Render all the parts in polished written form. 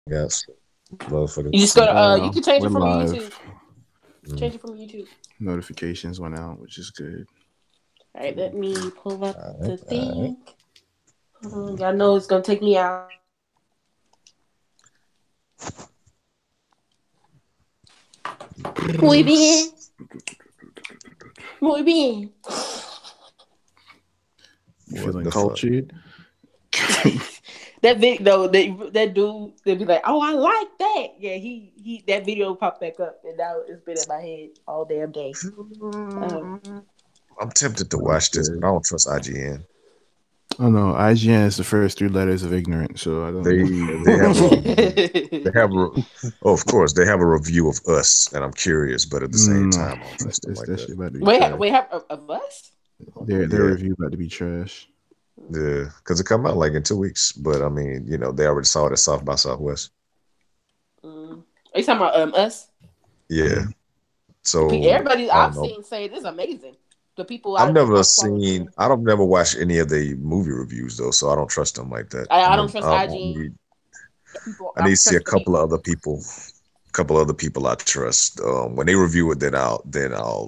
guys. Motherfuckers. You just go to you Wow, can change we're it from live. YouTube. Mm. Change it from YouTube. Notifications went out, which is good. All right, let me pull up the All thing. Hold on. Y'all know it's gonna take me out. Muy bien. Muy bien. You What feeling the fuck? cultured? That video, that dude, they be like, "Oh, I like that." Yeah, he that video popped back up, and now it's been in my head all damn day. I'm tempted to Sounds watch this, but good. I don't trust IGN. Oh no, IGN is the first three letters of ignorant, so I don't know. They have a oh, of course they have a review of Us, and I'm curious, but at the same No, time, I don't trust them like that that. shit about to be wait, trash. wait, have of us? Their Yeah, review about to be trash. yeah, because it come out like in 2 weeks. But I mean, they already saw it at South by Southwest. Are you talking about us? Yeah, Mm. so Everybody I don't I've know. seen say this is amazing. The people I've never I've followed seen. there, I don't never watch any of the movie reviews though, so I don't trust them like that. I don't trust I IGN need. people. I I need to see a trust the couple of people. other people. Couple other people I trust. When they review it, then I'll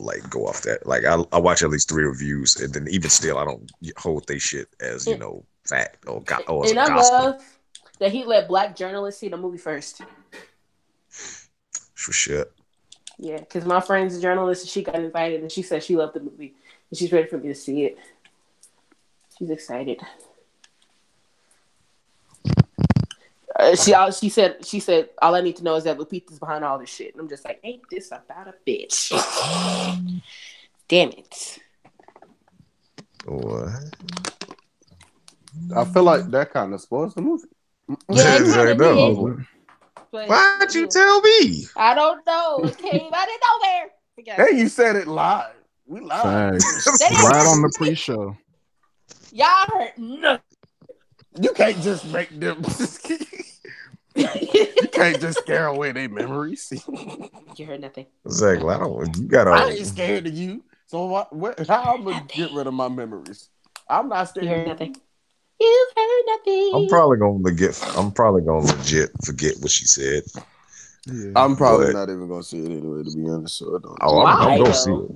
like go off that. Like I watch at least 3 reviews, and then even still, I don't hold they shit as And, fact or as a and I gospel love that he let black journalists see the movie first. for shit. Yeah, because my friend's a journalist and she got invited and she said she loved the movie and she's ready for me to see it. She's excited. She said all I need to know is that Lupita's behind all this shit. And I'm just like, ain't this about a bitch? Damn it. What? I feel like that kind of spoils the movie. Yeah, it kind I of A did, know. little bit. but Why'd you tell me? I don't know. It came out of nowhere. Forget And it. you said it live. We live. Facts. They didn't Right hear on the shit. pre-show. Y'all heard nothing. You can't just make them. You can't just scare away their memories. You heard nothing. Exactly. I don't. You I gotta. ain't scared of you. So how I'm gonna get Nothing. rid of my memories? I'm not You scared heard of nothing. you. You heard I'm nothing. probably gonna forget. I'm probably gonna legit forget what she said. Yeah. I'm probably But not even gonna see it anyway, to be honest. So I don't oh, know. I'm Why gonna see though? it.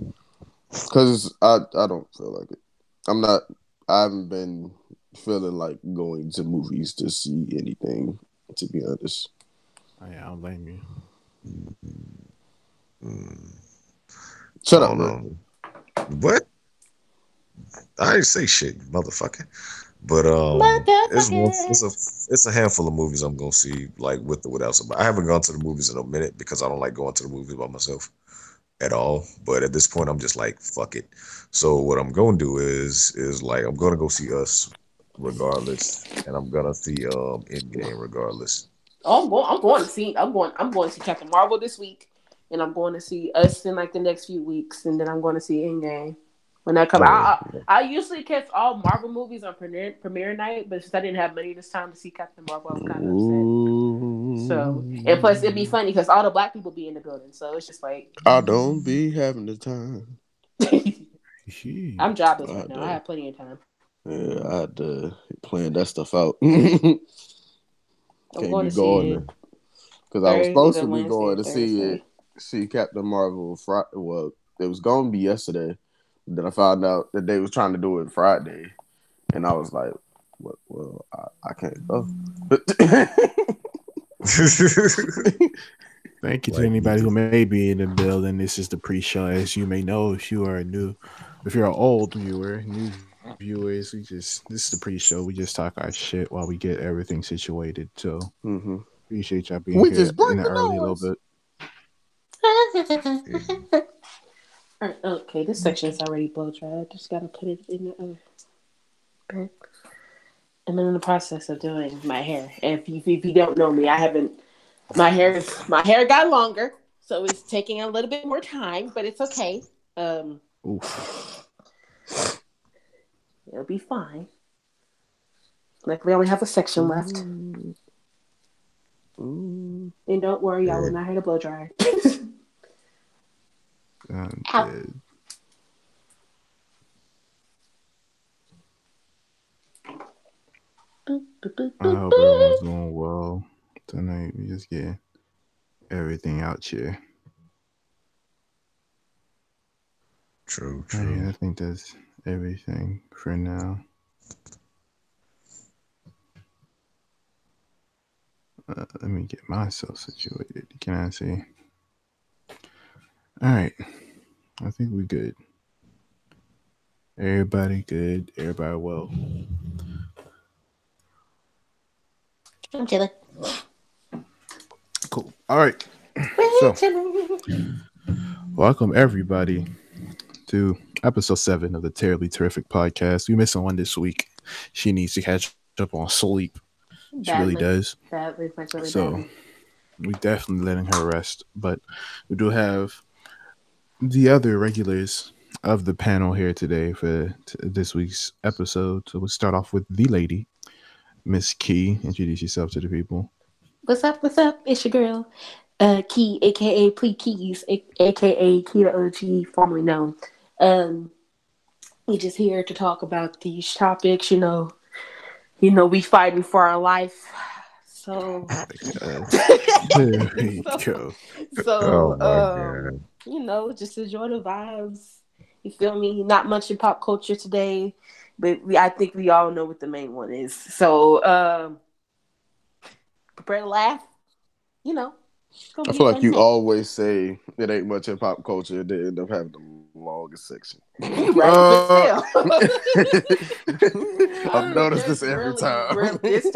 Because I don't feel like it. I'm not. I haven't been feeling like going to movies to see anything. To be honest. Oh, yeah, I don't blame you. Mm, I Shut up, don't bro. know. What? I didn't say shit, motherfucker. But Motherfucker. it's a handful of movies I'm gonna see like with or without somebody. I haven't gone to the movies in a minute because I don't like going to the movies by myself at all. But at this point, I'm just like fuck it. So what I'm gonna do is like I'm gonna go see Us regardless, and I'm gonna see Endgame regardless. Oh, I'm going to see Captain Marvel this week, and I'm going to see Us in like the next few weeks, and then I'm going to see Endgame when that comes. Oh, I usually catch all Marvel movies on premiere night, but since I didn't have money this time to see Captain Marvel, I was kind of upset. So, and plus it'd be funny because all the black people be in the building, so it's just like I don't be having the time. I'm jobless I right now. I do. have plenty of time. Yeah, I had to plan that stuff out. Can't I'm going be to see going it there because I was supposed Thursday, to be Wednesday, going or to see it, Thursday. see Captain Marvel Friday. Well, it was going to be yesterday. Then I found out that they was trying to do it Friday, and I was like, "Well, I can't go." Thank you to like anybody who may be in the building. This is the pre-show. As you may know, if you're an old viewer, new viewers, this is the pre-show. We just talk our shit while we get everything situated. So Mm-hmm. appreciate y'all being We here just in break the the early a little noise. bit. Okay, this section is already blow dry. I just gotta put it in the other. Okay. I'm in the process of doing my hair. And if you don't know me, I haven't. My hair got longer, so it's taking a little bit more time, but it's okay. Um, Oof. it'll be fine. Like we only have a section left, Ooh, ooh. and don't worry, y'all will yeah. not hear the blow dryer. I'm Ow. dead. Boop, boop, boop, I boop, hope everyone's boop. doing well tonight. We just get everything out here. True, All right, true. I think that's everything for now. Let me get myself situated. Can I see? All right, I think we're good. Everybody good. Everybody well. I'm chilling. Cool. All right. We're So, chilling. welcome everybody to episode 7 of the Terribly Terrific podcast. We're missing one this week. She needs to catch up on sleep. She really Badly. does. Badly, like really So, badly. we definitely letting her rest. But we do have the other regulars of the panel here today for this week's episode. So, we'll start off with the lady, Miss Key. Introduce yourself to the people. What's up? What's up? It's your girl, Key, a.k.a. Plea Keys, a.k.a. Key the OG, formerly known. Um, we just here to talk about these topics. We fighting for our life. So, Uh, there we so, go. Oh so, my god. just enjoy the vibes. You feel me? Not much in pop culture today, but I think we all know what the main one is. So, prepare to laugh. It's gonna I be a feel like fun you night. always say it ain't much in pop culture. They end up having the longest section. You right, but still. I've noticed this There's every really, time. really this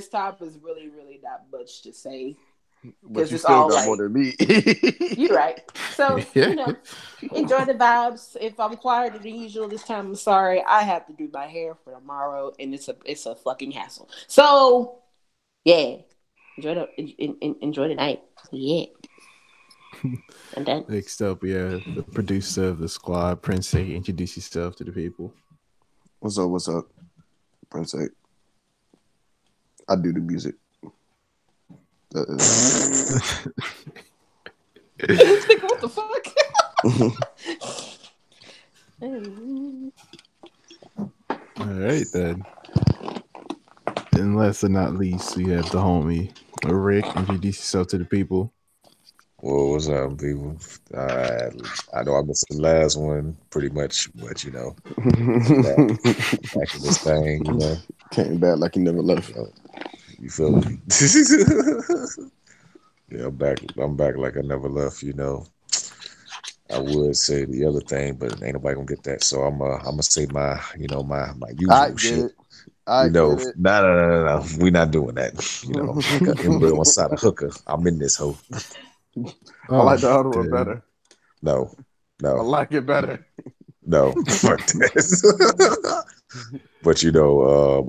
time is really, really not much to say But because you it's still all got more like than me. you right. So Yeah. enjoy the vibes. If I'm quieter than usual this time, I'm sorry. I have to do my hair for tomorrow, and it's a fucking hassle. So yeah, enjoy the night. Yeah, I'm done. Next up, we have the producer of the squad, Prynce. Introduce yourself to the people. What's up? What's up? Prynce. I do the music. What the fuck? All right, then. And last but not least, we have the homie, Rick. Introduce yourself to the people. Well, what's up, people? Uh, I know I missed the last one pretty much, but back, back in this thing, Came back like you never left. you know, you feel me? Yeah, I'm back like I never left. I would say the other thing, but ain't nobody gonna get that. So I'm gonna say my I usual get shit. it. I get it. No. We not doing that. Like an ember inside a hooker. I'm in this hoe. I Oh, like the other one dude. better. No, I no, like it better. no. Fuck that. But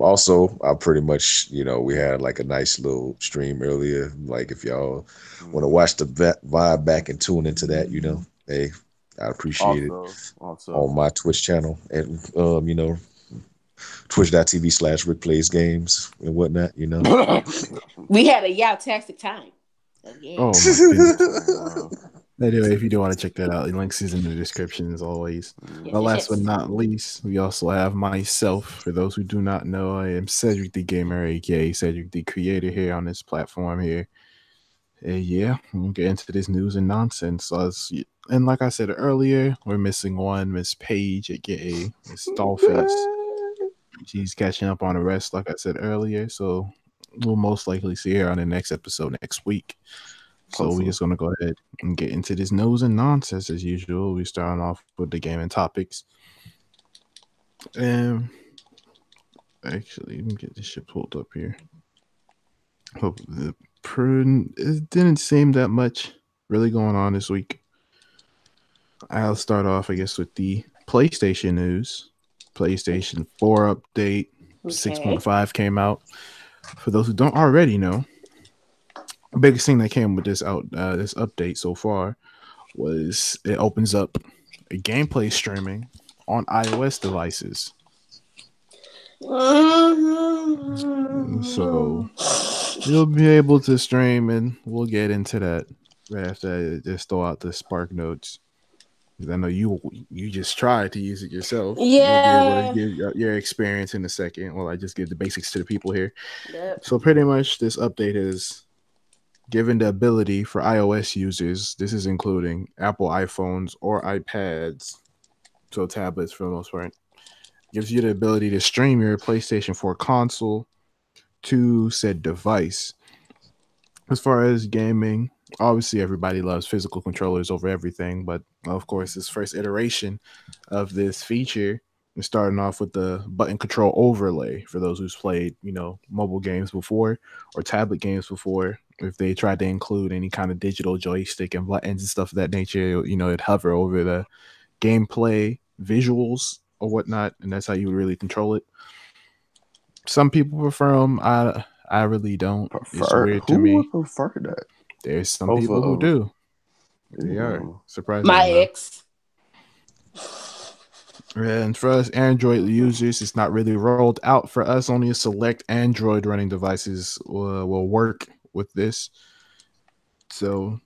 also I pretty much we had like a nice little stream earlier. Like if y'all want to watch the vibe back and tune into that, hey, I appreciate it Also. on my Twitch channel and twitch.tv/Rick Plays Games and whatnot. We had a tastic time. So yeah. Oh, my goodness. Wow. Anyway, if you do want to check that out, the links is in the description as always. Yes, yes, Last but yes. not least, we also have myself. For those who do not know, I am Cedric the Gamer, aka Cedric the Creator, here on this platform here. Yeah, we'll get into this news and nonsense. And like I said earlier, we're missing one, Miss Paige, aka Miss Dollface. She's catching up on the rest, like I said earlier. So we'll most likely see her on the next episode next week. So we're Hopefully. just gonna go ahead and get into this news and nonsense as usual. We're starting off with the gaming topics. And actually, let me get this shit pulled up here. Hope it didn't seem that much really going on this week. I'll start off, I guess, with the PlayStation news. PlayStation 4 update Okay. 6.5 came out. For those who don't already know, the biggest thing that came with this update so far was it opens up a gameplay streaming on iOS devices. So you'll be able to stream, and we'll get into that right after I just throw out the Spark notes. 'Cause I know you just tried to use it yourself. You'll be able to Yeah. give your experience in a second. Well, I just give the basics to the people here. Yep. So pretty much, this update has given the ability for iOS users, this is including Apple iPhones or iPads, so tablets for the most part, gives you the ability to stream your PlayStation 4 console to said device. As far as gaming, obviously everybody loves physical controllers over everything, but of course, this first iteration of this feature is starting off with the button control overlay for those who's played, mobile games before or tablet games before. If they tried to include any kind of digital joystick and buttons and stuff of that nature, it'd hover over the gameplay visuals or whatnot, and that's how you would really control it. Some people prefer them. I really don't. It's Prefer weird to who me. would prefer that There's some over people who do. They are surprisingly My enough. ex. And for us Android users, it's not really rolled out for us. Only a select Android running devices will work with this. So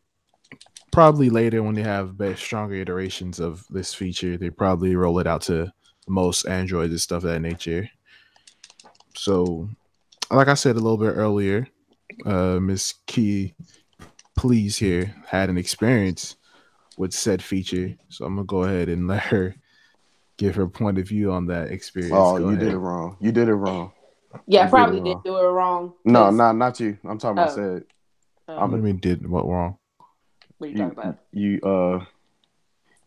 probably later when they have stronger iterations of this feature, they probably roll it out to most Androids and stuff of that nature. So, like I said a little bit earlier, Miss Key, please here had an experience with said feature. So I'm gonna go ahead and let her give her point of view on that experience. Oh, Go you ahead. did it wrong. You did it wrong. Yeah, I You did it probably did wrong. do it wrong. No, not you. I'm talking about Oh, said. What do you mean did what wrong? what are you You talking about?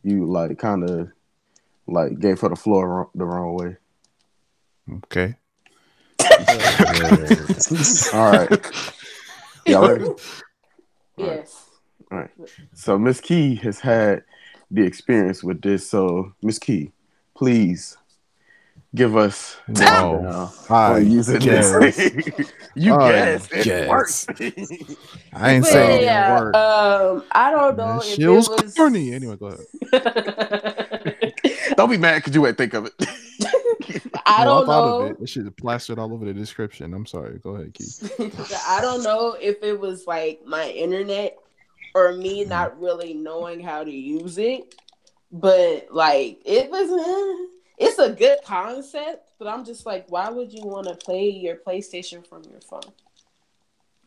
you like kind of like gave her the floor the wrong way. Okay. All right. Y'all ready? All right. Yes. All right. So Miss Key has had the experience with this. So Miss Key, please give us the rundown on I using this. guess. You I guessed it guess. worked. I ain't But saying it So didn't yeah, work. I don't know That if shit it was was. corny. Anyway, go ahead. don't be mad because you ain't think of it. I No, I don't thought of it. know. That shit plastered all over the description. I'm sorry. Go ahead, Keith. I don't know if it was like my internet or me Mhm. not really knowing how to use it, but like it was. It's a good concept, but I'm just like, why would you want to play your PlayStation from your phone?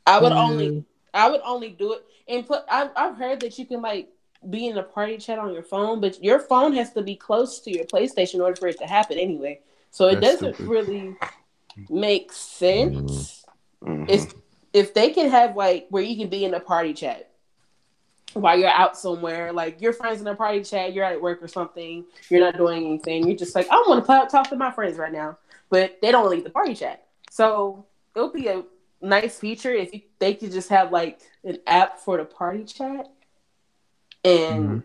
I would only, Yeah, I would only do it and put. I've heard that you can like be in a party chat on your phone, but your phone has to be close to your PlayStation in order for it to happen anyway. So it that's doesn't stupid. really make Mm. sense. Mhm. If they can have like where you can be in a party chat while you're out somewhere, like your friends in a party chat, you're at work or something, you're not doing anything, you're just like, I want to talk to my friends right now, but they don't leave the party chat. So it would be a nice feature if they could just have like an app for the party chat, Hmm. and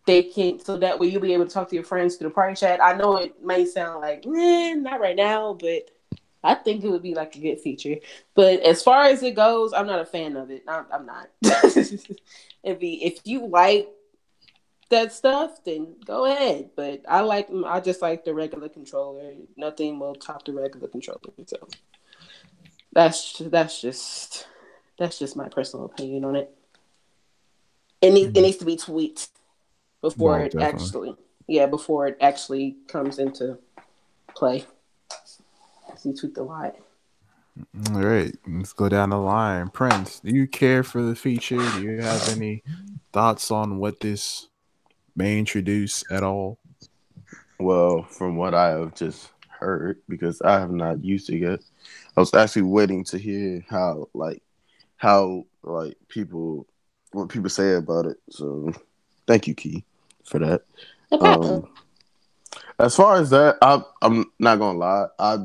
they can, so that way you'll be able to talk to your friends through the party chat. I know it may sound like, not right now, but I think it would be like a good feature. But as far as it goes, I'm not a fan of it. I'm not. If you like that stuff, then go ahead. But I just like the regular controller. Nothing will top the regular controller. So that's just my personal opinion on it. It needs to be tweaked before Well, it definitely. actually, yeah, before it actually comes into play. You tweaked a lot. All right, let's go down the line. Prince, do you care for the feature? Do you have any thoughts on what this may introduce at all? Well, from what I have just heard, because I have not used it yet, I was actually waiting to hear how people what people say about it. So thank you, Key, for that. No problem. Um, as far as that, I'm not gonna lie. I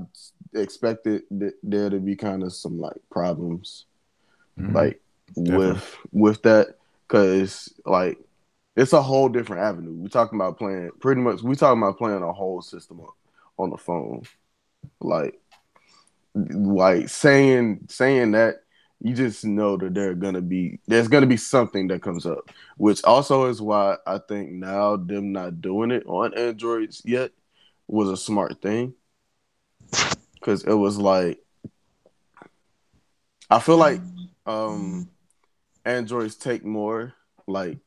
expected there to be kind of some like problems, Hmm. like Definitely. with that, because like it's a whole different avenue. We're talking about playing pretty much. We're talking about playing a whole system on the phone, like saying that you just know that there's gonna be something that comes up, which also is why I think now them not doing it on Androids yet was a smart thing, because it was like I feel um Androids take more like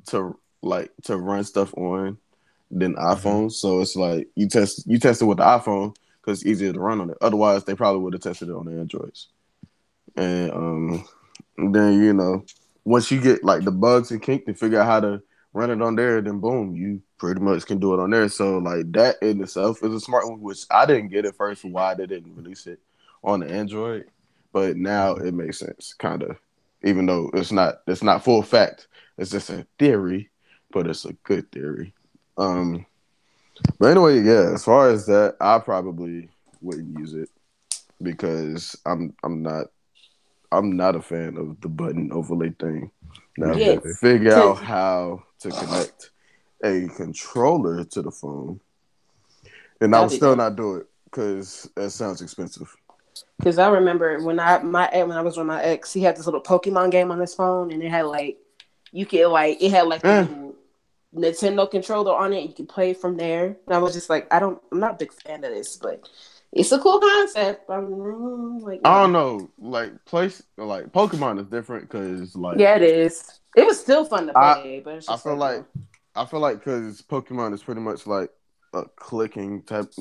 to run stuff on than Hmm. iPhones. So it's like you test it with the iPhone because it's easier to run on it. Otherwise, they probably would have tested it on the Androids. And And then once you get like the bugs and kink to figure out how to run it on there, then boom, you pretty much can do it on there. So like that in itself is a smart one, which I didn't get at first why they didn't release it on the Android, but now it makes sense, kind of. Even though it's not full fact, it's just a theory, but it's a good theory. Um, but anyway, yeah. As far as that, I probably wouldn't use it because I'm not a fan of the button overlay thing. Now, Me if Yeah, they neither. figure out cause how to connect a controller to the phone, then I that'd would be still dope. not do it because that sounds expensive. Cause I remember when I was with my ex, he had this little Pokemon game on his phone, and it had like it had like the Eh, little Nintendo controller on it. You could play from there. And I was just like, I'm not a big fan of this, but it's a cool concept. I'm like, I no. don't know. Like Pokemon is different because like Yeah, it is. It was still fun to I play, but it's I just feel like like no. I feel like because Pokemon is pretty much like a clicking type,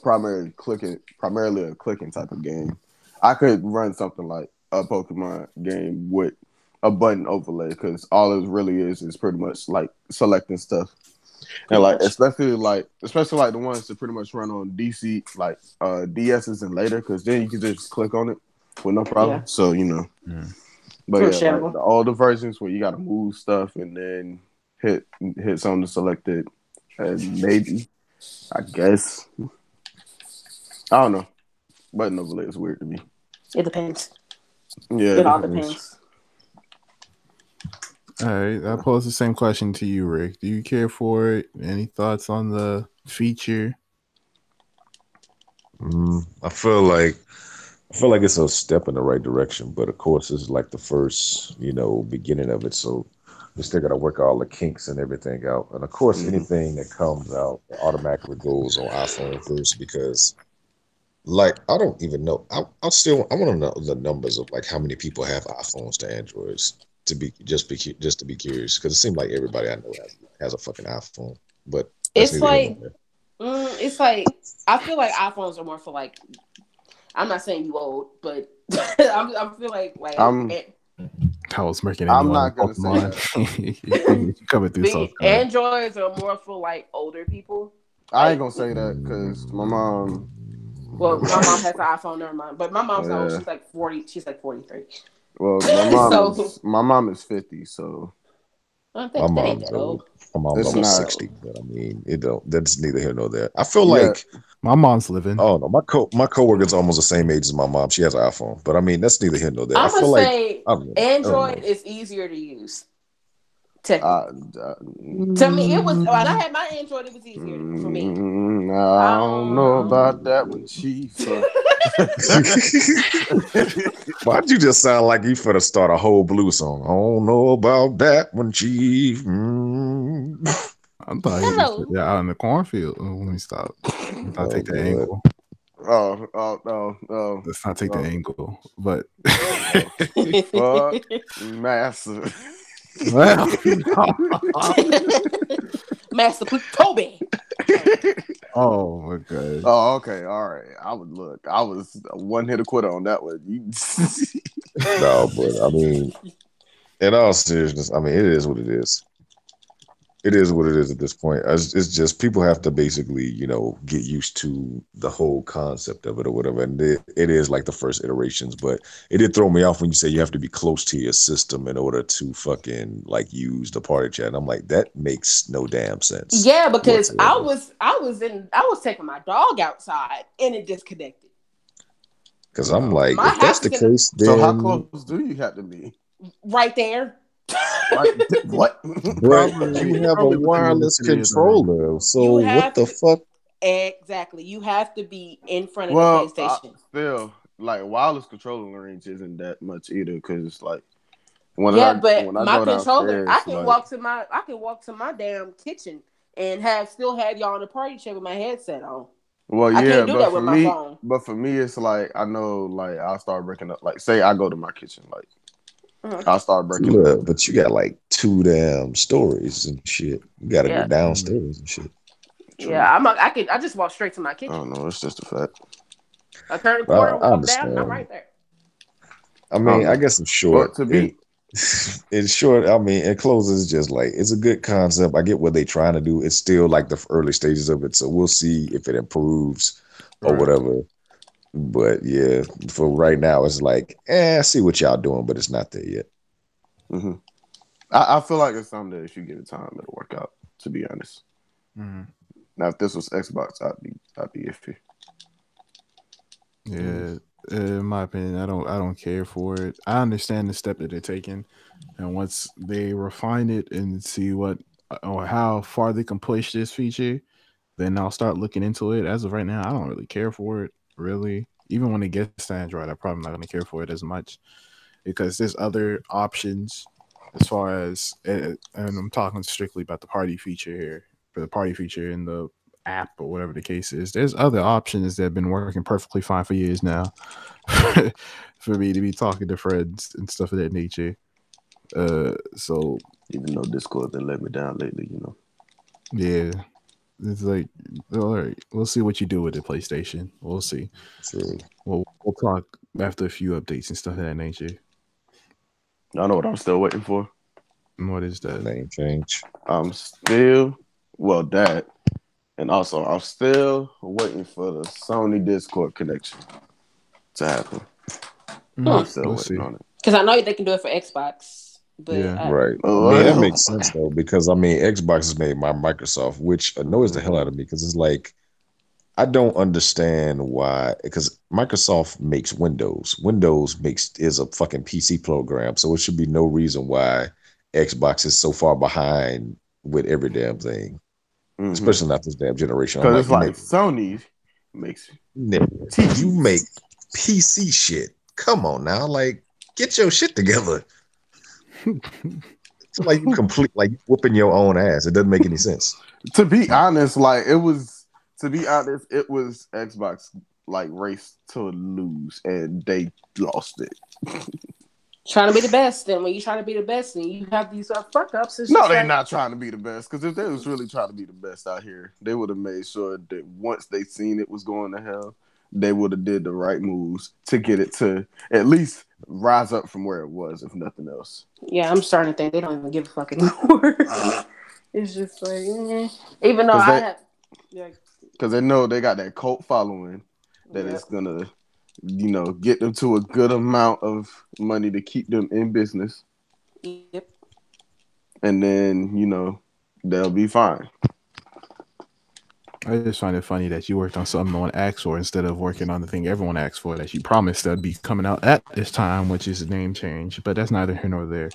primarily a clicking type of game. I could run something like a Pokemon game with a button overlay because all it really is pretty much like selecting stuff and Pretty like much. especially like the ones that pretty much run on DC like DSs and later because then you can just click on it with no Yeah. problem. So Mm. but yeah, like Understandable. the older versions where you got to move stuff and then hit something to select it, and maybe I guess I don't know. Button overlay is weird to me. It depends. Yeah, it It all depends. depends. All right, I pose the same question to you, Rick. Do you care for it? Any thoughts on the feature? I feel like it's a step in the right direction, but of course, this is like the first, beginning of it. So we still got to work all the kinks and everything out. And of course, Hmm. anything that comes out automatically goes on iPhone first because, like, I don't even know. I want to know the numbers of like how many people have iPhones to Androids just to be curious because it seems like everybody I know has a fucking iPhone, but that's It's neither here nor like I feel like iPhones are more for like I'm not saying you old, but I feel like I'm I was making I'm anyone in not gonna say Pokemon. that. You coming through so the good. Androids are more for like older people. I ain't Like, gonna say that because my mom. well, my mom has an iPhone, never mind. But my mom's not old. Yeah. She's like 40. She's like 43. Well, my mom So is my mom is 50, so I My think that ain't mom's that old. old. My mom's it's almost not. 60, but I mean, it don't. That's neither here nor there. I feel Yeah, like, My mom's living. oh no, my coworker's almost the same age as my mom. She has an iPhone, but I mean, that's neither here nor there. I I'm gonna feel like say I don't know. I don't Android know. is easier to use. I, Technically, I, to me, it was when I Mm, had my Android. It was easier for me. I don't know about Um, that one, Chief. Why'd you just sound like you finna start a whole blue song? I don't know about that one, Chief. I thought he was hello. out in the cornfield. Oh, let me stop. Let's not Oh take that Lord. angle. Oh, Let's not take the oh, angle. But oh, fuck, massive. well, Master Toby. oh my god. Oh, okay, all right. I would look. I was a one hit quitter on that one. No, but I mean, in all seriousness, I mean, it is what it is. It is what it is at this point. It's just people have to basically, get used to the whole concept of it or whatever. And it is like the first iterations, but it did throw me off when you say you have to be close to your system in order to fucking like use the party chat. And I'm like, that makes no damn sense Yeah, because whatsoever. I was taking my dog outside and it disconnected. Because I'm Oh, like, My if that's house the is in the case, So how then, close do you have to be? right there. Right? What? but probably you have a within the wireless vicinity of the room. controller. So You what have the to fuck? exactly. You have to be in front of the Well, PlayStation. still, like wireless controlling range isn't that much either. Because like Yeah, when but I my go controller, downstairs, like I can walk to my damn kitchen and have y'all on the party chat with my headset on. well, I yeah, can't do that with my phone. but for me, it's like I know, like I'll start breaking up. Like, say I go to my kitchen, like Mhm. I'll start breaking up. Look, but you got like two damn stories and shit. You got to go Yeah, Mm. downstairs and shit. yeah. True. I just walk straight to my I kitchen. don't know. It's just a fact. I turn the But corner, I walk down, and I'm understand. right there. I I don't mean, I know. guess in But short, to be in short, I mean, in closing, it's just like it's a good concept. I get what they're trying to do. It's still like the early stages of it, so we'll see if it improves or Right. whatever. But yeah, for right now, it's like, I see what y'all doing, but it's not there yet. hmm I feel like it's something that if you give it time, it'll work out. To be honest. Mm-hmm. Now, if this was Xbox, I'd be iffy. Yeah, in my opinion, I don't care for it. I understand the step that they're taking, and once they refine it and see what or how far they can push this feature, then I'll start looking into it. As of right now, I don't really care for it. Really, even when it gets to Android, I'm probably not going to care for it as much because there's other options as far as and I'm talking strictly about the party feature here for the party feature in the app or whatever the case is. There's other options that have been working perfectly fine for years now for me to be talking to friends and stuff of that nature. So Even though Discord been let me down lately, yeah, it's like all right, we'll see what you do with the PlayStation. We'll see. True. We'll talk after a few updates and stuff of that nature. I know what I'm still waiting for. And what is that? Name change. I'm still, well, that, and also I'm still waiting for the Sony Discord connection to happen. I'm still We'll waiting see. on it. Because I know they can do it for Xbox, but Yeah. Right. I mean, that Well, makes sense though, because I mean, Xbox is made by Microsoft, which annoys the hell mhm. out of me because it's like I don't understand why, because Microsoft makes Windows. Windows makes is a fucking PC program, so it should be no reason why Xbox is so far behind with every damn thing, especially not this damn generation. I'm Because like, it's like nigga, Sony makes nigga, you make TVs. PC shit. Come on now, like get your shit together. It's like you complete like you whooping your own ass. It doesn't make any sense. To be honest, like it was. To be honest, it was Xbox like race to lose, and they lost it. trying to be the best. And when you try to be the best and you have these fuck ups, it's No, just they're like, not trying to be the best. Because if they was really trying to be the best out here, they would have made sure that once they seen it was going to hell, they would have did the right moves to get it to at least rise up from where it was, if nothing else. yeah, I'm starting to think they don't even give a fuck anymore. It's just like, even though Because I they have, like, because they know they got that cult following that yep, is gonna, get them to a good amount of money to keep them in business, yep. and then they'll be fine. I just find it funny that you worked on something no one asked for instead of working on the thing everyone asked for that you promised that'd be coming out at this time, which is a name change. But that's neither here nor there.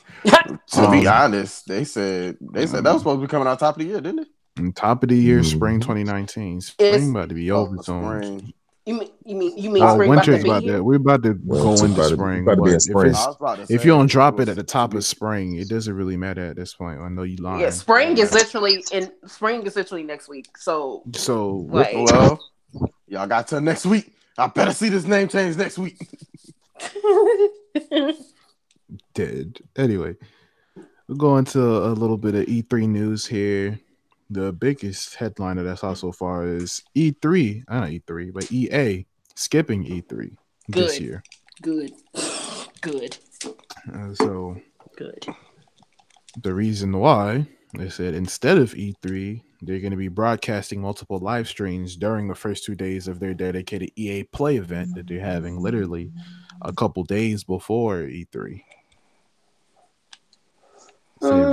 To be Um, honest, they said that was supposed to be coming out top of the year, didn't it? top of the year, spring Mhm. 2019. Spring It's about to be Oh, over soon. spring. you mean Well, spring about to winter's be about here? that. We're about to Well, go into it's spring, about to be in but spring. I was about to if you say don't it drop it at was the to top be. of spring, it doesn't really matter at this point. I know you Yeah, lying. spring is literally next week. So So like, Well, y'all got till next week. I better see this name change next week. dead. Anyway, we'll go into a little bit of E3 news here. The biggest headliner that's out so far is E3, not E3, but EA skipping E3 this good, year. good, good, So good. the reason why they said instead of E3, they're going to be broadcasting multiple live streams during the first 2 days of their dedicated EA Play event that they're having literally a couple days before E3. Say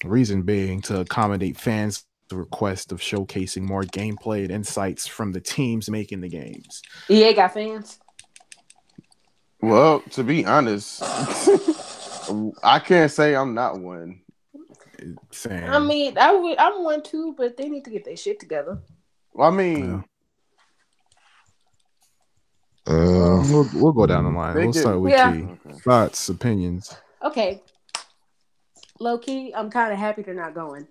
reason being to accommodate fans' request of showcasing more gameplay and insights from the teams making the games. EA got fans. Well, to be honest, I can't say I'm not one. I Same. mean, I'm one too, but they need to get their shit together. Well, I Yeah. mean, Uh, We'll go down the line. they We'll get start with Yeah. Key. okay. Thoughts, opinions. Okay. Low key, I'm kind of happy they're not going.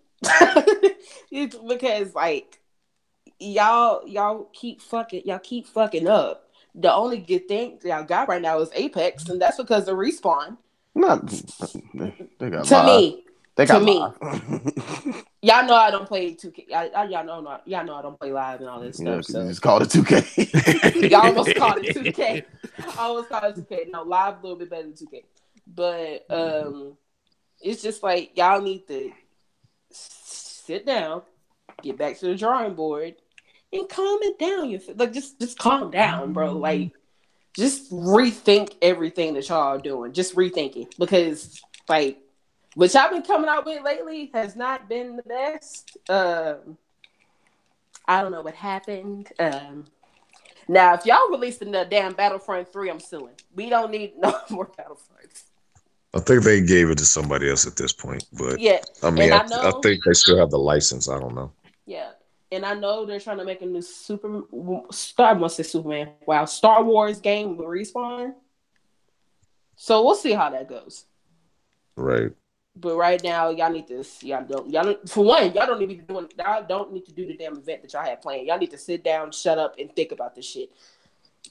It's because like y'all keep fucking up. The only good thing y'all got right now is Apex, and that's because of Respawn. Not they got To live. me. They To got me, live. y'all know I don't play 2K. Y'all know I don't play live and all this Yeah, stuff. because you So just called it 2K. y'all almost called it 2K. I almost called it 2K. No, live a little bit better than 2K. But it's just like y'all need to sit down, get back to the drawing board, and calm it down. Like just calm down, bro. Like just rethink everything that y'all are doing. Just rethink it because like what y'all been coming out with lately has not been the best. I don't know what happened. Now, if y'all releasing the damn Battlefront 3, I'm suing. We don't need no more Battlefronts. I think they gave it to somebody else at this point, but Yeah, I mean, and I I know, think they still have the license. I don't know. yeah, and I know they're trying to make a new Star. I want to say Superman. Wow, Star Wars game with Respawn. So we'll see how that goes. Right. But right now, y'all don't, for one, y'all don't need to be doing, y'all don't need to do the damn event that y'all have planned. Y'all need to sit down, shut up, and think about this shit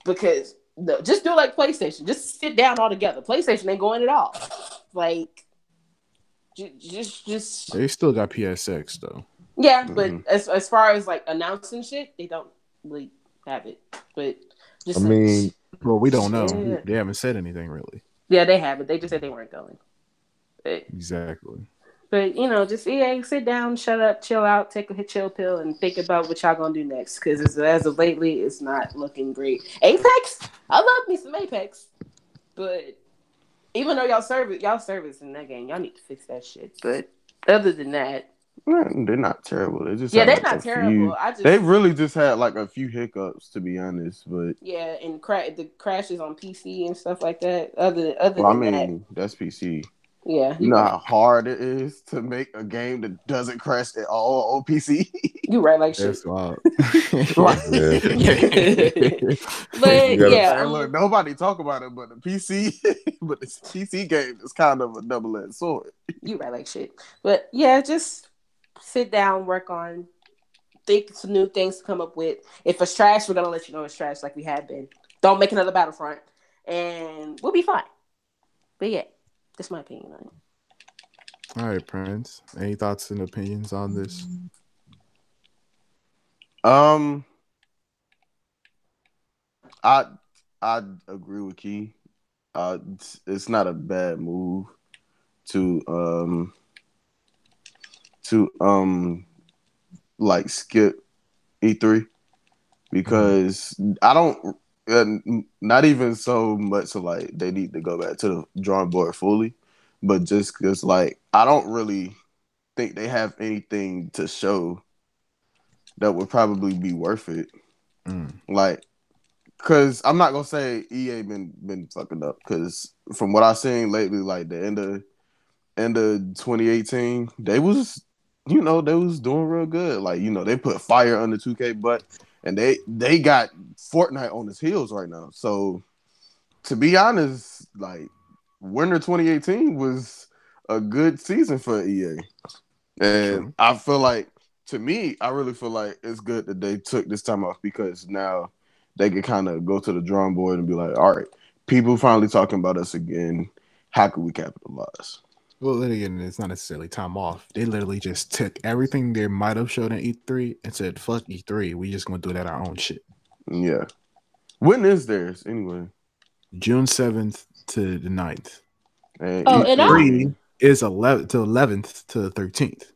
because just do like PlayStation. Just sit down all together. PlayStation ain't going at all. Like just They still got PSX though. yeah. But Hmm. as far as like announcing shit, they don't really have it. But I just like mean, Well, we don't know. yeah, They haven't said anything really. yeah, they have it. They just said they weren't going. But Exactly. But just sit down, shut up, chill out, take a chill pill, and think about what y'all gonna do next. Because as of lately, it's not looking great. Apex, I love me some Apex, but even though y'all service in that game, y'all need to fix that shit. But other than that, They're not terrible. They just yeah, had they're like a not terrible. few. I They just really just had like a few hiccups, to be honest. But yeah, and the crashes on PC and stuff like that. Other well, I than that, mean, that's PC. yeah, You you know right. how hard it is to make a game that doesn't crash at all on PC. You right like shit. That's wild. Like, yeah, you But gotta. yeah, hey, look, nobody talk about it, but the PC, but the PC game is kind of a double-edged sword. you right like shit. But yeah, just sit down, work on, think some new things to come up with. If it's trash, we're gonna let you know it's trash, like we have been. Don't make another Battlefront, and we'll be fine. But yeah, that's my opinion on it. All right, Prince. Any thoughts and opinions on this? Um, I I agree with Key. It's not a bad move to to like skip E3 Mhm. because I don't not even so much so like they need to go back to the drawing board fully, but just because like I don't really think they have anything to show that would probably be worth it. Mm. Like, cause I'm not gonna say EA been fucking up, cause from what I've seen lately, like the end of 2018, they was they was doing real good. Like they put fire under 2K butt, and they got Fortnite on its heels right now. So to be honest, like winter 2018 was a good season for EA. And True. I feel like, to me, I really feel like it's good that they took this time off because now they can kind of go to the drawing board and be like, all right, people finally talking about us again. How can we capitalize? Well, then again, it's not necessarily time off. They literally just took everything they might have showed in E3 and said, "Fuck E3. We just gonna do that our own shit." Yeah. When is theirs anyway? June 7th to the 9th. And Oh, and E3 E3, is 11th to the 13th.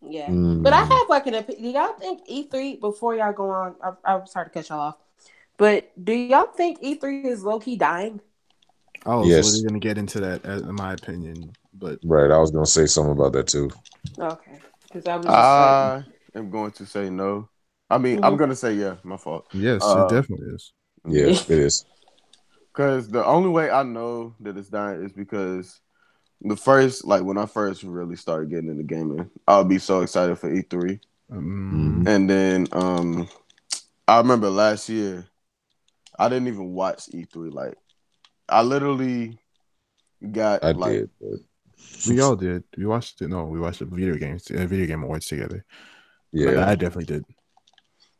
yeah, but I Mm, have like an opinion. Do y'all think E3 before y'all go on? I'm sorry to cut y'all off, but do y'all think E3 is low key dying? Oh, so we're yes, gonna get into that, in my opinion. But right. I was gonna say something about that too. Okay, because I was just like, I am going to say no. I mean, I'm mhm. going to say yeah, my fault. yes, it Uh, definitely is. Yeah, Yeah. it is. because the only way I know that it's dying is because the first, like when I first really started getting into gaming, I'll be so excited for E3. Hmm. Um, And then I remember last year, I didn't even watch E3. Like I literally got I like did, but we all did. We watched it. No, we watched the video game awards together. yeah, I definitely did.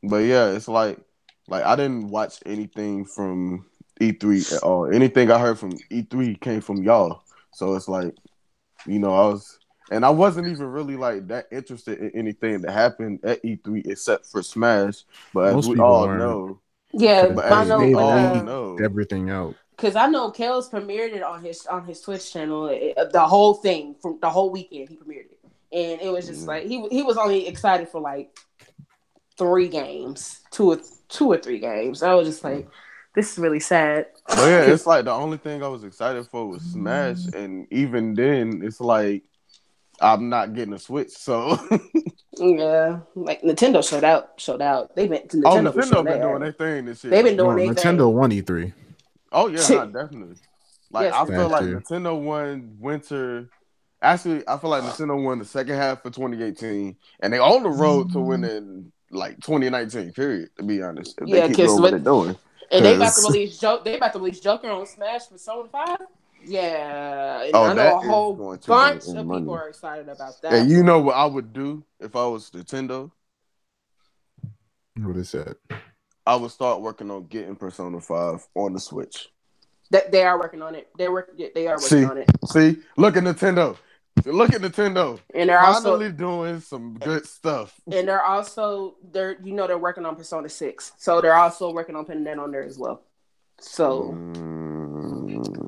but yeah, it's like I didn't watch anything from E3 at all. Anything I heard from E3 came from y'all. So it's like, I was And I wasn't even really like that interested in anything that happened at E3 except for Smash. But as Most we people all weren't know, Yeah, because but I as we know. they all leaked know, everything out. Because I know Kels premiered it on his Twitch channel. The whole thing from the whole weekend, he premiered it, and it was just like he was only excited for like 3 games, two or 3 games. I was just like, this is really sad. but yeah, it's like the only thing I was excited for was Smash, and even then, it's like I'm not getting a Switch. So, Yeah, like Nintendo showed out. oh, Nintendo was Nintendo showing been their doing ass. their thing this They've year. been doing No, their Nintendo thing. won E3 Oh yeah, not definitely. Like Yes, I feel last like Nintendo. year. Nintendo won winter. Actually, I feel like Nintendo won the second half of 2018, and they on the road to winning like 2019. Period. To be honest, if they Yeah, keep because doing what they're doing, and they about to because release Joke. They about to release Joker on Smash for Persona 5. Yeah, and oh, I know that a is whole going to bring bunch in of people money. are excited about And that you one. know what I would do if I was Nintendo? What is that? I would start working on getting Persona 5 on the Switch. That they are working on it. They are working See, on it, see, look at Nintendo. Look at Nintendo. and they're also Finally doing some good stuff. they're working on Persona 6, so they're also working on putting that on there as well. So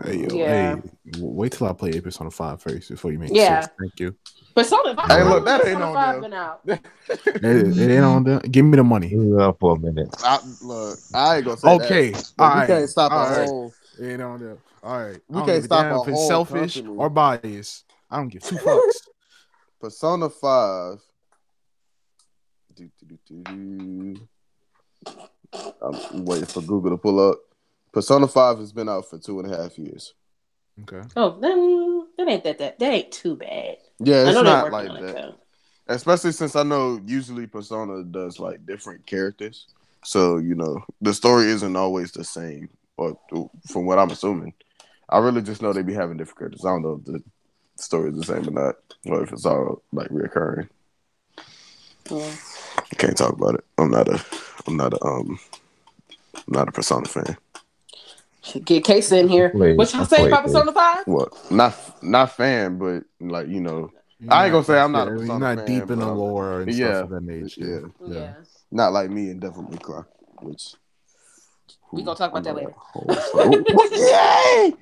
Hey, Mm. yo, yeah, hey, wait till I play a Persona 5 first before you make yeah. 6. Thank you. Persona 5. Hey, How Right. look, long has that ain't Persona on 5 there. been out? It ain't on the. Give me the money. For a minute. Look, I ain't gonna say that, Okay. but All we can't right. stop a All right. whole. It ain't on there. All right. I We don't can't give a stop damn a if it's whole selfish company. or biased. I don't give 2 fucks. Persona 5. Do, do, do, do. I'm waiting for Google to pull up. Persona 5 has been out for 2.5 years. Okay. Oh, then that ain't that ain't too bad. Yeah, I it's know they're not working like on it that. though. Especially since I know usually Persona does like different characters. So, the story isn't always the same, or from what I'm assuming. I really just know they be having different characters. I don't know if the story is the same or not, or if it's all like reoccurring. Yeah. I can't talk about it. I'm not a Persona fan. Get Case in here. What I y'all say played about this. Persona 5? What? Not fan, but like You're I ain't not gonna say I'm not a you're Persona not deep fan, in but the I'm lore and stuff yeah, of that nature. yeah. Yeah. Yeah. Not like me and Devil May Cry, which We gonna talk I about that know that later. whole story. Yay!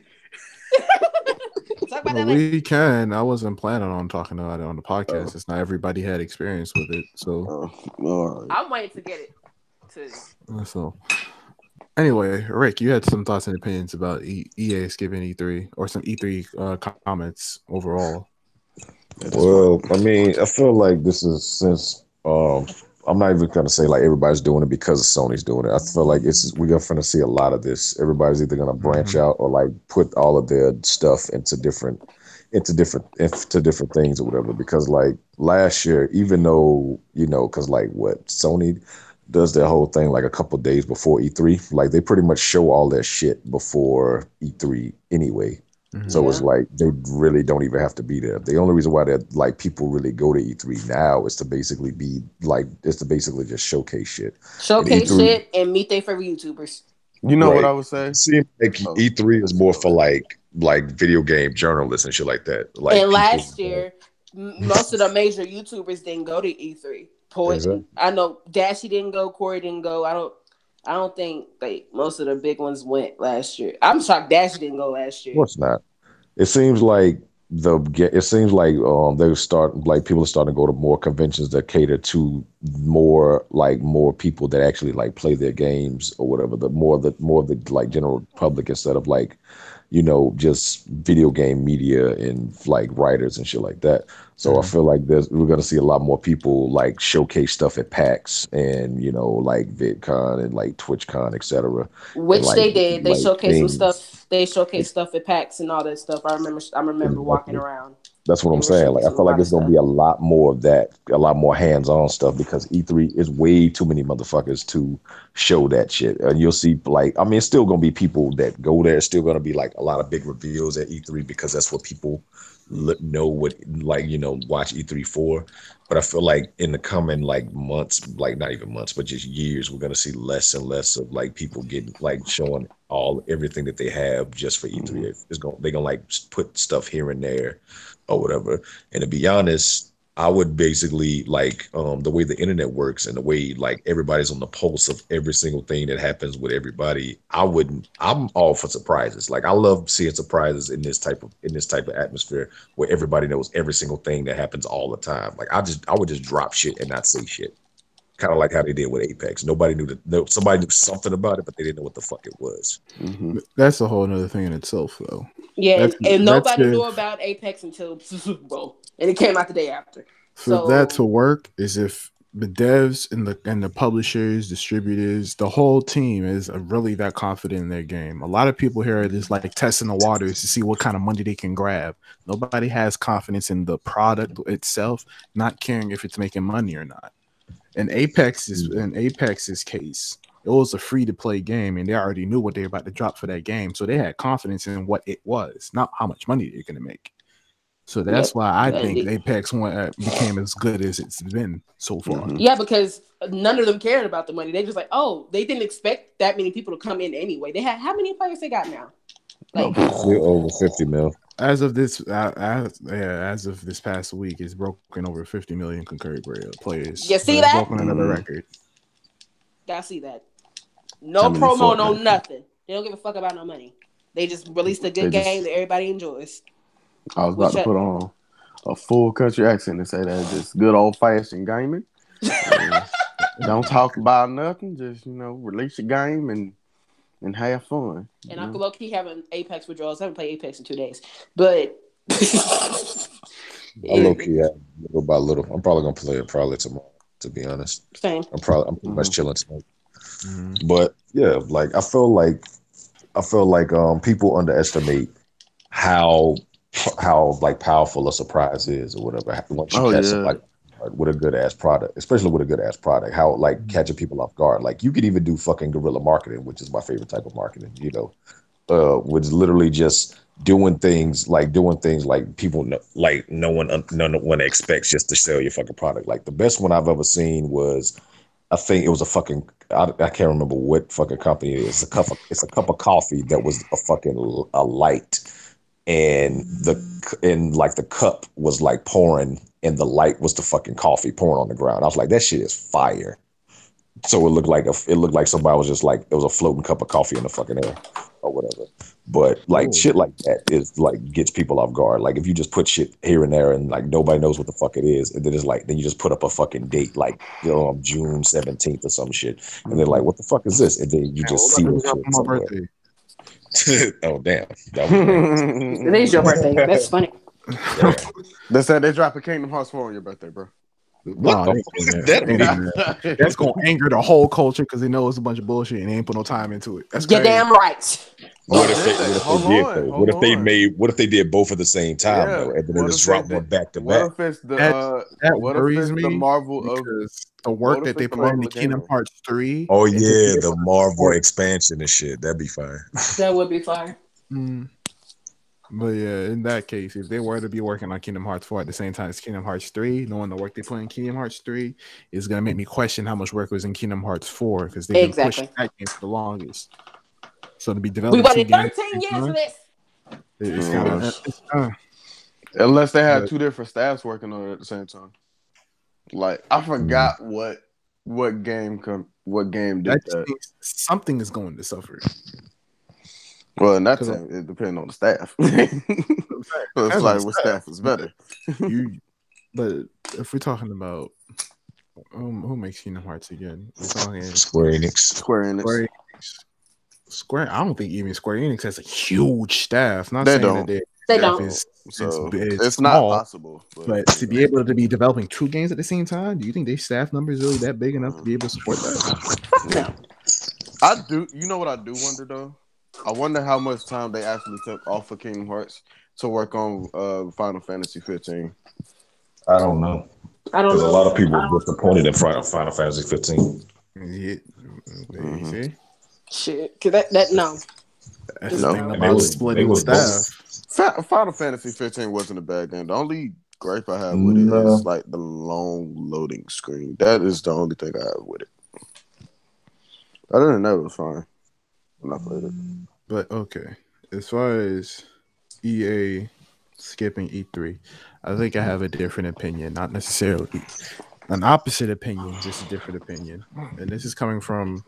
Talk about Well, that later. we can. I wasn't planning on talking about it on the Oh, podcast. It's not everybody had experience with it. So, all right. I'm waiting to get it too. so anyway, Rick, you had some thoughts and opinions about EA skipping E3 or some E3 comments overall. At this point, Well, I mean, I feel like this is since I'm not even gonna say like everybody's doing it because Sony's doing it. I feel like we're gonna see a lot of this. Everybody's either gonna branch Mm-hmm. out or like put all of their stuff into different things or whatever. Because like last year, even though because like what Sony does their whole thing like a couple days before E3, like they pretty much show all their shit before E3 anyway. So Mm-hmm. it's Yeah. like they really don't even have to be there. The only reason why that like people really go to E3 now is to basically just showcase shit. And Showcase E3 shit and meet their favorite YouTubers. you know what right. I would say? Seems like Oh, E3 is that's more go for ahead. like video game journalists and shit like that. Like And people last year, most of the major YouTubers didn't go to E3. exactly. I know Dashy didn't go, Corey didn't go. I don't think like most of the big ones went last year. I'm shocked Dashy didn't go last Of year. course not. It seems like they start like people are starting to go to more conventions that cater to more people that actually like play their games or whatever. The more the like general public instead of like just video game media and like writers and shit like that. So I Mm-hmm. feel like we're gonna see a lot more people like showcase stuff at PAX and like VidCon and like TwitchCon, etc. And Which like they did. They like showcased some things. stuff. They showcased stuff at PAX and all that stuff. I remember walking Exactly. around. That's what They I'm were saying. Like I showcasing a feel like lot of it's gonna stuff. be a lot more of that, a lot more hands-on stuff because E3 is way too many motherfuckers to show that shit. And you'll see like I mean it's still gonna be people that go there. It's still gonna be like a lot of big reveals at E3 because that's what people know what like watch E3 for. But I feel like in the coming like months, like not even months, but just years, we're gonna see less and less of like people getting like showing everything that they have just for E3. They're gonna like put stuff here and there or whatever. And to be honest, I would basically like the way the internet works and the way like everybody's on the pulse of every single thing that happens with everybody. I'm all for surprises. Like I love seeing surprises in this type of atmosphere where everybody knows every single thing that happens all the time. Like I would just drop shit and not say shit. Kind of like how they did with Apex. Nobody knew that. No, somebody knew something about it, but they didn't know what the fuck it was. That's a whole other thing in itself, though. Yeah, and That's nobody knew about Apex until the Super Bowl, and it came out the day after. for So that to work is if the devs and the publishers, distributors, the whole team is really that confident in their game. A lot of people here are just like testing the waters to see what kind of money they can grab. Nobody has confidence in the product itself, not caring if it's making money or not. In Apex's case, it was a free to play game, and they already knew what they were about to drop for that game, so they had confidence in what it was, not how much money they're going to make. So that's why I think Apex became as good as it's been so far. Yeah, because none of them cared about the money. They just like, oh, they didn't expect that many people to come in anyway. They had how many players they got now? Like over 50 mil. As of this past week, it's broken over 50 million concurrent players. You see that? Broken another record. Y'all see that? No promo, no nothing. They don't give a fuck about no money. They just released a good game that everybody enjoys. I was about to put on a full country accent and say that just good old fashioned gaming. Don't talk about nothing. Just release your game and have fun. And I'm low key having Apex withdrawals. I haven't played Apex in 2 days, but I low key little by little. I'm probably gonna play it probably tomorrow. To be honest, same. I'm pretty much chilling tonight. But yeah, like I feel like people underestimate how like powerful a surprise is or whatever. Once you catch somebody with a good ass product, especially with a good ass product, how like catching people off guard. Like you could even do fucking guerrilla marketing, which is my favorite type of marketing. Which is literally just doing things like people no one expects just to sell your fucking product. Like the best one I've ever seen was, I think it was I can't remember what fucking company it is. It's a cup of coffee that was a light, and the cup was like pouring, and the light was the fucking coffee pouring on the ground. I was like, that shit is fire. So it looked like somebody was just like, it was a floating cup of coffee in the fucking air or whatever. But like shit like that is like gets people off guard. Like if you just put shit here and there and like nobody knows what the fuck it is, and then it's like then you just put up a fucking date like on June 17th or some shit, and they're like, what the fuck is this? And then you just see this shit somewhere. Oh damn! Today's your birthday. That's funny. Yeah. They said they drop a Kingdom Hearts 4 on your birthday, bro. What that's gonna anger the whole culture because they know it's a bunch of bullshit and they ain't put no time into it. That's You're damn right. What if they did both at the same time though, and then they just drop one back to back? What if it's the that worries me the Marvel because the work that they put into Kingdom Hearts 3. Oh yeah, the Marvel expansion and shit. That'd be fine. That would be fine. But yeah, in that case, if they were to be working on Kingdom Hearts 4 at the same time as Kingdom Hearts 3, knowing the work they put in Kingdom Hearts 3 is going to make me question how much work was in Kingdom Hearts 4 because they've been pushing that game for the longest. So to be developing, we waited 13 years for this. It's kind of unless they had two different staffs working on it at the same time. Like I forgot what game did that. Something is going to suffer. Well, and that's it depends on the staff. It's like what staff is better. But if we're talking about who makes Kingdom Hearts again, we're talking Square Enix. I don't think even Square Enix has a huge staff. Not they saying don't. That they don't. It's not possible. But to be able to be developing two games at the same time, do you think their staff number is really that big enough to be able to support that? No. I do. You know what I do wonder though? I wonder how much time they actually took off of Kingdom Hearts to work on Final Fantasy 15. I don't know. Because a lot of people were disappointed in Final Fantasy 15. Yeah. See? Shit. Cause that no. That's the thing about splitting staff. Final Fantasy 15 wasn't a bad game. The only gripe I have with it is like the long loading screen. That is the only thing I have with it. Other than that, it was fine. when I played it. But okay, as far as EA skipping E3, I think I have a different opinion. Not necessarily an opposite opinion, just a different opinion. And this is coming from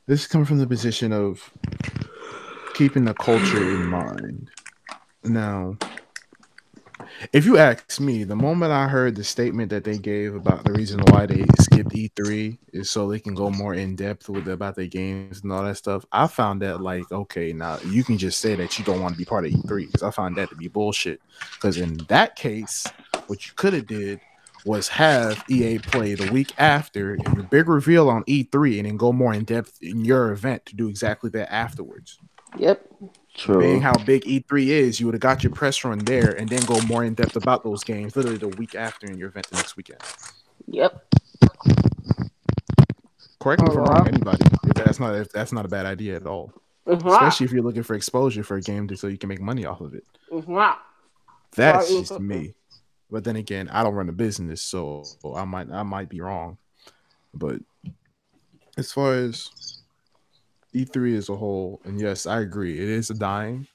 the position of keeping the culture in mind. Now, if you ask me, the moment I heard the statement that they gave about the reason why they skipped E3 is so they can go more in depth with about their games and all that stuff, I found that like, okay, now you can just say that you don't want to be part of E3 because I found that to be bullshit. Because in that case, what you could have did was have EA play the week after and the big reveal on E3 and then go more in depth in your event to do exactly that afterwards. Yep. Being True. how big E3 is, you would have got your press run there and then go more in depth about those games literally the week after in your event the next weekend. Yep. Correct me if I'm wrong, anybody, if that's not a bad idea at all. It's not. Especially if you're looking for exposure for a game so you can make money off of it. It's not. That's just me. But then again, I don't run a business, so I might be wrong. But as far as E3 as a whole, and yes, I agree, it is a dying.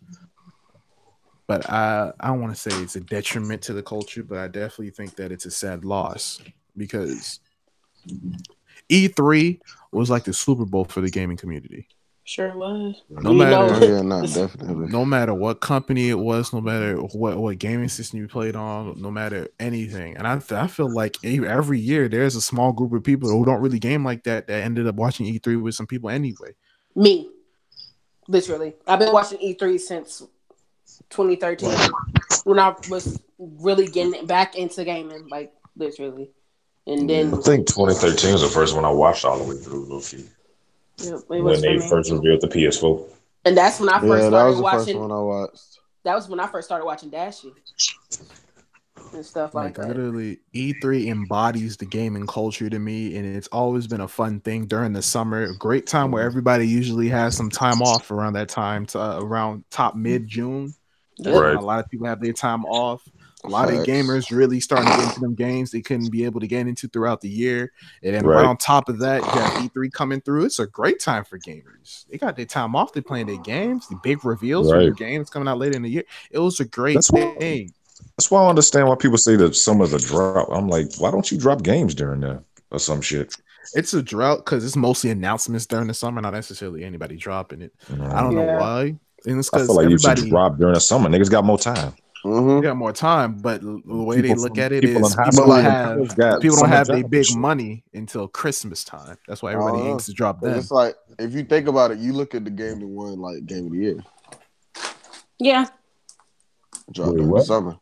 But I don't want to say it's a detriment to the culture, but I definitely think that it's a sad loss because E3 was like the Super Bowl for the gaming community. Sure was. No matter Oh yeah, no, definitely. no matter what company it was, no matter what gaming system you played on, no matter anything. And I feel like every year there's a small group of people who don't really game like that ended up watching E3 with some people anyway. Me. Literally. I've been watching E3 since 2013 when I was really getting back into gaming, like literally. And then I think 2013 was the first one I watched all the way through, low-key. it When was for they me. first revealed the PS4. And that's when I first Yeah, that started was the first watching. one I watched. That was when I first started watching Dashy and stuff like that. Literally, E3 embodies the gaming culture to me, and it's always been a fun thing during the summer. A great time where everybody usually has some time off around that time, to around top mid June. That's Yep. when Right. a lot of people have their time off. A lot of Facts. gamers really starting to get into them games they couldn't be able to get into throughout the year. And then right Right. on top of that, you have E3 coming through. It's a great time for gamers. They got their time off. They're playing their games, the big reveals for Right. new games coming out later in the year. It was a great That's why thing. that's why I understand why people say that summer's a drop. I'm like, why don't you drop games during that or some shit? It's a drought because it's mostly announcements during the summer, not necessarily anybody dropping it. I Mhm. don't know Yeah. why. And it's I feel because like you should everybody drop during the summer. Niggas got more time. Mm-hmm. got more time, but the way they People look from at it people in is high people school don't like- and have college got people don't summer have their jobs and big shit. money until Christmas time. That's why everybody I don't aims to drop But then. it's like if you think about it, you look at the game that won like game of the year. Yeah. Dropped Wait, during the what? summer.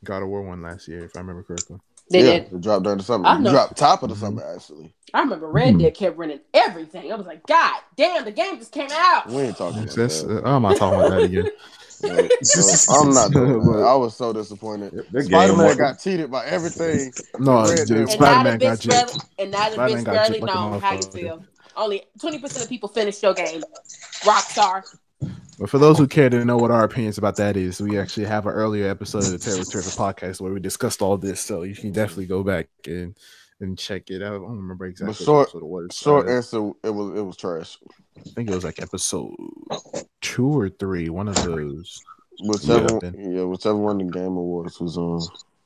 God of War won last year, if I remember correctly. They yeah, did. it dropped during the summer. I It know. dropped top of the summer actually. I remember Red Dead kept running everything. I was like, God damn, the game just came out. We ain't talking about That's, that. I'm not talking about that again. Like, I'm not doing that. I was so disappointed. That Spider game Man was got cheated by everything. No, that Red dude, Dead And now the Spider-Man got bitch barely, gypped. and now the Spider-Man bitch got barely gypped like a known how you motherfucker. feel. Only 20% of people finish your game. Rockstar. But for those who care to know what our opinions about that is, we actually have an earlier episode of the CedrickTheCreator podcast where we discussed all this. So you can definitely go back and check it out. I don't remember exactly But what episode it was. Short answer, it was trash. I think it was like episode 2 or 3, one of those. Whichever Yeah. whichever one the Game Awards was on.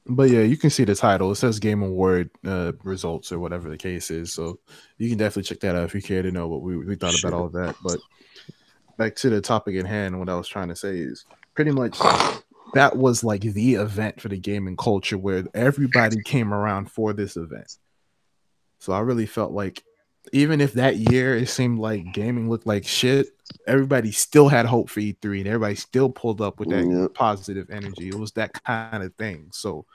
But yeah, you can see the title. It says Game Award results or whatever the case is. So you can definitely check that out if you care to know what we thought about all of that. But back to the topic at hand, what I was trying to say is pretty much that was like the event for the gaming culture where everybody came around for this event. So I really felt like even if that year it seemed like gaming looked like shit, everybody still had hope for E3 and everybody still pulled up with that positive energy. It was that kind of thing. So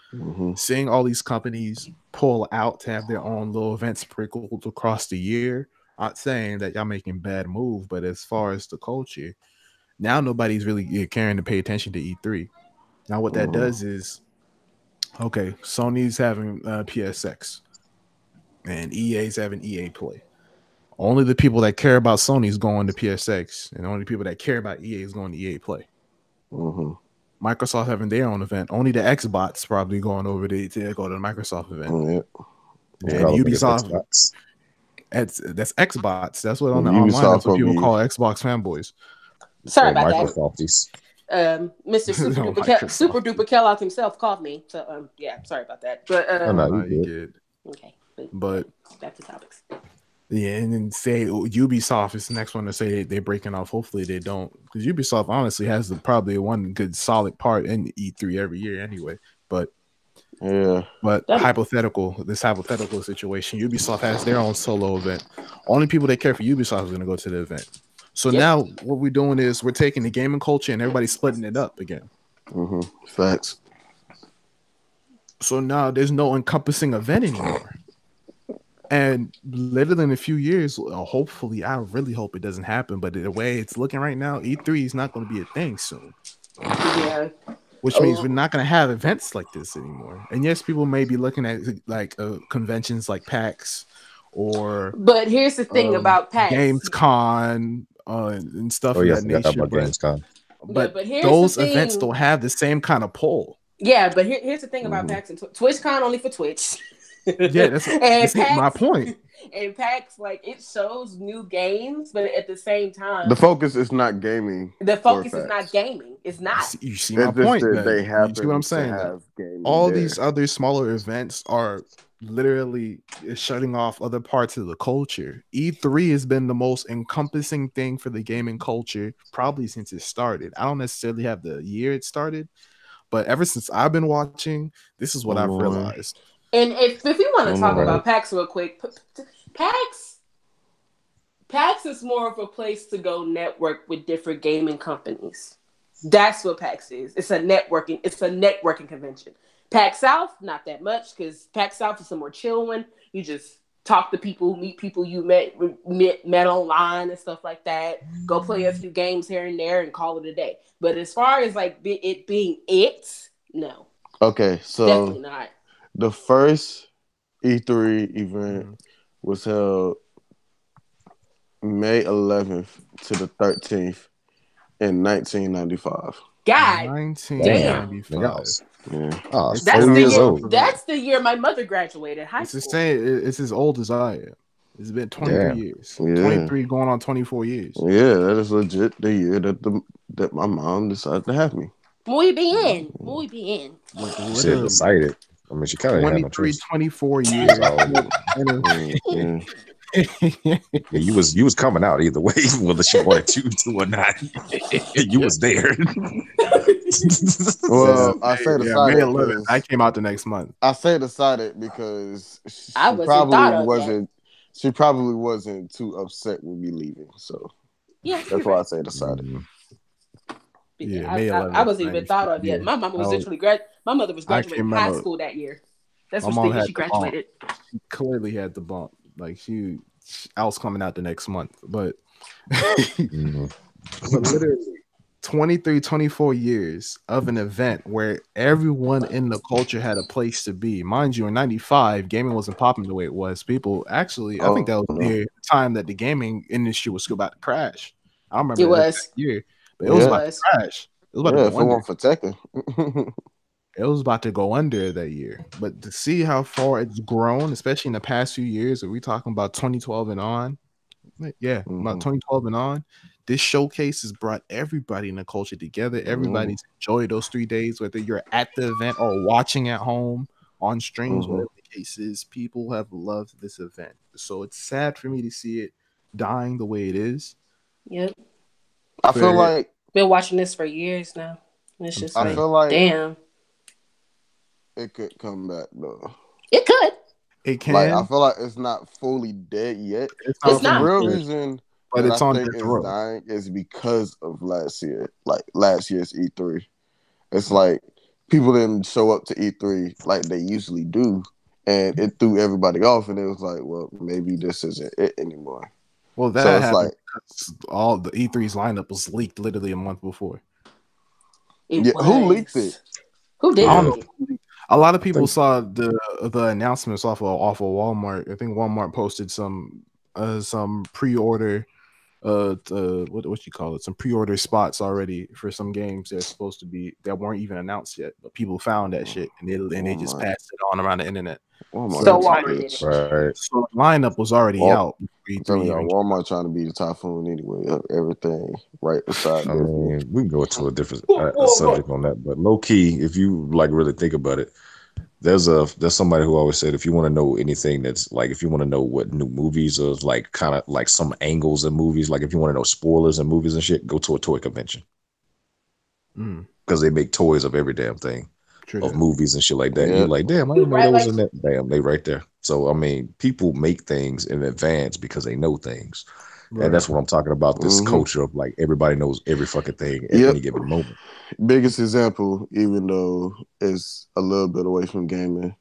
seeing all these companies pull out to have their own little events sprinkled across the year, not saying that y'all making bad move, but as far as the culture, now nobody's really caring to pay attention to E3. Now what that does is, okay, Sony's having PSX and EA's having EA Play. Only the people that care about Sony is going to PSX, and only people that care about EA is going to EA Play. Microsoft having their own event. Only the Xbox probably going over to go to the Microsoft event. And Ubisoft, That's Xbox. That's what on the online. Ubisoft That's what gonna people be. call Xbox fanboys. Sorry So about that. Microsofties. Mr. Super Oh, Duper Super Microsoft. Duper Kellogg himself called me. So yeah, sorry about that. But Oh no, No, you you good. good. okay, But back to topics. yeah, and then say Ubisoft is the next one to say they're breaking off. Hopefully they don't, because Ubisoft honestly has probably one good solid part in E3 every year anyway. But Yeah. this hypothetical situation, Ubisoft has their own solo event. Only people that care for Ubisoft is going to go to the event. So Yep. now what we're doing is we're taking the gaming culture and everybody's splitting it up again. Facts. So now there's no encompassing event anymore. And literally in a few years, hopefully, I really hope it doesn't happen. But the way it's looking right now, E3 is not going to be a thing soon. Yeah. Which means we're not going to have events like this anymore. And yes, people may be looking at like conventions like PAX or But here's the thing about PAX. GamesCon and stuff Oh of yeah, I that forgot nature. about Gamescom. Yeah, but here's those the events thing. don't have the same kind of pull. Yeah, but here's the thing about PAX and TwitchCon only for Twitch. Yeah, that's my point. And PAX, like, it shows new games, but at the same time, The focus is not gaming. the focus is not gaming. It's not. You see my It's just point. that Then. they You see what I'm happen to saying? have gaming All there. these other smaller events are literally shutting off other parts of the culture. E3 has been the most encompassing thing for the gaming culture probably since it started. I don't necessarily have the year it started, but ever since I've been watching, this is what I've realized. And if we want to talk about PAX real quick, PAX is more of a place to go network with different gaming companies. That's what PAX is. It's a networking convention. PAX South, not that much, because PAX South is a more chill one. You just talk to people, meet people you met online and stuff like that. Go play a few games here and there and call it a day. But as far as like it being no. Okay, so definitely not. The first E3 event was held May 11th to the 13th in 1995. God, 1995. Yeah. Oh, that's 4 years old. That's the year my mother graduated high school. It's as old as I am. It's been 23 years. Yeah. 23 going on 24 years. Yeah, that is legit the year that my mom decided to have me. Muy bien. Muy bien. She said decided. I mean, she kind of had no choice. 24 years. Yeah, you was coming out either way, whether she wanted you to or not. You was there. Well, I say decided. May 11th. I came out the next month. I say decided because she probably wasn't too upset with me leaving. So yeah, that's why I say decided. Yeah, May 11th, I wasn't even thought of yet. My mama was literally my mother was graduating high school that year. That's what she graduated. She clearly had the bump. Like I was coming out the next month, but, but literally 23, 24 years of an event where everyone in the culture had a place to be. Mind you, in 95, gaming wasn't popping the way it was. People actually, I think that was the time that the gaming industry was about to crash. I don't remember that year, but it was about to crash. It was about to go under. For Tekken. It was about to go under that year. But to see how far it's grown, especially in the past few years, are we talking about 2012 and on? Yeah, about 2012 and on. This showcase has brought everybody in the culture together. Everybody's enjoyed those 3 days, whether you're at the event or watching at home on streams, whatever the case is. People have loved this event. So it's sad for me to see it dying the way it is. Yep. I feel like been watching this for years now. It's just I feel like damn. It could come back though. It could. It can. Like I feel like it's not fully dead yet. It's not. The real reason but it's on it's dying is because of last year, like last year's E3. It's like people didn't show up to E3 like they usually do, and it threw everybody off. And it was like, well, maybe this isn't it anymore. Well, that happened because all the E3's lineup was leaked literally a month before. Who leaked it? Who did it? A lot of people saw the announcements off of Walmart. I think Walmart posted some pre-order what you call it, some pre-order spots already for some games that's supposed to be that weren't even announced yet, but people found that shit and they just passed it on around the internet. So Walmart, Walmart did it. Right. So the lineup was already out. I'm telling y'all, Walmart trying to be the typhoon anyway. Everything right beside I Disney. mean, we can go to a different a subject on that, but low key, if you like really think about it, there's somebody who always said if you want to know anything that's like if you want to know what new movies or like kind of like some angles in movies, like if you want to know spoilers in movies and shit, go to a toy convention because they make toys of every damn thing. Of movies and shit like that. You're like, damn, I didn't know that was in that. Damn, they right there. So I mean, people make things in advance because they know things, and that's what I'm talking about. This culture of like everybody knows every fucking thing at any given moment. Biggest example, even though it's a little bit away from gaming,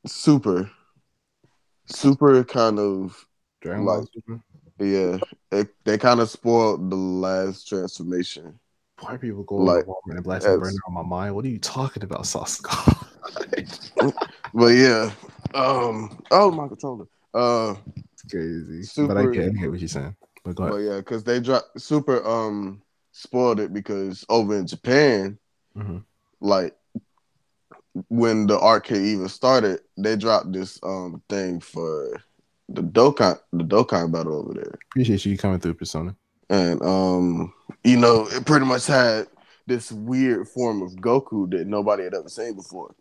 Super kind of Dragon like Ball Super. they kind of spoiled the last transformation. Why people go over Like, Walmart and blast and burn on my mind? What are you talking about, Sasuke? but yeah, oh my controller, it's crazy. Super, but I get what you're saying. But go ahead. But yeah, because they dropped Super, spoiled it because over in Japan, like when the arcade even started, they dropped this thing for the Dokkan battle over there. Appreciate you coming through, Persona. And you know, it pretty much had this weird form of Goku that nobody had ever seen before.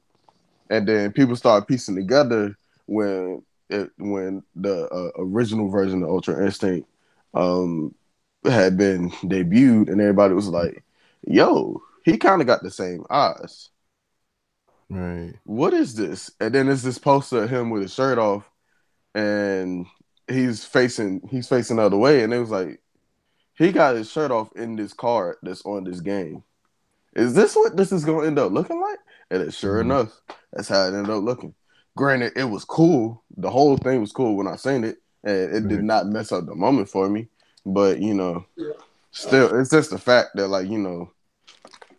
And then people started piecing together when the original version of Ultra Instinct had been debuted, and everybody was like, "Yo, he kind of got the same eyes." Right. What is this? And then there's this poster of him with his shirt off, and he's facing the other way, and it was like he got his shirt off in this card that's on this game. Is this what this is gonna end up looking like? And it, sure enough, that's how it ended up looking. Granted, it was cool. The whole thing was cool when I seen it, and it did not mess up the moment for me. But you know, still, it's just the fact that like you know,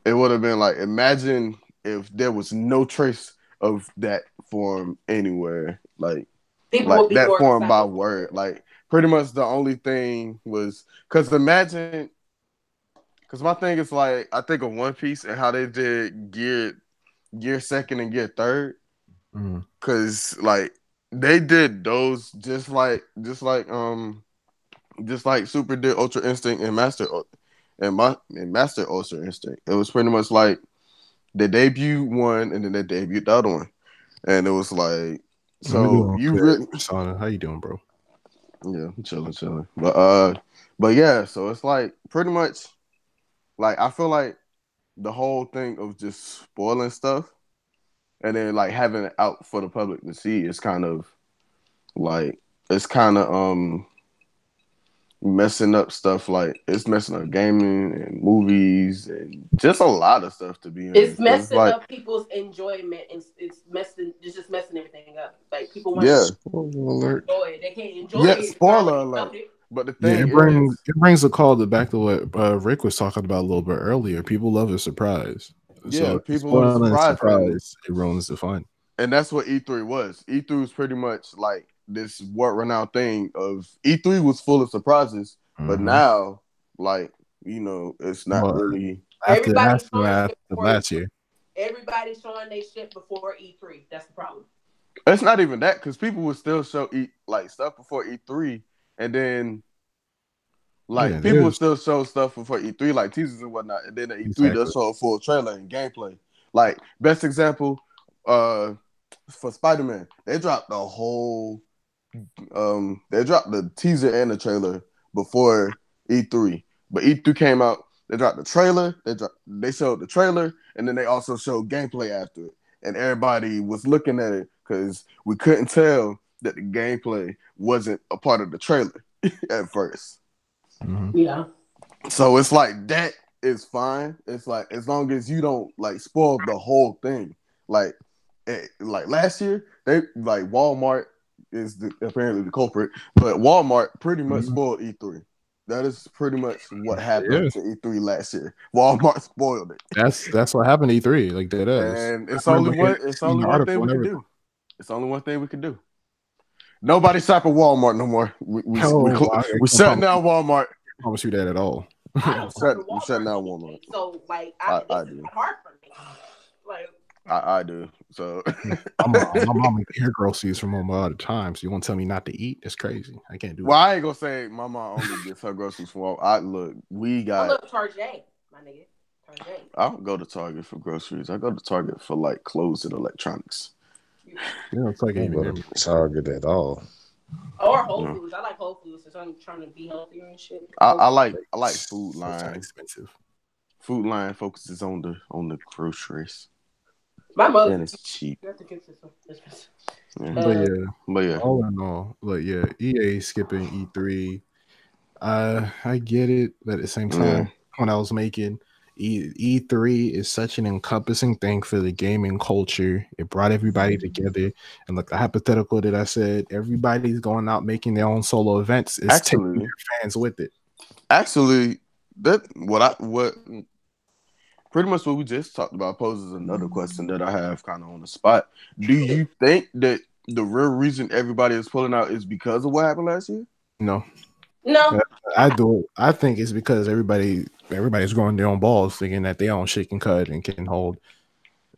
it would have been like imagine if there was no trace of that form anywhere, like that form by word, like pretty much the only thing was because imagine. Because my thing is like I think of One Piece and how they did gear second and gear third. Because like they did those just like Super did Ultra Instinct and Master Ultra Instinct. It was pretty much like they debuted one and then they debuted the other one, and it was like so you really. Persona, how you doing, bro? Yeah, I'm chilling. But yeah, so it's like pretty much. Like I feel like the whole thing of just spoiling stuff and then like having it out for the public to see is kind of like it's kind of messing up stuff. Like it's messing up gaming and movies and just a lot of stuff to be honest. It's messing up people's enjoyment and it's just messing everything up. Like people want to enjoy it. They can't enjoy it. Spoiler alert. But the thing it brings a call back to what Rick was talking about a little bit earlier. People love a surprise. Yeah, people love a surprise. It ruins the fun. And that's what E3 was. E3 was pretty much like this world-renowned thing of E3 was full of surprises, but now, like, you know, it's not really. After last year. Everybody's showing their shit before E3. That's the problem. It's not even that because people would still show like stuff before E3, and then like people would still show stuff before E3, like teasers and whatnot, and then at E3 they'll show a full trailer and gameplay. Like best example, for Spider-Man, they dropped the whole, they dropped the teaser and the trailer before E3, but E3 came out. They dropped the trailer. They showed the trailer, and then they also showed gameplay after it. And everybody was looking at it because we couldn't tell that the gameplay wasn't a part of the trailer at first. Yeah. So it's like that is fine. It's like as long as you don't like spoil the whole thing. Like last year, they like Walmart is apparently the culprit, but Walmart pretty much spoiled E3. That is pretty much what happened to E3 last year. Walmart spoiled it. That's what happened to E3. Like that is. And it's only one thing we could do. It's only one thing we could do. Nobody shop at Walmart no more. We shutting down Walmart. Promise you that at all. I don't shop at We shutting Walmart. down Walmart. So like, I this is do. hard for me. Like, I do. So my mom get her groceries from Walmart all the time. So you want to tell me not to eat? That's crazy. I can't do well, I ain't gonna say my mom only gets her groceries from Walmart. Look, we got. I love Target, my nigga. Target. I don't go to Target for groceries. I go to Target for like clothes and electronics. You don't Target I don't even go to Target at all. Or Whole Foods. I like Whole Foods since I'm trying to be healthier and shit. I like Food Those Line. sound expensive. Food Line focuses on the groceries. My mother. And it's cheap. That's expensive. But yeah, all in all, like yeah, EA skipping E3. I get it, but at the same time, when I was making E3 is such an encompassing thing for the gaming culture. It brought everybody together, and like the hypothetical that I said, everybody's going out making their own solo events. It's taking their fans with it. Actually, what pretty much what we just talked about poses another question that I have kind of on the spot. Do you think that the real reason everybody is pulling out is because of what happened last year? No. No. I do. I think it's because everybody's growing their own balls, thinking that they own shit can cut and can hold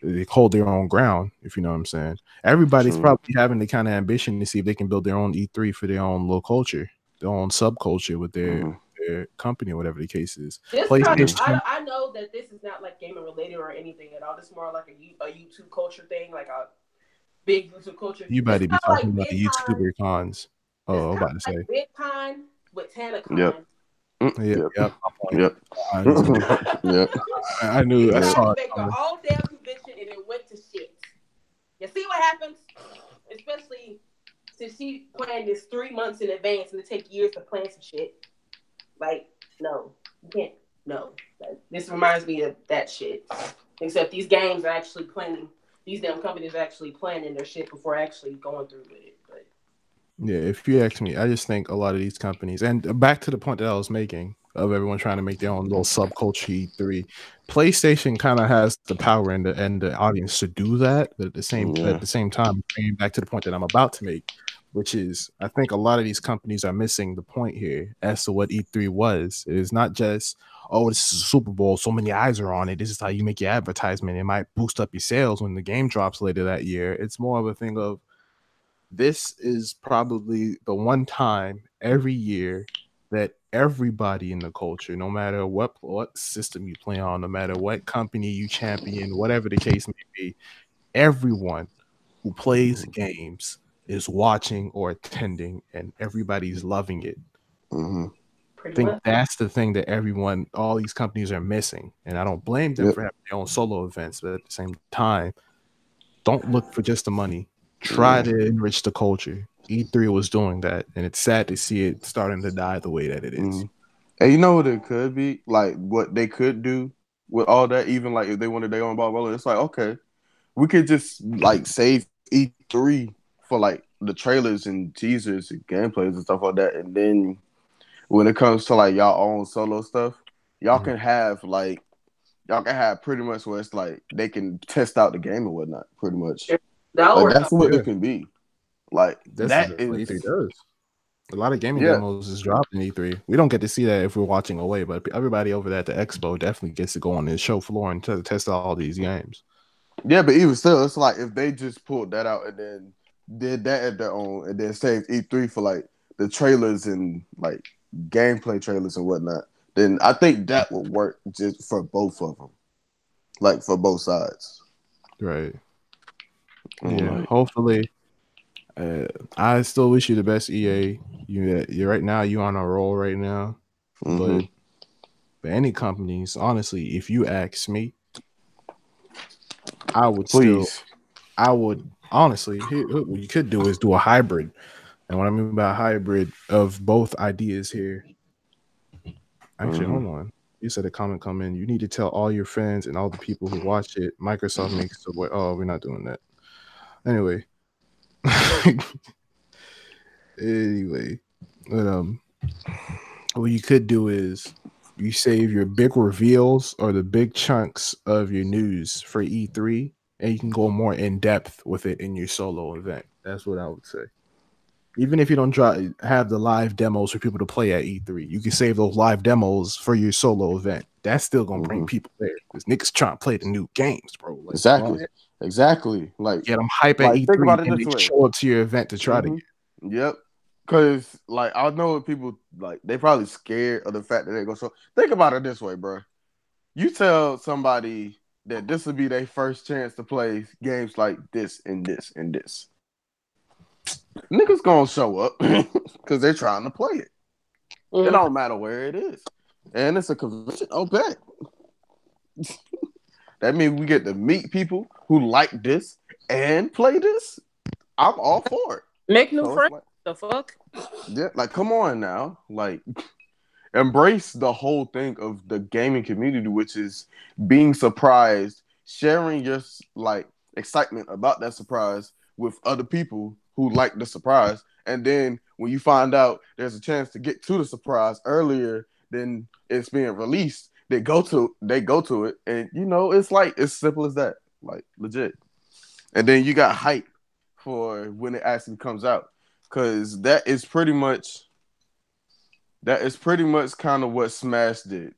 their own ground. If you know what I'm saying. Everybody's probably having the kind of ambition to see if they can build their own E3 for their own little culture, their own subculture with their company or whatever the case is. I know that this is not like gaming related or anything at all. This is more like a YouTube culture thing, like a big YouTube culture. You better be talking about the YouTuber cons. Oh, I'm about to say VidCon with TanaCon. Yep. I knew. I saw it. The whole damn convention and it went to shit. You see what happens? Especially since she planned this 3 months in advance and it take years to plan some shit. Like, no, you can't. No, this reminds me of that shit. Except these games are actually planning. These damn companies are actually planning their shit before actually going through with it. But yeah, if you ask me, I just think a lot of these companies, and back to the point that I was making of everyone trying to make their own little subculture E3, PlayStation kind of has the power and the audience to do that. But at the same time, bringing back to the point that I'm about to make, which is I think a lot of these companies are missing the point here as to what E3 was. It is not just, oh, this is a Super Bowl, so many eyes are on it. This is how you make your advertisement. It might boost up your sales when the game drops later that year. It's more of a thing of, this is probably the one time every year that everybody in the culture, no matter what system you play on, no matter what company you champion, whatever the case may be, everyone who plays games is watching or attending, and everybody's loving it. I think that's the thing that all these companies are missing, and I don't blame them for having their own solo events, but at the same time, don't look for just the money. Try to enrich the culture. E3 was doing that, and it's sad to see it starting to die the way that it is. And you know what it could be? Like, what they could do with all that, even like if they wanted their own ball roller, it's like, okay, we could just like save E3 for like the trailers and teasers and gameplays and stuff like that. And then when it comes to like y'all own solo stuff, y'all can have pretty much where it's like they can test out the game and whatnot, pretty much. That's what it can be. Like that's what E3 does. A lot of gaming demos is dropped in E3. We don't get to see that if we're watching away, but everybody over there at the expo definitely gets to go on the show floor and test all these games. Yeah, but even still, it's like if they just pulled that out and then did that at their own and then saved E3 for like the trailers and like gameplay trailers and whatnot, then I think that would work just for both of them. Like for both sides. Right. Yeah, hopefully. I still wish you the best, EA. You right now, you on a roll right now. But any companies, honestly, if you ask me, I would honestly, what you could do is do a hybrid. And what I mean by hybrid of both ideas here. Actually, hold on. You said a comment come in. You need to tell all your friends and all the people who watch it. Microsoft makes it aware. Oh, we're not doing that. Anyway. But what you could do is you save your big reveals or the big chunks of your news for E3, and you can go more in depth with it in your solo event. That's what I would say. Even if you don't have the live demos for people to play at E3, you can save those live demos for your solo event. That's still gonna bring people there because niggas trying to play the new games, bro. Like, Exactly. Like, get them hype at think E3, about it and this they way. show up to your event to try to get. Yep. Because, like, I know people, like, they probably scared of the fact that they're going to show. Think about it this way, bro. You tell somebody that this will be their first chance to play games like this and this and this. Niggas going to show up because they're trying to play it. It don't matter where it is. And it's a convention. Oh, bet. That means we get to meet people who like this and play this. I'm all for it. Make new friends. Like, the fuck? Yeah, like, come on now. Like, embrace the whole thing of the gaming community, which is being surprised, sharing your like excitement about that surprise with other people who like the surprise, and then when you find out there's a chance to get to the surprise earlier than it's being released, they go to it, and you know it's like it's simple as that, like legit. And then you got hype for when it actually comes out, because that is pretty much kind of what Smash did.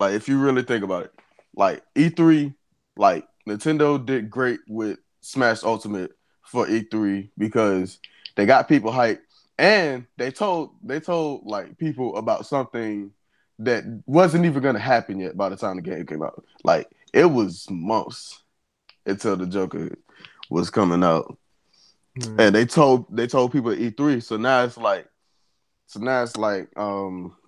Like, if you really think about it, like E3, like Nintendo did great with Smash Ultimate for E3 because they got people hyped and they told like people about something that wasn't even gonna happen yet by the time the game came out. Like, it was months until the Joker was coming out. And they told people at E3, so now it's like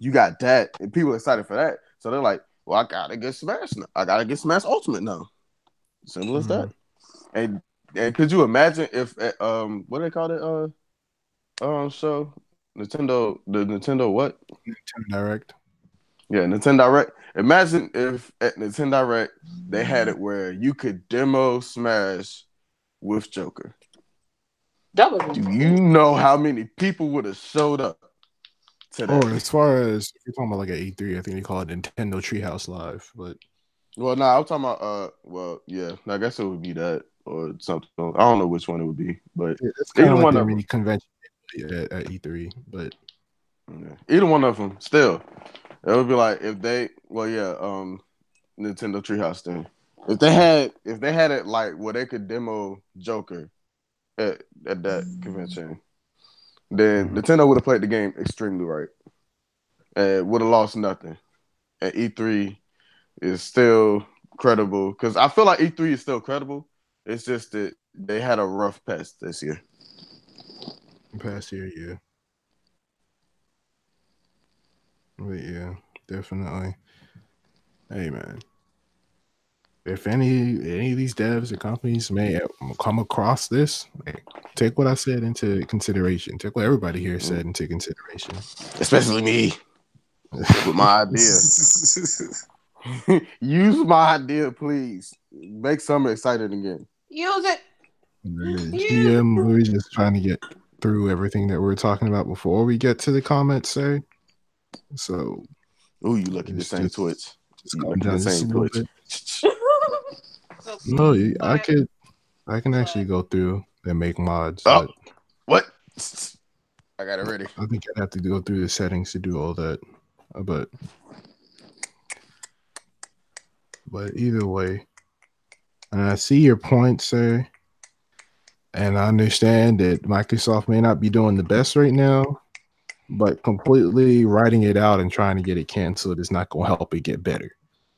you got that, and people are excited for that. So they're like, well, I gotta get Smash now. I gotta get Smash Ultimate now. Simple as that. And could you imagine if what do they call it show? The Nintendo what? Nintendo Direct. Yeah, Nintendo Direct. Imagine if at Nintendo Direct they had it where you could demo Smash with Joker. That was Do you know how many people would have showed up? As far as if you're talking about like an E3, I think they call it Nintendo Treehouse Live. But I'm talking about well, yeah, I guess it would be that or something. I don't know which one it would be, but it's kind of like their mini convention at E3. But either one of them, still, it would be like if they, Nintendo Treehouse thing. If they had it like where they could demo Joker at that convention, then Nintendo would have played the game extremely right and would have lost nothing. And E3 is still credible because I feel like E3 is still credible. It's just that they had a rough patch this year. Past year, yeah. But yeah, definitely. Hey, man. If any of these devs or companies may come across this, like, take what I said into consideration. Take what everybody here said into consideration. Especially me. With my idea. Use my idea, please. Make something exciting again. Use it. GM, we're just trying to get through everything that we're talking about before we get to the comments, sir. So, you lucky this ain't Twitch. Just calm down just a little bit. No, I can actually go through and make mods. Oh, what? I got it ready. I think I'd have to go through the settings to do all that, but either way, and I see your point, sir, and I understand that Microsoft may not be doing the best right now, but completely writing it out and trying to get it canceled is not going to help it get better.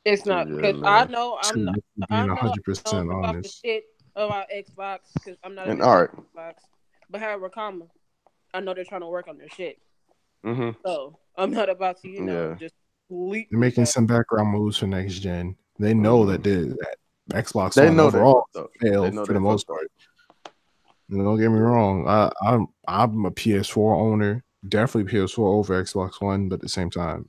It's not because I know I'm not 100% honest. Shit about Xbox because I'm not. Xbox, but however, I know they're trying to work on their shit. Mm-hmm. So I'm not about to, just they're making some background moves for next gen. They know that that Xbox One know overall failed for the most part. Don't get me wrong. I'm a PS4 owner, definitely PS4 over Xbox One, but at the same time,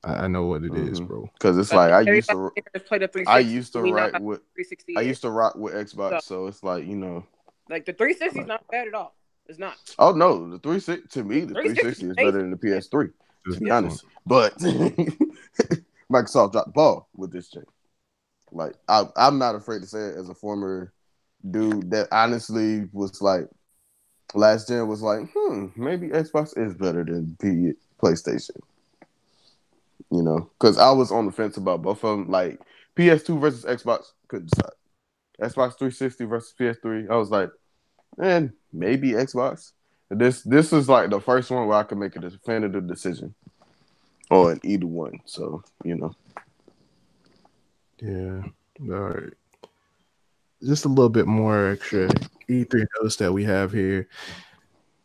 I know what it is, bro. Because it's like I used to rock with Xbox, so it's like like the 360 is not bad at all. It's not. Oh no, the 360 to me, the 360 is better than the PS3. To be honest, but Microsoft dropped the ball with this thing. Like I'm not afraid to say it as a former dude that honestly was like last gen was like, maybe Xbox is better than PlayStation. You know, because I was on the fence about both of them. Like PS2 versus Xbox, couldn't decide. Xbox 360 versus PS3, I was like, maybe Xbox. This is like the first one where I can make a definitive decision on either one. So you know, Yeah. All right. Just a little bit more extra E3 notes that we have here.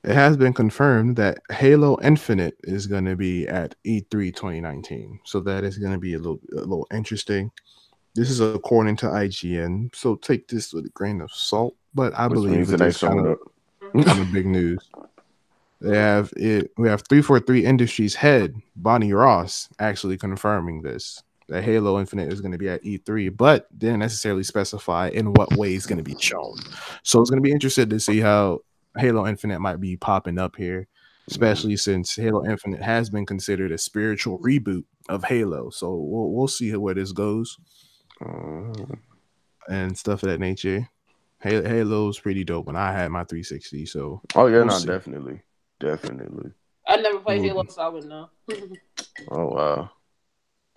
It has been confirmed that Halo Infinite is going to be at E3 2019. So that is going to be a little interesting. This is according to IGN. So take this with a grain of salt, but I which believe means it it ain't is showing up. kind of big news. They have it. We have 343 Industries head Bonnie Ross actually confirming this, that Halo Infinite is going to be at E3, but didn't necessarily specify in what way it's going to be shown. So it's going to be interested to see how Halo Infinite might be popping up here, especially since Halo Infinite has been considered a spiritual reboot of Halo. So we'll see where this goes and stuff of that nature. Halo's pretty dope when I had my 360, so Oh yeah, we'll no, see. definitely, definitely. I never played We'll Halo, be so I wouldn't know. Oh wow.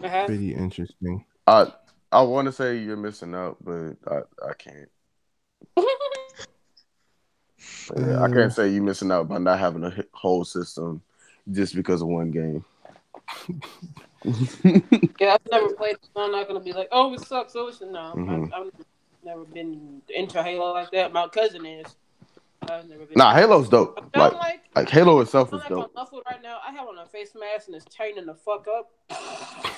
I have. pretty interesting. I I want to say you're missing out, but I can't. Yeah, I Uh, can't say you're missing out by not having a whole system just because of one game. Yeah, I've never played it, so I'm not gonna be like, oh, it sucks. Oh, it's no. hmm I've never been into Halo like that. My cousin is. I've never been Nah, into it. Halo's dope. I sound Like Halo I itself sound is like I'm dope. muffled right now. I have on a face mask and it's turning the fuck up.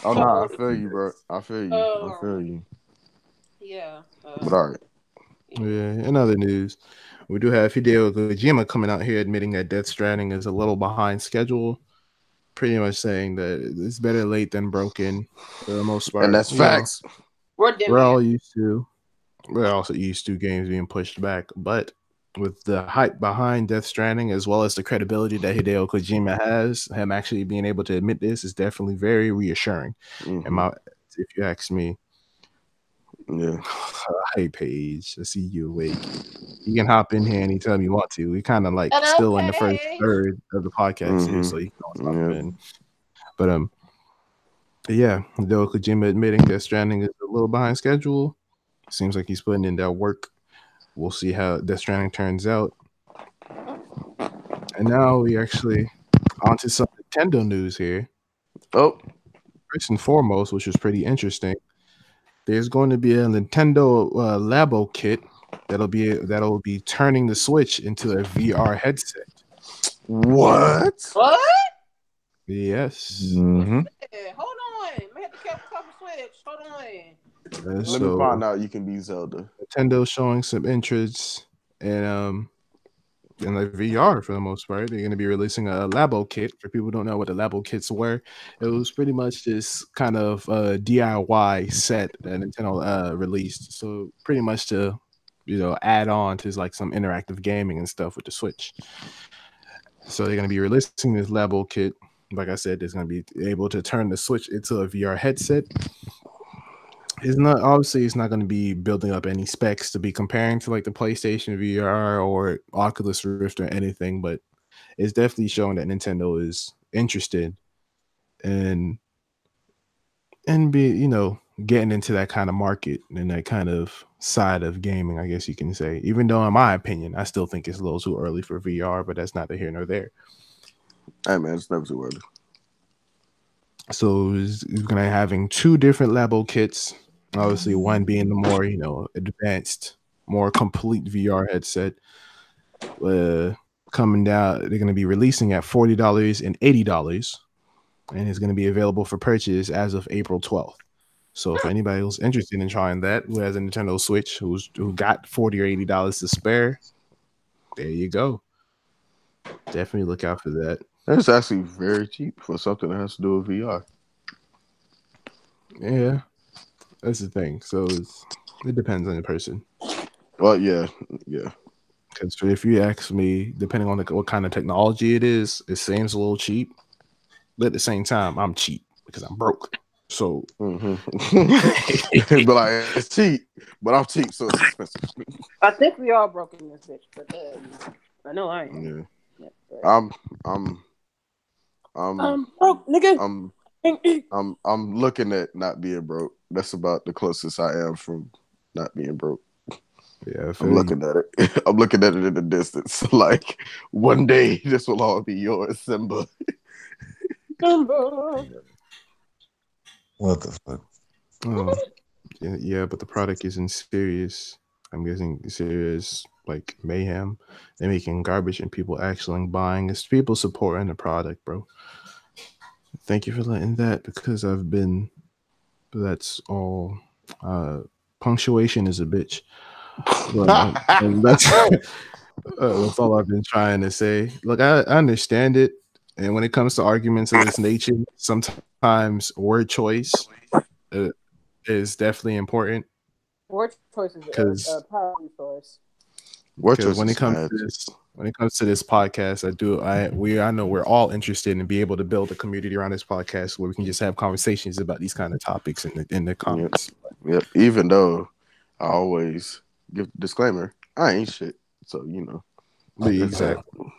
Oh So, nah, I feel you, bro. I feel you. I um, feel you. yeah. But all right. yeah, in other news, we do have Hideo Kojima coming out here admitting that Death Stranding is a little behind schedule, pretty much saying that it's better late than broken for the most And part. that's facts. We're We're dimming all it. used to we're also used to games being pushed back, but with the hype behind Death Stranding as well as the credibility that Hideo Kojima has, him actually being able to admit this is definitely very reassuring. And hmm my if you ask me, Yeah. hey Paige, I see you awake. You can hop in here anytime you want to. We kind of like Hello, still in the first Paige. third of the podcast here, hmm so you can always hop Yeah. in. But yeah, though Kojima admitting that Stranding is a little behind schedule, seems like he's putting in that work. We'll see how Death Stranding turns out. And now we actually onto some Nintendo news here. Oh. First and foremost, which is pretty interesting, there's going to be a Nintendo Labo kit that'll be turning the Switch into a VR headset. What? What? Yes. Hmm. Yeah, hold on. May have to couple switch. Hold on. Let me So find out you can be Zelda. Nintendo showing some interest in like VR for the most part. They're going to be releasing a Labo kit. For people who don't know what the Labo kits were, it was pretty much this kind of DIY set that Nintendo released. So pretty much to add on to like some interactive gaming and stuff with the Switch. So they're going to be releasing this Labo kit. Like I said, it's going to be able to turn the Switch into a VR headset. It's not going to be building up any specs to be comparing to like the PlayStation VR or Oculus Rift or anything, but it's definitely showing that Nintendo is interested in be getting into that kind of market and that kind of side of gaming, I guess you can say. Even though in my opinion, I still think it's a little too early for VR, but that's neither here nor there. Hey man, it's never too early. So it's gonna having two different Labo kits. Obviously, one being the more advanced, more complete VR headset. Coming down, they're gonna be releasing at $40 and $80, and it's gonna be available for purchase as of April 12th. So if anybody who's interested in trying that, who has a Nintendo Switch, who got $40 or $80 to spare, there you go. Definitely look out for that. That's actually very cheap for something that has to do with VR. Yeah, that's the thing. So it depends on the person. Well, yeah, yeah. Because if you ask me, depending on what kind of technology it seems a little cheap. But at the same time, I'm cheap because I'm broke. So But like, it's cheap, but I'm cheap, so it's expensive. I think we all broke in this bitch, but I know I am. Yeah, Yeah, I'm, I'm, I'm, I'm broke, nigga. I'm, I'm looking at not being broke. That's about the closest I am from not being broke. yeah, I I'm feel you. looking at it. I'm looking at it in the distance. Like one day, this will all be yours, Simba. What the fuck? Oh, yeah, but the product isn't serious. I'm guessing serious like mayhem. They're making garbage and people actually buying. It's people supporting the product, bro. Thank you for letting that because I've been. That's all. Uh, punctuation is a bitch. But that's all I've been trying to say. Look, I understand it, and when it comes to arguments of this nature, sometimes word choice uh, is definitely important Word choice is a because power resource. Word because choice when it is comes mad. to this when it comes to this podcast, I know we're all interested in be able to build a community around this podcast where we can just have conversations about these kind of topics in the Yep. comments. Yep. Even though I always give the disclaimer, I ain't shit. So But there's that. exactly.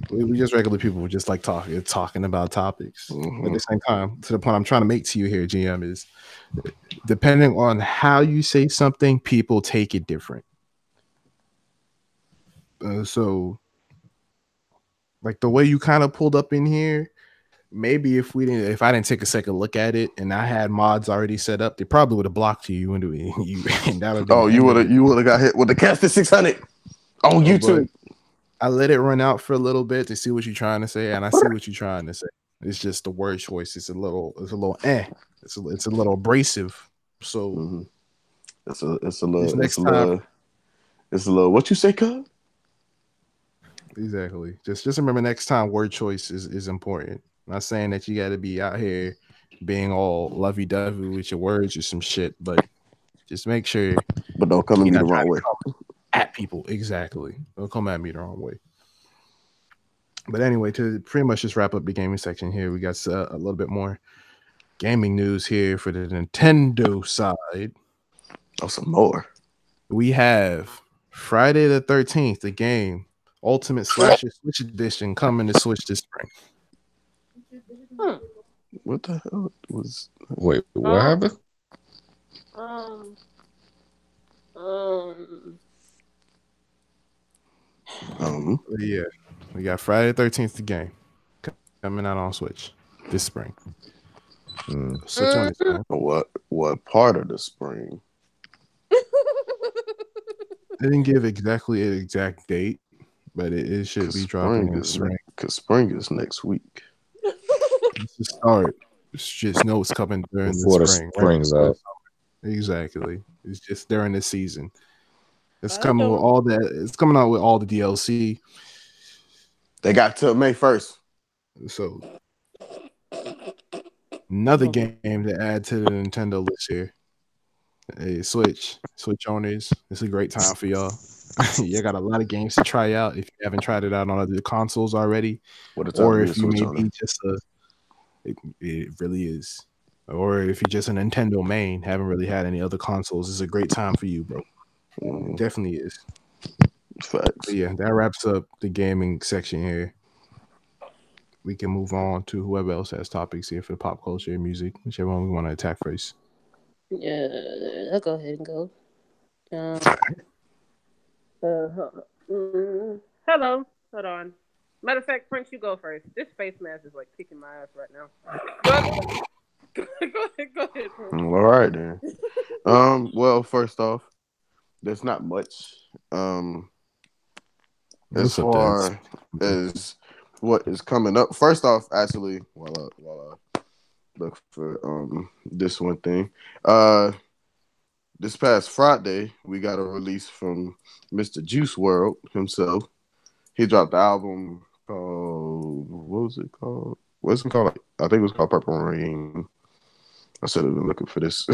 We just regular people who just like talking about topics. But at the same time, to the point I'm trying to make to you here, GM, is depending on how you say something, people take it different. So, like the way you kind of pulled up in here, maybe if I didn't take a second look at it and I had mods already set up, they probably would have blocked you and and that would have been Oh, the end of it. you would have got hit with the Casted 600 on But YouTube. I let it run out for a little bit to see what you're trying to say, and I see what you're trying to say. It's just the word choice. It's a little abrasive. So Mm-hmm. this next time, It's a little. What you say, cuz? exactly. Just remember next time word choice is important. I'm not saying that you got to be out here being all lovey dovey with your words or some shit, but just make sure But don't come at you're me the not trying wrong to way. come at people. Exactly. Don't come at me the wrong way. But anyway, to pretty much just wrap up the gaming section here, we got a little bit more gaming news here for the Nintendo side. Oh, some more. We have Friday the 13th, the game Ultimate Slasher Switch Edition coming to Switch this spring. Hmm. What the hell was? Wait, what happened? Um, Yeah, we got Friday the 13th, the game coming out on Switch this spring. Mm. Switch on this, man. What part of the spring? They didn't give exactly an exact date, but it should be dropping in the spring. Cause spring is next week. It's the start. It's just know it's coming during the Before the spring, right spring's before the out. summer. Exactly. It's just during the season. It's I coming with don't. all that. It's coming out with all the DLC. They got till May 1st. So another game to add to the Nintendo list here. Hey, Switch owners. It's a great time for y'all. You got a lot of games to try out if you haven't tried it out on other consoles already, What a time to or be a if you Switch may owner. be just it really is, or if you're just a Nintendo main, haven't really had any other consoles. It's a great time for you, bro. It definitely is. Facts. But yeah, that wraps up the gaming section here. We can move on to whoever else has topics here for pop culture and music, whichever one we want to attack first. Yeah, I'll go ahead and go. Um, hello. Hold on. Matter of fact, Prynce, you go first. This face mask is like kicking my ass right now. Go ahead, Prince. All right then. Well, first off, there's not much. As What's up, Dez? far as what is coming up. First off, actually, while I look for this one thing, this past Friday we got a release from Mr. Juice World himself. He dropped the album called what was it called? What's it called? I think it was called Purple Rain. I should have been looking for this.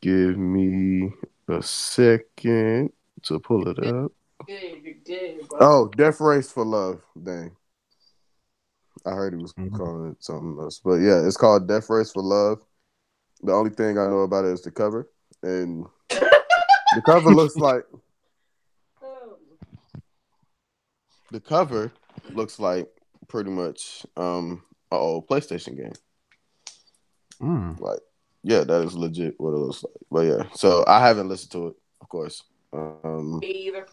Give me a second to pull it up. You're good, bro. Oh, Death Race for Love. Dang. I heard he was Mhm. calling it something else, but yeah, it's called Death Race for Love. The only thing I know about it is the cover, and the cover looks like the cover looks like pretty much an old PlayStation game. Mm. Like, yeah, that is legit what it looks like. But yeah, so I haven't listened to it, of course. Me either.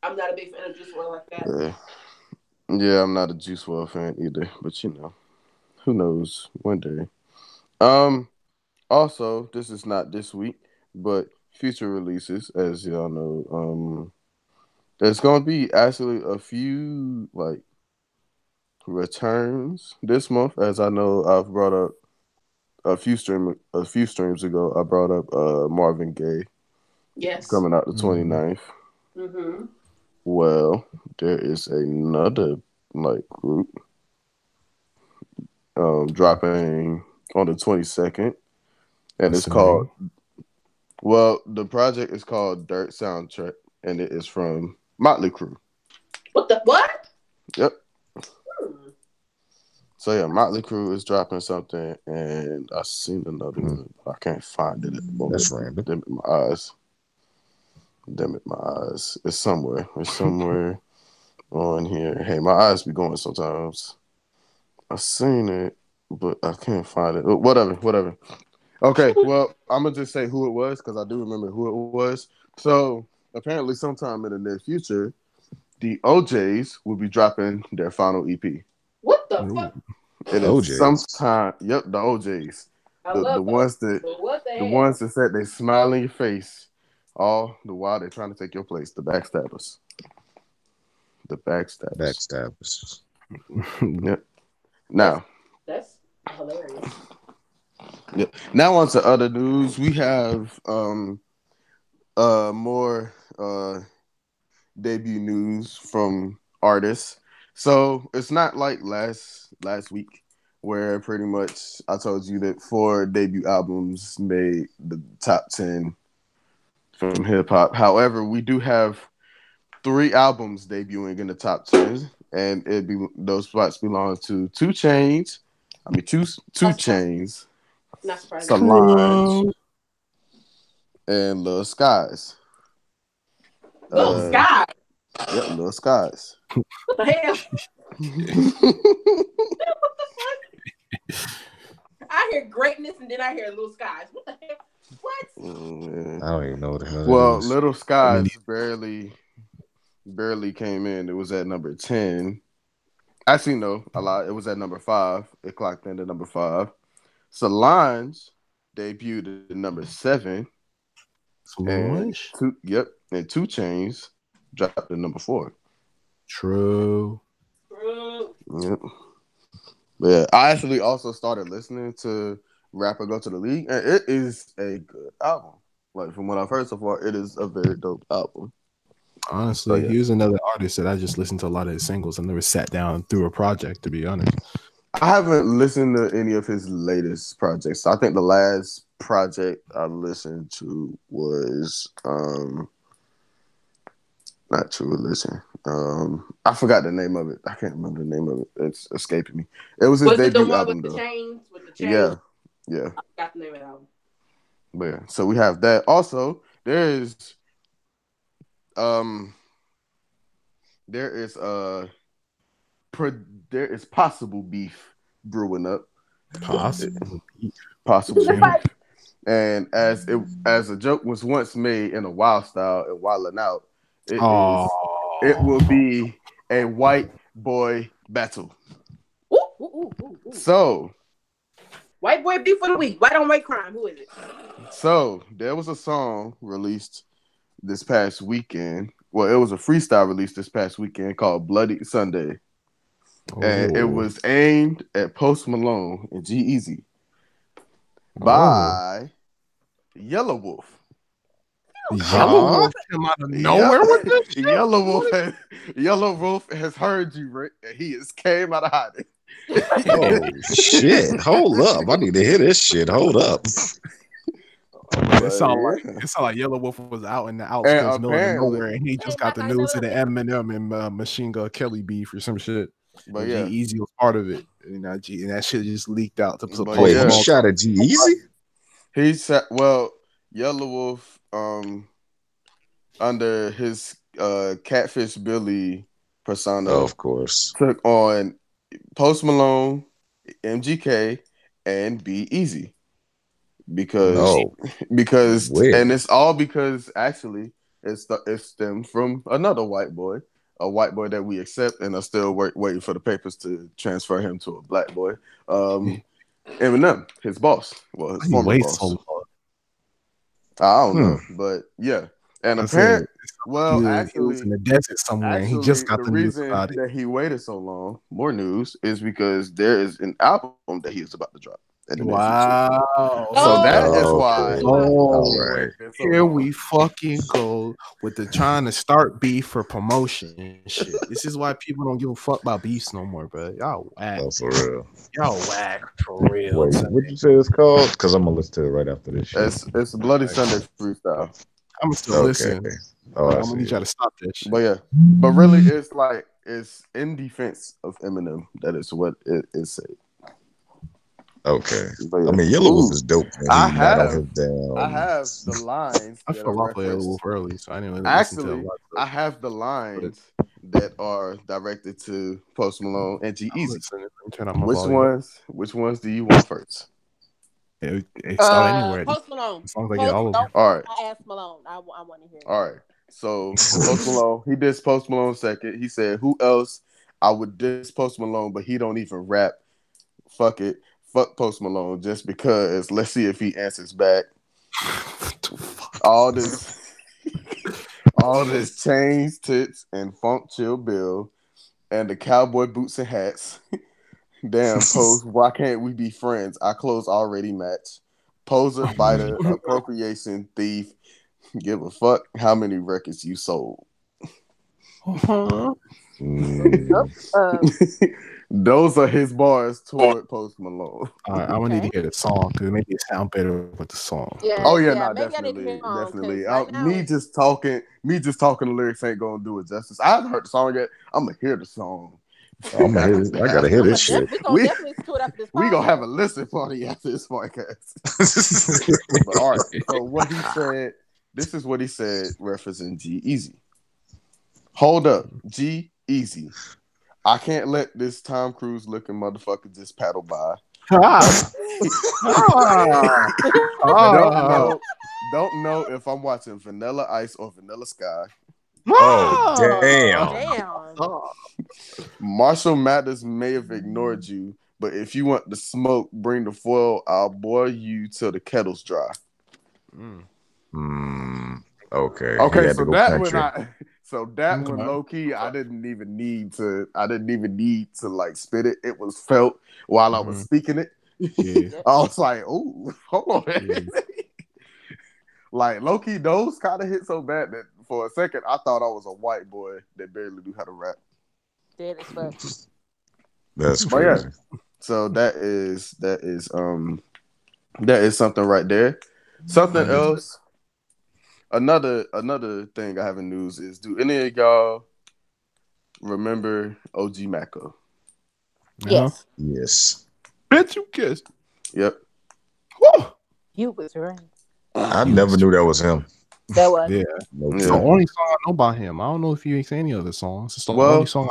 I'm not a big fan of Juice WRLD like that. Yeah, yeah, I'm not a Juice WRLD fan either, but you know, who knows? One day. Um, Also, this is not this week, but future releases, as y'all know. There's gonna be actually a few like returns this month, as I know I've brought up a few streams ago. I brought up Marvin Gaye Yes. coming out the Mhm. 29th. Mm-hmm. Well, there is another like group dropping on the 22nd, and What's it's the called name? well, the project is called Dirt Soundtrack, and it is from Motley Crue. What the what? Yep. Hmm. So yeah, Motley Crue is dropping something, and I seen another Hmm, one. I can't find it at the moment. that's random. Damn it, my eyes. Damn it, my eyes. It's somewhere. It's somewhere on here. Hey, my eyes be going sometimes. I seen it, but I can't find it. Whatever, whatever. Okay, well, I'm gonna just say who it was because I do remember who it was. So apparently, sometime in the near future, the OJs will be dropping their final EP. What the Ooh. fuck? It is OJ's. sometime. Yep, the OJs, I the love those, but what the the hell? ones that said they smile in your face, all the while they're trying to take your place. The backstabbers, the backstabbers. Backstabbers. Yep. That's Now, that's hilarious. yep. Now on to other news. We have more debut news from artists. So it's not like last week where pretty much I told you that 4 debut albums made the top 10 from hip hop. However, we do have 3 albums debuting in the top 10, and it be those spots belong to Two Chains. I mean, two Not surprising. Chains, Not surprising. Solange, Crow. and Lil Skies. Little Uh, Sky. yep, Lil Skies. What the hell? What the fuck? I hear greatness and then I hear little skies. What the hell? What? Yeah. I don't even know what the hell that Well, is. Little I mean, Skies barely came in. It was at number 10. Actually, no, a lot. It was at number 5. It clocked in at number 5. Solange debuted at number 7, and Solange. Two Chains dropped to number 4. True. Bro. Yep. But yeah, I actually also started listening to Rapper Go to the League, and it is a good album. Like from what I've heard so far, it is a very dope album. So Honestly, yeah, he was another artist that I just listened to a lot of his singles. I never sat down through a project, to be honest. I haven't listened to any of his latest projects. I think the last project I listened to was not True Religion. I forgot the name of it. I can't remember the name of it. It's escaping me. It was his Was it the debut one with album the though. chains? With the chains? Yeah, yeah. I forgot the name of the album. But yeah, so we have that. Also, um there is there is possible beef brewing up. Possible. Possible Shit. beef. And as a joke was once made in a wild style and wilding out, it will Oh, be a white boy battle. Ooh, ooh, ooh, ooh, ooh. So White boy beef for the week. White on white crime. Who is it? there was a song released this past weekend. Well, it was a freestyle release this past weekend called Bloody Sunday. And it oh, was aimed at Post Malone and G Easy oh. by Yellow Wolf. Yellow Huh? Wolf came out of Yep. nowhere with this shit. Yellow Wolf has heard you, Rick, and he has came out of hiding. Oh shit! Hold up! I need to hear this shit. Hold up. Man, Yeah. it sounded like Yellow Wolf was out in the And outskirts, middle of apparently, nowhere, and he just Hey, got like the I know news of the the man. Eminem and Machine Gun Kelly beef or some shit. But And G yeah, Easy was part of it. And that shit just leaked out to but Wait, Post he yeah, Malone. shot at G Easy? he said, well, Yellow Wolf, under his Catfish Billy Oh, persona, of course. took on Post Malone, MGK, and Be Easy because No. and When? it's all because actually it stemmed from another white boy, a white boy that we accept and are still waiting for the papers to transfer him to a black boy. Eminem, his boss, well, his He former waits so boss. long. I don't Hmm. know, but yeah, and I said well, he was in the desert somewhere and he just actually, got the the news reason about it. that he waited so long, more news, is because there is an album that he is about to drop in the near future. Wow. So that is Oh, why okay. All Oh, he right. waited so here long. we fucking go with the trying to start beef for promotion and shit. This is why people don't give a fuck about beefs no more, bro. Y'all whack. Oh, for real. Y'all whack for real. Wait, what'd you say it's called? Because I'm gonna listen to it right after this shit. It's Bloody Sunday freestyle. I'm gonna still Okay. listen, Oh, but I I'm gonna see need y'all it. to stop that shit. But yeah, but really, it's like it's in defense of Eminem. That is what it is said. Okay. But I yeah, mean, Yellow Wolf ooh, is dope, and I he not on have his damn. the lines I that fell are off a Wolf referenced. early, so I didn't really listen to a Actually, lot of I stuff. have the But lines that are directed to Post Malone and G I'm Easy. listening. Let me turn up my volume. Which ones do you want first? It start anywhere. Post Malone. As long as I get Post. all of them. Don't All post right, my ass Malone. I want to hear all that. right. So Post Malone, he dissed Post Malone second. He said, "Who else I would diss Post Malone, but he don't even rap. Fuck it, fuck Post Malone just because. Let's see if he answers back. What the fuck? All this, all this chains, tits, and funk chill bill, and the cowboy boots and hats. Damn, Post, why can't we be friends? Our clothes already match. Poser, biter, appropriation, thief. Give a fuck how many records you sold." Uh-huh. Mm, Those are his bars toward Post Malone. All right, I'm gonna need to hear the song because maybe it sound better with the song. Yeah, Oh yeah, yeah. no, Maybe I need to hear definitely, the song because definitely. right now, Me just talking the lyrics ain't gonna do it justice. I haven't heard the song yet. I'm gonna hear the song. I'm gonna hear. I gotta hear this shit. we gonna we definitely listen to it after this we gonna have a podcast. listen party after this podcast. But all right, so what he said. This is what he said, referencing G Easy. Hold up, G Easy. I can't let this Tom Cruise looking motherfucker just paddle by. Ah, ah, Don't ah, know. Don't know if I'm watching Vanilla Ice or Vanilla Sky. Oh ah, damn! Damn. ah. Marshall Mathers may have ignored you, but if you want the smoke, bring the foil. I'll boil you till the kettle's dry. Mm. Hmm. Okay, he Okay, had to so go that when country. one Okay. low key, I didn't even need to like spit it. It was felt while I was Mhm. speaking it. Yeah. Yep. I was like, "Oh, hold on." Yeah. Like low key, those kind of hit so bad that for a second I thought I was a white boy that barely knew how to rap. Dead as fuck. That's But yeah, crazy. so that is something right there. Something That is. else. Another thing I have in news is: do any of y'all remember OG Mako? Uh-huh. Yes, Yes, Bitch, you kissed. Yep. Woo! you was right. I You never was. knew that was him. That was. Yeah. No It's the Yeah. cap. only song I know about him. I don't know if he makes any other songs. It's the only Well, song.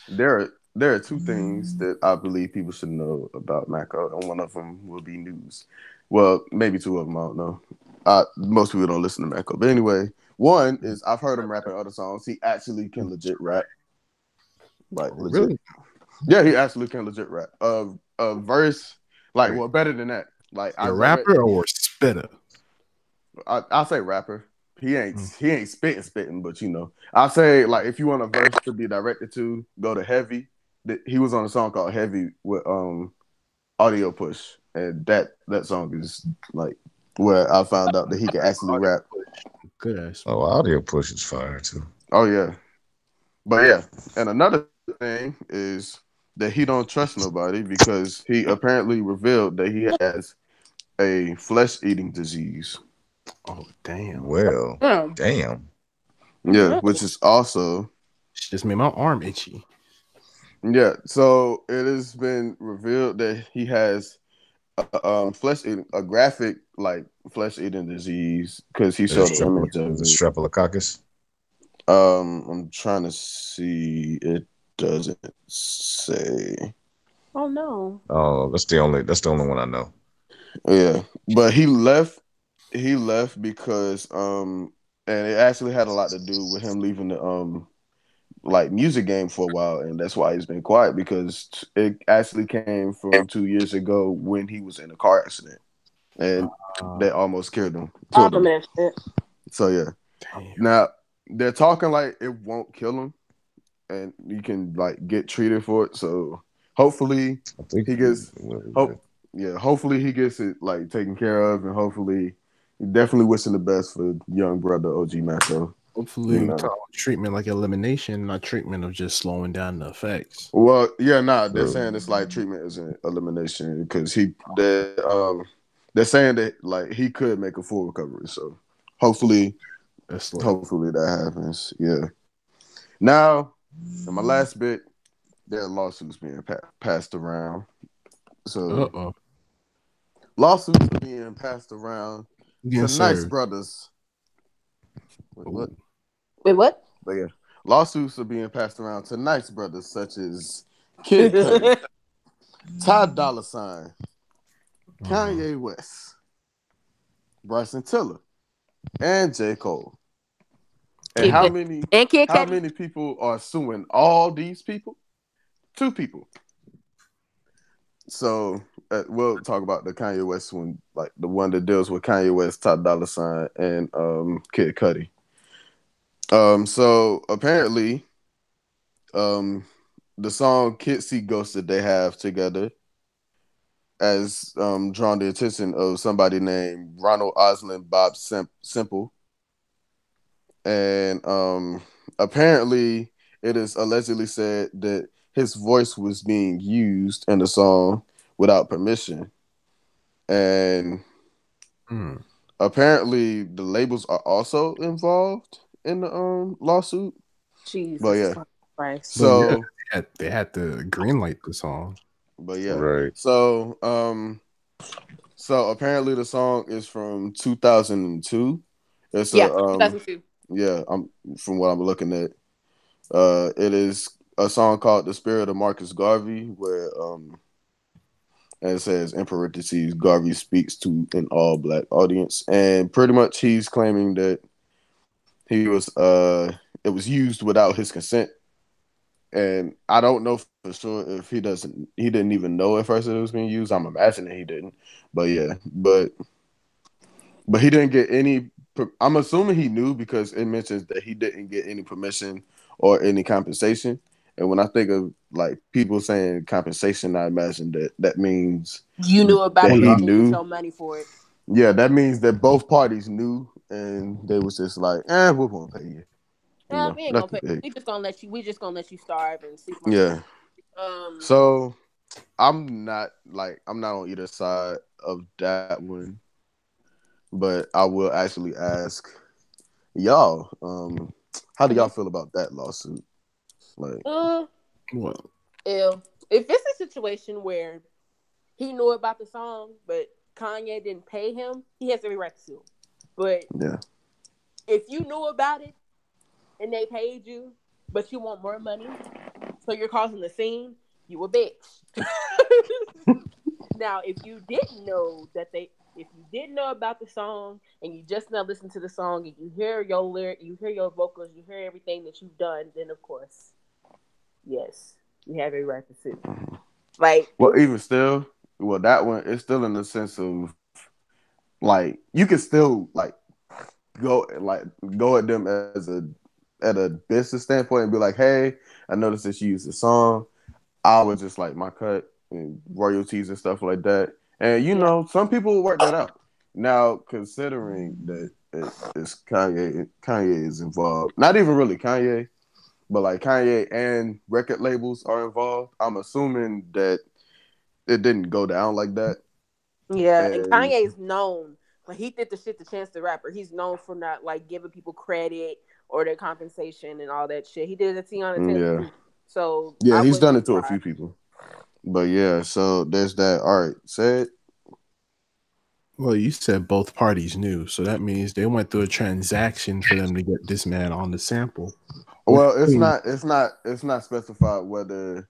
there are two things that I believe people should know about Mako, and one of them will be news. Well, maybe two of them. I don't know. Most people don't listen to Mako, but anyway, one is I've heard him rapping other songs. He actually can legit rap, like legit. Really? Yeah, he actually can legit rap. A verse, like, Wait, well, better than that. Like he a rapper or spitter? I'll say rapper. Mm. He ain't spitting, but you know, I say like if you want a verse to be directed to, go to Heavy. He was on a song called Heavy with Audio Push, and that song is like where I found out that he can actually rap. Good ass. Oh, audio push is fire too. Oh yeah, but yeah, and another thing is that he don't trust nobody because he apparently revealed that he has a flesh eating disease. Oh damn! Well, Mm. damn. Yeah, Mm. which is also She just made my arm itchy. Yeah, so it has been revealed that he has a graphic like flesh eating disease because he Is it showed an image of it. Streptococcus? I'm trying to see. It doesn't say. Oh no. Oh, that's the only one I know. Yeah, but he left. He left because and it actually had a lot to do with him leaving the like music game for a while, and that's why he's been quiet because it actually came from 2 years ago when he was in a car accident and Uh, they almost I killed him. remember that shit. So yeah, damn. now they're talking like it won't kill him, and you can like get treated for it. So hopefully I think he gets what is it? hope yeah, hopefully he gets it like taken care of, and hopefully definitely wishing the best for young brother OG Masso. Hopefully, You we know. talk treatment like elimination, not treatment of just slowing down the effects. Well, yeah, nah, they're So saying it's like treatment isn't elimination because they're saying that like he could make a full recovery. So hopefully, That's lit. hopefully that happens. Yeah. Now, in my last bit, there are lawsuits being passed around. Uh So oh. lawsuits are being passed around to Getting nice served. brothers. Wait, what? Oh. Wait, what? But yeah, lawsuits are being passed around to nice brothers such as Kid Cudi, Ty Dolla Sign, Uh-huh. Kanye West, Bryson Tiller, and J. Cole. And Kid Damn. Cudi. And Kid how Cudi. many people are suing all these people? Two people. So we'll talk about the Kanye West one, like the one that deals with Kanye West, Top Dollar Sign, and Kid Cudi. So apparently, um, the song "Kid See Ghosts" that they have together has drawn the attention of somebody named Ronald Oslin Bob Simple, and apparently it is allegedly said that his voice was being used in the song without permission, and Hmm. apparently the labels are also involved in the lawsuit. But Jesus yeah, fucking Christ. But yeah, so they had to green light the song. but yeah, right. so so apparently the song is from 2002. It's Yeah, a 2002. yeah, I'm from what I'm looking at. It is a song called "The Spirit of Marcus Garvey," where and it says in parentheses Garvey speaks to an all black audience, and pretty much he's claiming that he was it was used without his consent, and I don't know for sure if he didn't even know at first that it was being used. I'm imagining he didn't, but yeah, but he didn't get any. I'm assuming he knew because it mentions that he didn't get any permission or any compensation. And when I think of like people saying compensation, I imagine that that means You knew about that Oh it he and no. sent you knew. some money for it. Yeah, that means that both parties knew, and they was just like, we won't pay you. You know, We ain't gonna nothing pay. big. We just gonna let you. We just gonna let you starve and sleep on the street. Yeah. Um, So I'm not on either side of that one, but I will actually ask y'all, how do y'all mhm. feel about that lawsuit? Like, uh, Well, if it's a situation where he knew about the song, but Kanye didn't pay him, he has every right to sue. But yeah, if you knew about it and they paid you, but you want more money, so you're causing the scene, you a bitch. Now, if you didn't know about the song and you just now listen to the song and you hear your lyric, you hear your vocals, you hear everything that you've done, then of course, yes, you have a right to sue. Like, well, even still, well, that one it's still in the sense of like you can still like like go at them as a at a business standpoint and be like, hey, I noticed that you used the song. I would just like my cut and royalties and stuff like that. And you yeah, know, some people will work that out. Now, considering that it's Kanye is involved. Not even really Kanye, but like Kanye and record labels are involved. I'm assuming that it didn't go down like that. yeah, and And Kanye's known. Like he did the shit to Chance the Rapper. He's known for not like giving people credit or their compensation and all that shit. He did it to Tiana Taylor yeah, too. So Yeah, I he's wouldn't done be it to a few surprised. people. But yeah, so there's that. All right, said. Well, you said both parties knew, so that means they went through a transaction for them to get this man on the sample. Which Well, means it's not specified whether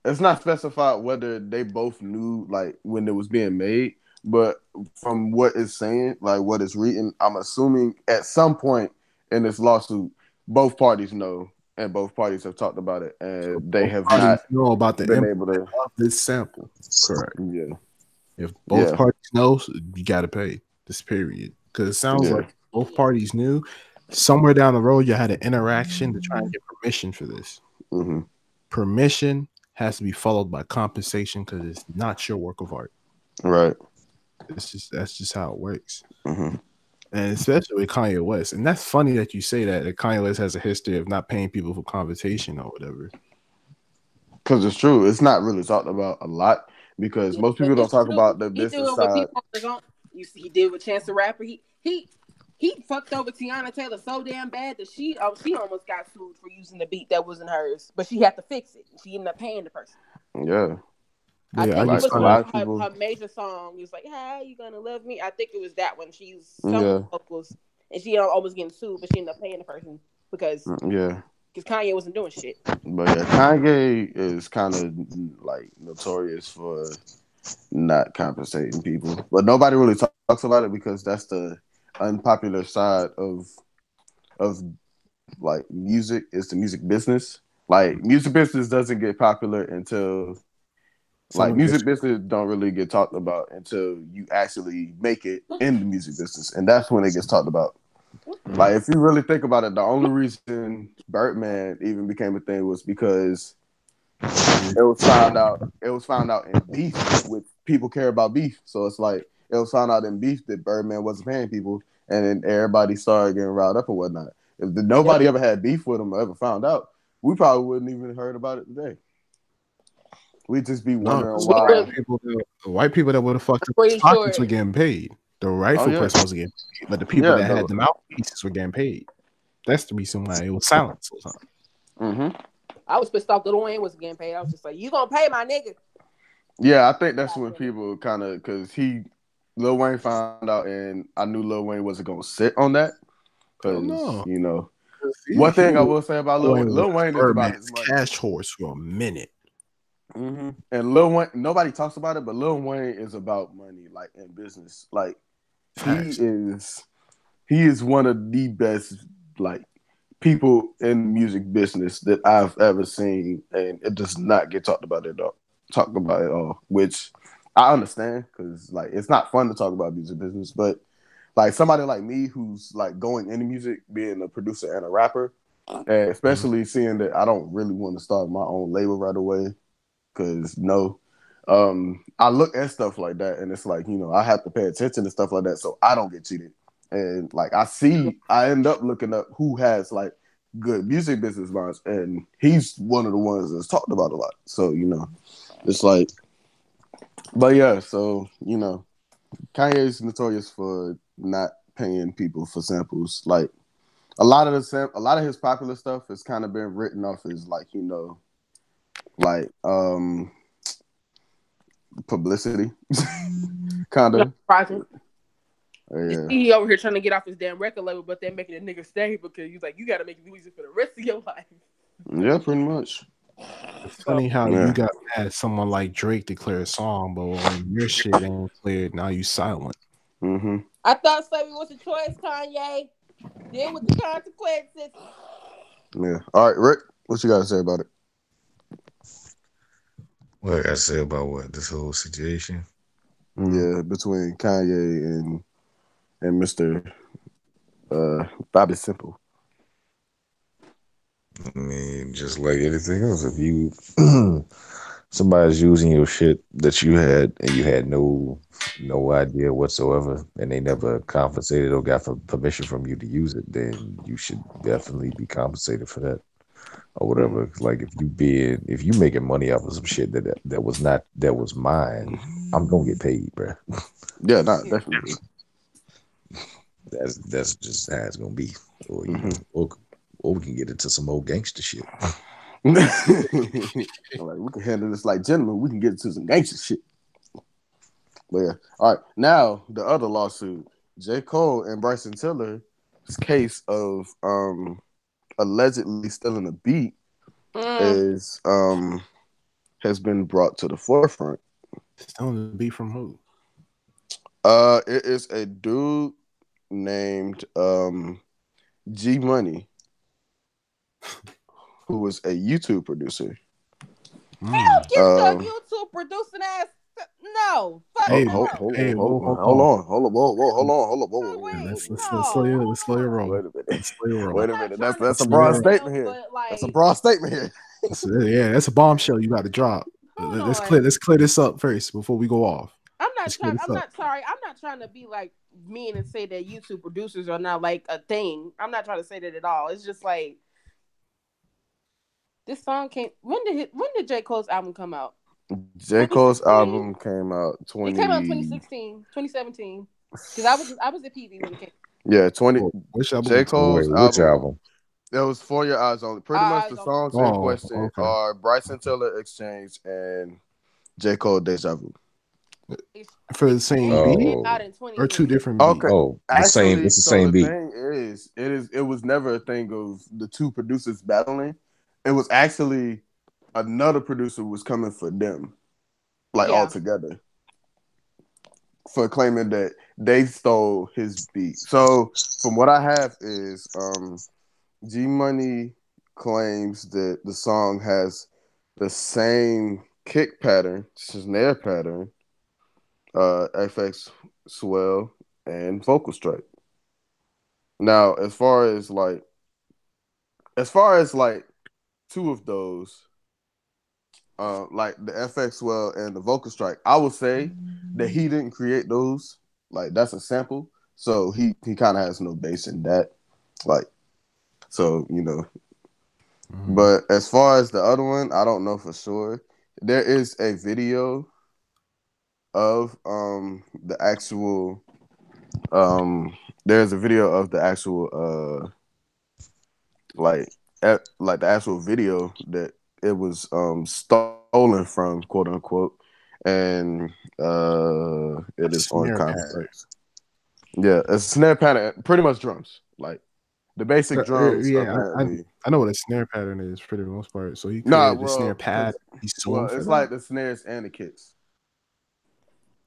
it's not specified whether they both knew like when it was being made. But from what it's saying, like what it's reading, I'm assuming at some point in this lawsuit, both parties know and both parties have talked about it, so and they both have parties not know about the been implement able to. of this sample. Correct. Yeah, If both yeah, parties know, you got to pay this period. Because it sounds yeah. like both parties knew somewhere down the road you had an interaction to try and get permission for this. Hmm. Permission has to be followed by compensation because it's not your work of art. Right. That's just how it works. Hmm. And especially with Kanye West. And that's funny that you say that Kanye West has a history of not paying people for compensation or whatever. Because it's true. It's not really talked about a lot because Yeah, most but people don't it's talk true. about the He do business it with side. people that don't. You see, he did with Chance the Rapper. He fucked over Tiana Taylor so damn bad that she almost got sued for using the beat that wasn't hers, but she had to fix it. She ended up paying the person. Yeah. I Yeah, I think it Like just was a find on out. lot of people. her major song. It was like, "How you gonna love me?" I think it was that one. She used some of the Yeah. vocals, and she almost getting sued, but she ended up paying the person because Yeah. Kanye wasn't doing shit. But yeah, Kanye is kind of like notorious for not compensating people, but nobody really talks about it because that's the unpopular side of like music. Is the music business. Like music business doesn't get popular until like Someone gets music business don't really get talked about until you actually make it in the music business, and that's when it gets talked about. Like if you really think about it, the only reason Birdman even became a thing was because it was found out in beef with people care about beef. So it's like it was found out in beef that Birdman wasn't paying people, and then everybody started getting riled up and whatnot. If Yep. nobody ever had beef with him or ever found out, we probably wouldn't even heard about it today. We'd just be no, wondering We why. really, the white people that would have fucked I'm up the pretty sure. pockets were getting paid. The Oh rightful yeah, person wasn't getting paid, but the people yeah, that had no. the mouthpieces were getting paid. That's the reason why it was silence. Mm-hmm. I was pissed off that Lil Wayne wasn't getting paid. I was just like, "You gonna pay my nigga?" Yeah, I think that's God when damn it. people kind of because Lil Wayne found out, and I knew Lil Wayne wasn't gonna sit on that Oh because no. one He thing I was will say about Wayne Lil was Wayne is about his Birdman's money. cash horse for a minute. Mm-hmm. And Lil Wayne, nobody talks about it, but Lil Wayne is about money, like in business. Like he Facts. is, he is one of the best like people in the music business that I've ever seen, and it does not get talked about at all. Talked about at all, which I understand because like it's not fun to talk about music business, but like somebody like me who's like going into music, being a producer and a rapper, and Mhm. especially seeing that I don't really want to start my own label right away because no. I look at stuff like that and it's like, I have to pay attention to stuff like that so I don't get cheated. And like I end up looking up who has like good music business minds, and he's one of the ones that's talked about a lot. So, it's like, but yeah, so, Kanye's notorious for not paying people for samples. Like a lot of his popular stuff has kind of been written off as like, like publicity, kind Not of. surprising. You Yeah, see, he over here trying to get off his damn record label, but they're making a nigga stay because he's like, you got to make music for the rest of your life. yeah, pretty much. It's So funny how you Yeah, got mad someone like Drake declare a song, but when your shit ain't cleared, now you silent. mm-hmm. I thought slavery was a choice, Kanye. Deal with the consequences. Yeah. All right, Rick, what you got to say about it? What I gotta say about what this whole situation? Yeah, between Kanye and Mr. Bobby Simple. I mean, just like anything else, if you somebody's using your shit that you had and you had no idea whatsoever, and they never compensated or got permission from you to use it, then you should definitely be compensated for that or Mm-hmm. whatever. 'Cause, like if you making money off of some shit that was not that was mine, I'm gonna get paid, bro. Yeah, nah, definitely. That's just how it's gonna be, or Mm-hmm. or we can get into some old gangster shit. I'm like, we can handle this like gentlemen. We can get into some gangster shit. But yeah, all right. Now the other lawsuit, J. Cole and Bryson Tiller's case of allegedly stealing a beat Mm. is has been brought to the forefront. Stealing the beat from who? It is a dude named G Money, who was a YouTube producer. Hell, get your Um, YouTube producing ass. No, fuck Hey, hold, no. hold hey, on, hold whoa, on, hold hold on. on, hold on, whoa, hold on, hold on, whoa, No, whoa, whoa, wait, Let's whoa, let's whoa, let's slow no, your hold let's slow your on. roll. wait a minute, Let's slow your roll. wait I'm a not minute. trying to That's a be Slow your broad roll. like him, statement here. but That's a like, broad statement here. Yeah, that's a bombshell you got to drop. hold on. Let's clear this up first before we go off. Let's clear this I'm up. not sorry. I'm not trying to be like mean and say that YouTube producers are not like a thing. I'm not trying to say that at all. It's just like this song came. When did J Cole's album come out? J. Cole's 2016. album came out It came out in 20, 2016, 2017. Because I was at PV when it came. yeah, 20. Which album J. you talking Wait, Cole's about? which album. album? It was For Your Eyes Only. Pretty Our much eyes the on the songs in Oh, question okay. are Bryson Tiller Exchange and J. Cole Deja Vu. For the same Exchange beat came out Oh, in or two 2010. different Okay. beats? oh, the same. Actually, It's the so same the beat. thing is, it was never a thing of the two producers battling. It was actually another producer was coming for them, like all Yeah. together, for claiming that they stole his beat. So from what I have is G Money claims that the song has the same kick pattern, snare pattern, FX swell, and vocal strike. Now, as far as two of those, like the FX well and the vocal strike, I would say that he didn't create those. Like that's a sample, so he kind of has no base in that. Like so, Mhm. But as far as the other one, I don't know for sure. There is a video of the actual there's a video of the actual like like the actual video that it was stolen from, quote unquote, and it is on Snare pattern. context. Yeah, it's snare pattern, pretty much drums, like the basic drums. Yeah, Apparently, I know what a snare pattern is for the most part. So he nah, created the snare well, pad. He's suing for it's that. like the snares and the kicks.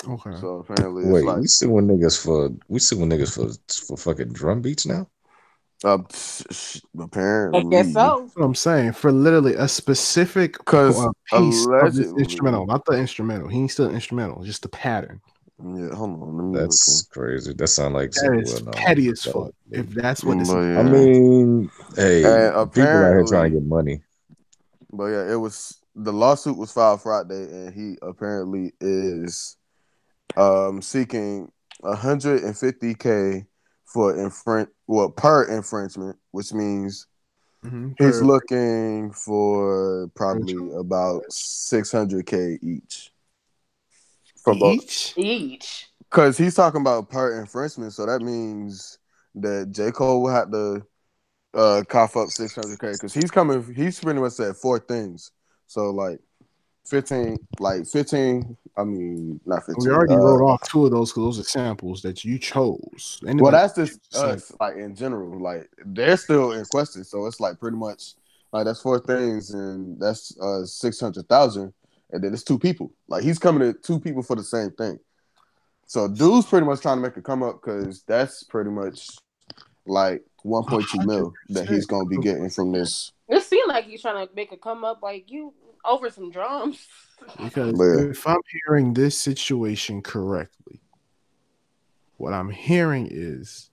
Okay. So apparently, it's Wait, like we suing niggas for fucking drum beats now? I guess apparently, so. That's what I'm saying. For literally a specific because piece of this allegedly, instrumental, not the instrumental. He ain't still instrumental, just the pattern. yeah. Hold on, let me look here. That's crazy. That sound like That well, is no, petty as that fuck. was If crazy. that's what this But is. I yeah, mean, hey, and people out here trying to apparently, get money. but yeah, it was the lawsuit was filed Friday, and he apparently is seeking 150K for per infringement, which means he's Per looking for probably infringement about 600K each for both. each. Each. Because he's talking about per infringement, so that means that J. Cole will have to cough up 600K because he's pretty much said four things. So like 15, I mean, not We 15. already wrote off two of those because those are samples that you chose. Well, Anybody that's choose just a sample. us, like in general. Like they're still in question, so it's like pretty much like that's four things, and that's 600,000, and then it's two people. Like he's coming to two people for the same thing. So dude's pretty much trying to make a come up because that's pretty much like 1.2 100%. mil that he's gonna be getting from this. It seemed like he's trying to make a come up like you over some drums. Because But yeah. if I'm hearing this situation correctly, what I'm hearing is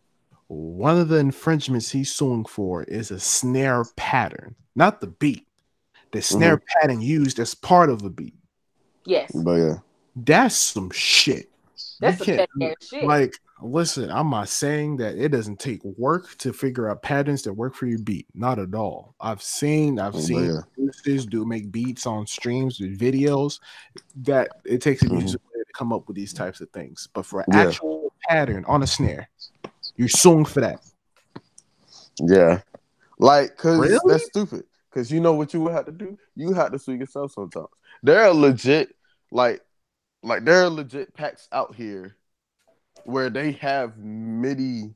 one of the infringements he's suing for is a snare pattern, not the beat. The snare Mm-hmm. pattern used as part of a beat. Yes, But yeah. That's some shit. You that's some can't petty ass shit. like listen. I'm not saying that it doesn't take work to figure out patterns that work for your beat. Not at all. I've But seen yeah. producers do make beats on streams with videos that it takes a Mm-hmm. music player to come up with these types of things. But for Yeah. actual pattern on a snare, you're suing for that. Yeah. Like, cause Really? that's stupid. Because you know what you would have to do? You have to sue yourself sometimes. There are legit, like, there are legit packs out here where they have MIDI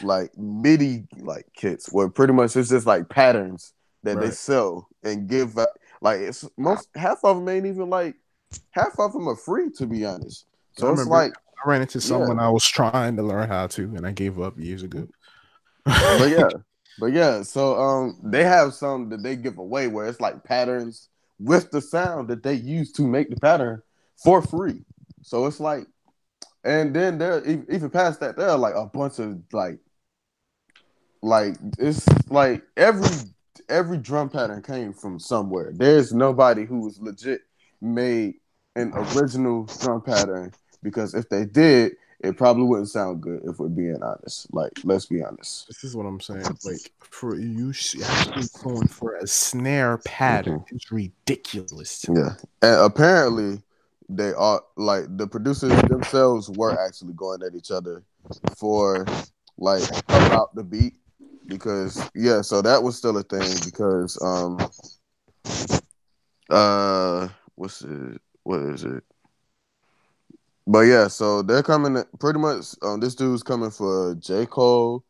like kits where pretty much it's just like patterns that they Right. sell and give out. Like it's most half of them ain't even like half of them are free to be honest. I So it's remember like I ran into yeah, someone I was trying to learn how to, and I gave up years ago. but yeah. So they have some that they give away where it's like patterns with the sound that they use to make the pattern for free. So it's like, and then there even past that there are like a bunch of like it's like every drum pattern came from somewhere. There's nobody who was legit made an original drum pattern because if they did, it probably wouldn't sound good if we're being honest. Like, let's be honest. This is what I'm saying. Like for you actually going for a snare pattern Mhm. is ridiculous to me. Yeah, and apparently they are like the producers themselves were actually going at each other for like about the beat because yeah, so that was still a thing because what's it what is it? But yeah, so they're coming pretty much this dude's coming for J. Cole,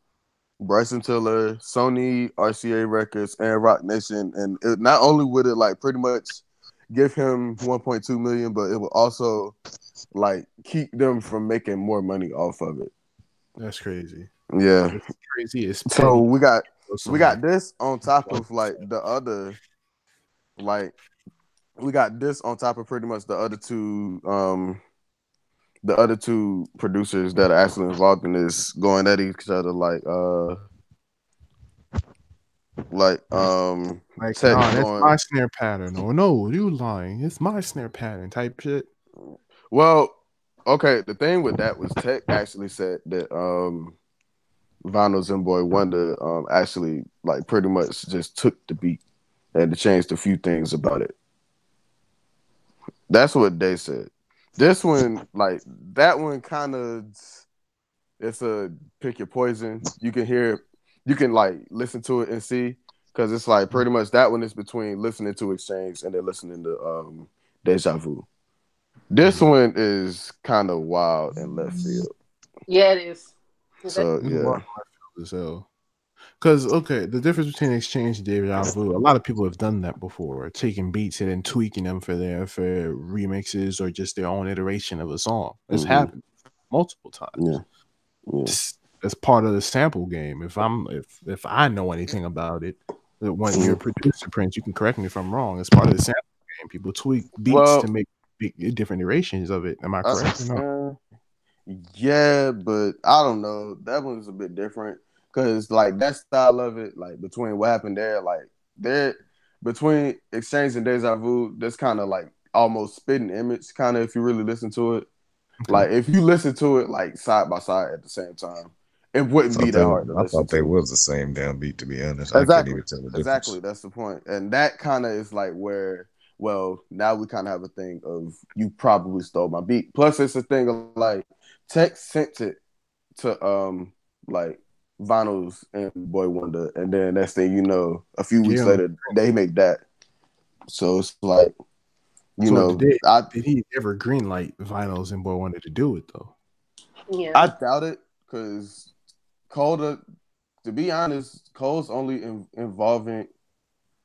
Bryson Tiller, Sony, RCA Records, and Rock Nation, and not only would it like pretty much give him 1.2 million, but it will also like keep them from making more money off of it. That's crazy. Yeah. It's crazy. It's So petty. we So got much. this on top of like 1%. the other like we got this on top of pretty much the other two producers that are actually involved in this going at each other like Like, Tech nah, that's going my snare pattern. Or no, you lying. It's my snare pattern type shit. well okay the thing with that was Tech actually said that Vinyls and Boy Wonder actually like pretty much just took the beat and changed a few things about it. That's what they said. This one, like that one, kind of it's a pick your poison. You can hear, you can like listen to it and see because it's like pretty much that one is between listening to Exchange and then listening to Deja Vu. This Mhm. one is kind of wild and left field. Yeah, it is. So This is wild yeah, as hell. Because okay, the difference between exchange and deja vu, a lot of people have done that before, taking beats and then tweaking them for remixes or just their own iteration of a song. It's mm-hmm. happened multiple Yeah, times. yeah. That's part of the sample game. If I know anything about it, when you're a Mm-hmm. producer, Prince, you can correct me if I'm wrong. It's part of the sample game. People tweak beats Well, to make different iterations of it. Am I uh, correct or no? uh, yeah, but I don't know. That one's a bit different because like that style of it, like between what happened there, like there between Exchange and Deja Vu, that's kind of like almost spitting image, kind of if you really listen to it. Okay. Like if you listen to it like side by side at the same time, it wouldn't be that hard to I listen thought they to. was the same damn beat, to be honest. I couldn't Exactly. even tell the Exactly. difference. That's the point. And that kind of is like where, well, now we kind of have a thing of you probably stole my beat. Plus, it's a thing of like Tech sent it to like Vinyls and Boy Wonder, and then next thing you know, a few weeks Yeah. later, they make that. So it's like, you So know, did he ever greenlight Vinyls and Boy wanted to do it though? Yeah. I doubt it because Cole, to be honest, Cole's only involving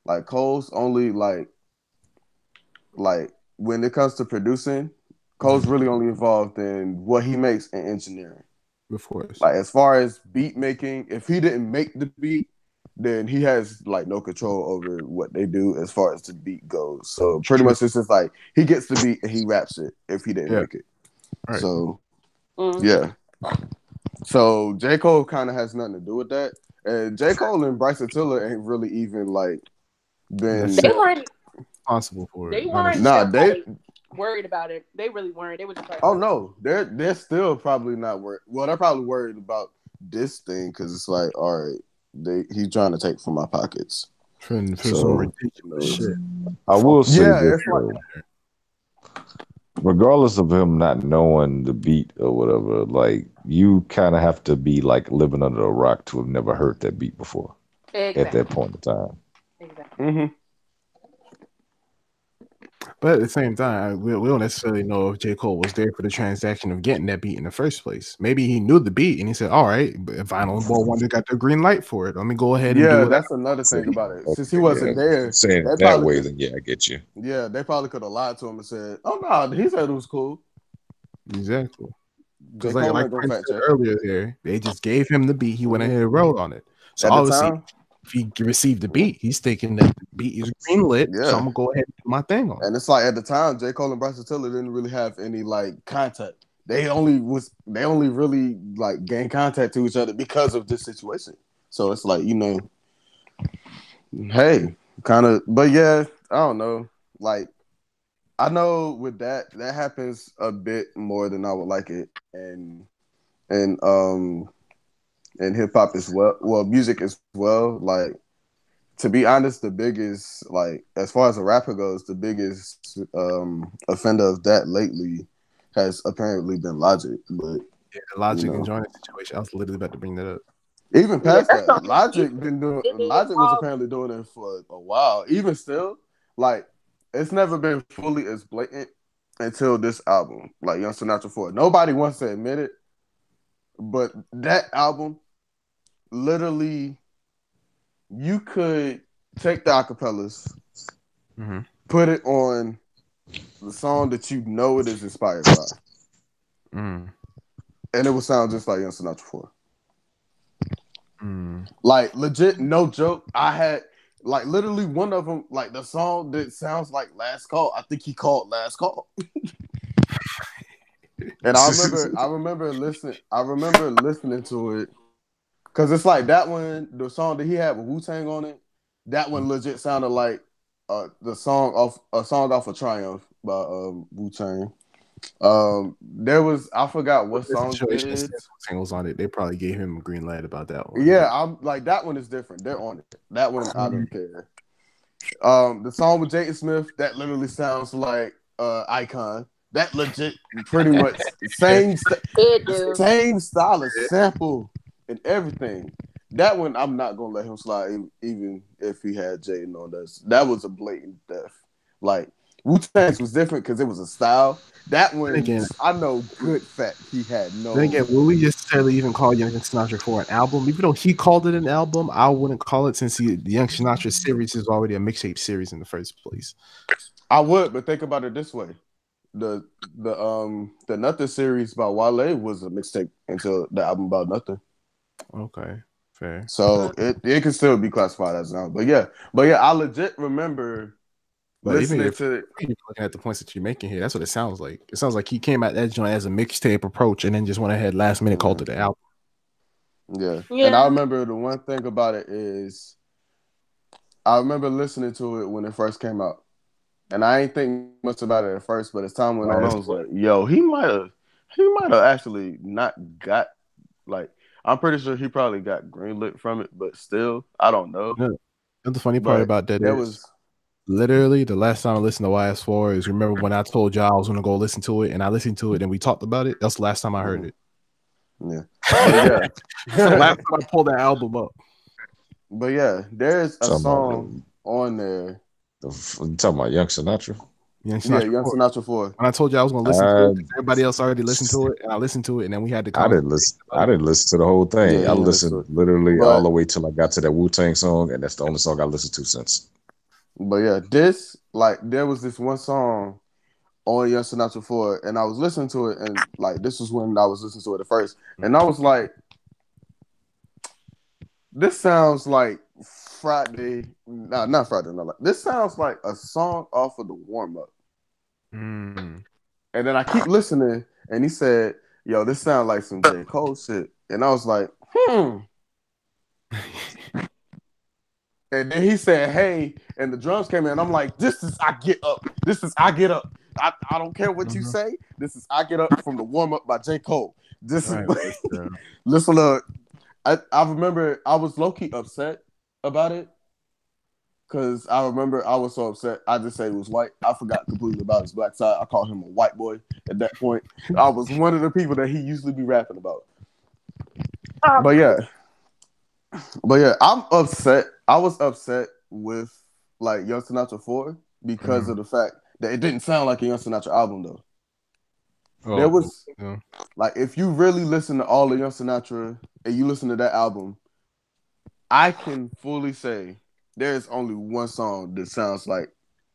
like Cole's only like when it comes to producing, Cole's Mhm. really only involved in what he makes in engineering. Of course. Like as far as beat making, if he didn't make the beat, then he has like no control over what they do as far as the beat goes. So It's pretty true. much it's just like he gets the beat and he raps it if he didn't Yeah. make it. Right. So Mm. yeah. So J. Cole kind of has nothing to do with that. And J. Cole and Bryson Tiller ain't really even like They been weren't. Responsible for They it, not weren't nah, necessarily. they like worried about it. They really weren't. They were just like, oh no, they're still probably not worried. Well, they're probably worried about this thing because it's like, all right, he's trying to take from my pockets. For some So you ridiculous know, shit. I Fuck will say yeah, this it's like though, regardless of him not knowing the beat or whatever, like you kind of have to be like living under a rock to have never heard that beat before at that exactly. point in time. Mm-hmm. But at the same time, we don't necessarily know if J. Cole was there for the transaction of getting that beat in the first place. Maybe he knew the beat and he said, all right, but if Vinyl Ball Wonder got the green light for it, let me go ahead and do Yeah, what I that's another So, thing about it. Since he okay, yeah. wasn't there, Saying they it that probably way, could. then yeah, I get you. Yeah, they probably could have lied to him and said, "Oh no, he said it was cool." exactly. J. Because Cole like ain't gonna Prynce fact said check it. earlier there, they just gave him the beat. He went Mhm. ahead and wrote on it. So At the obviously, time, if he received the beat, he's thinking that the beat is green lit. So I'm yeah. gonna go ahead and do my thing on it. And it's like at the time, J. Cole and Bryson Tiller didn't really have any like contact. They only really like gained contact to each other because of this situation. So it's like, hey, kind of, but yeah, I don't know. Like I know with that happens a bit more than I would like it, and and hip hop as well. Well, music as well. Like to be honest, the biggest like as far as a rapper goes, the biggest offender of that lately has apparently been Logic. But Yeah, the you Logic and know, Joyner situation. I was literally about to bring that up. even Yeah, past that's that, the only Logic was apparently doing it for a while. Even still, like it's never been fully as blatant until this album, like Young Sinatra 4. Nobody wants to admit it, but that album literally you could take the acapellas, Mm-hmm. put it on the song that you know it is inspired by, Mm. and it would sound just like Young Sinatra 4. Mm. Like legit, no joke. I had like literally one of them, like the song that sounds like Last Call. I think he called Last Call. And I remember listening to it because it's like that one, the song that he had with Wu Tang on it. That one legit sounded like the song off a song off of Triumph by Wu Tang. There was I forgot But what this song it situation is. singles on it. They probably gave him a green light about that one. Yeah, But I'm like that one is different. They're on it. That one I Mhm. don't care. The song with Jaden Smith that literally sounds like Icon. That legit, pretty much it, dude. same style of sample and everything. That one I'm not gonna let him slide, even if he had Jaden on us. That was a blatant death. Like Wu Tang's was different because it was a style. That then one, again, I know good fact he had then no. again, will we necessarily even call Young Sinatra for an album? Even though he called it an album, I wouldn't call it since the Young Sinatra series is already a mixtape series in the first place. I would, but think about it this way: the the Nothing series by Wale was a mixtape until the album about Nothing. Okay, fair. So it can still be classified as an album. But yeah, I legit remember But even listening if to you're looking at the points that you're making here, that's what it sounds like. It sounds like he came at that joint as a mixtape approach and then just went ahead last minute called it the album. yeah. And I Yeah. remember the one thing about it is I remember listening to it when it first came out. And I ain't think much about it at first, but as time went on, I Last was like, yo, he might have actually not got like I'm pretty sure he probably got greenlit from it, but still, I don't know. you know, the funny part But about that there is was literally the last time I listened to YS4 is remember when I told y'all I was gonna go listen to it and I listened to it and we talked about it. That's the last time I heard mhm, it. yeah. But That's the yeah. last time I pulled that album up. But yeah, there's a Talking about song on there. you talking about Young Sinatra. Young Yeah, Sinatra Young 4. Sinatra 4. When I told you I was gonna listen to I it, 'cause everybody else already listened to it, and I listened to it, and then we had the I conversation didn't listen. about I it. didn't listen to the whole Yeah, thing. he I ain't listen to listened it. literally all But the way till I got to that Wu Tang song, and that's the only song I listened to since. but yeah, this like there was this one song on Young Sinatra 4, and I was listening to it, and like this was when I was listening to it at first, and I was like, this sounds like Friday. No, not Friday. No, like, this sounds like a song off of the warm up. Mm. And then I keep listening, and he said, "Yo, this sounds like some J. Cole shit." And I was like, "Hmm." And then he said, "Hey," and the drums came in. And I'm like, "This is I get up. This is I get up. I don't care what you Mhm. say. This is I get up from the warm up by J. Cole. This is Right, for sure. listen. Look, I remember I was low key upset about it because I remember I was so upset. I just said it was white. I forgot completely about his black side. I called him a white boy at that point. I was one of the people that he usually be rapping about. But yeah, I'm upset. I was upset with like Young Sinatra 4 because Mhm. of the fact that it didn't sound like a Young Sinatra album though. There Oh, was yeah. like if you really listen to all of Young Sinatra and you listen to that album, I can fully say there is only one song that sounds like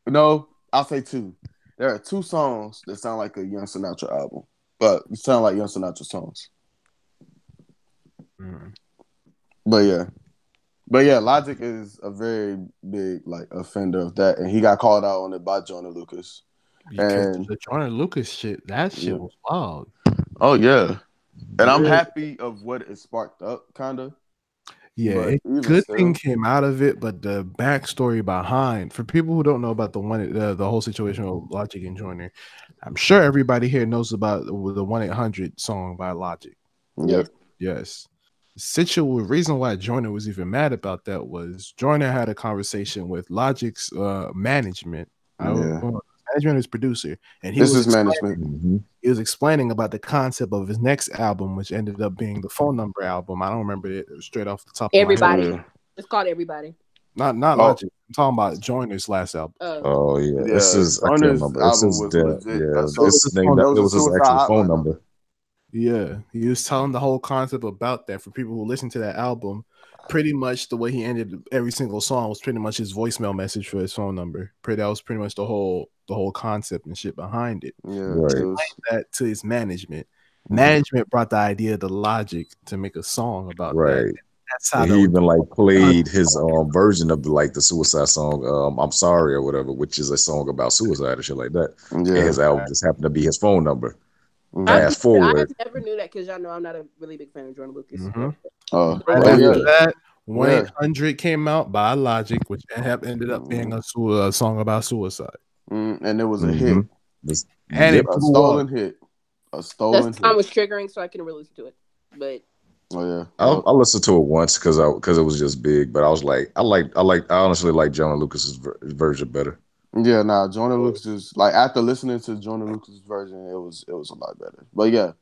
no, I'll say two. There are two songs that sound like a Young Sinatra album, but sound like Young Sinatra songs. Mhm. But yeah, but yeah, Logic is a very big like offender of that, and he got called out on it by Jonah Lucas. Because And the Jordan Lucas shit, that shit yeah, was wild. oh yeah, and I'm Yeah, happy of what it sparked up, kind of. yeah. But even Good thing still, came out of it, but the backstory behind, for people who don't know about the whole situation with Logic and Joyner, I'm sure everybody here knows about the 1-800 song by Logic. yep, Yes. Yes. Reason why Joyner was even mad about that was Joyner had a conversation with Logic's management. I don't yeah, know, management is producer, and it's his management. he was explaining about the concept of his next album, which ended up being the phone number album. I don't remember it straight off the top of my head. Everybody. Yeah. It's called Everybody. Not Oh, Logic. I'm talking about Joyner's last album. Oh yeah, this yeah, is I can't Jonas' remember. It album says was that legit. yeah, It was it's his named phone. that There was it a was his suicide actual phone hotline on number. Yeah, he was telling the whole concept about that for people who listen to that album. Pretty much the way he ended every single song was pretty much his voicemail message for his phone number. That was pretty much the whole concept and shit behind it. it. Yeah, it Right. was. That to his management. Mhm. Management brought the idea to Logic to make a song about that. Right. That's how And the he even like played original his version of the suicide song, I'm sorry or whatever, which is a song about suicide or shit like that. And Yeah. his album just happened to be his phone number. Hmm. Fast I forward. never knew that because y'all know I'm not a really big fan of Jordan Lucas. hmm But Right Oh Oh after yeah. yeah. that, Yeah. 1-800 came out by Logic, which ended up being Mhm. a song about suicide. And it was a Mm-hmm. hit, And Yep. it a blew up. stolen hit, a that stolen song hit. was triggering, so I couldn't really listen to it. But Oh yeah. I listened to it once because it was just big, but I was like I honestly like John Lucas's version better. Yeah. Nah, Jonah Lucas is like after listening to Jonah Lucas' version, it was a lot better. But yeah,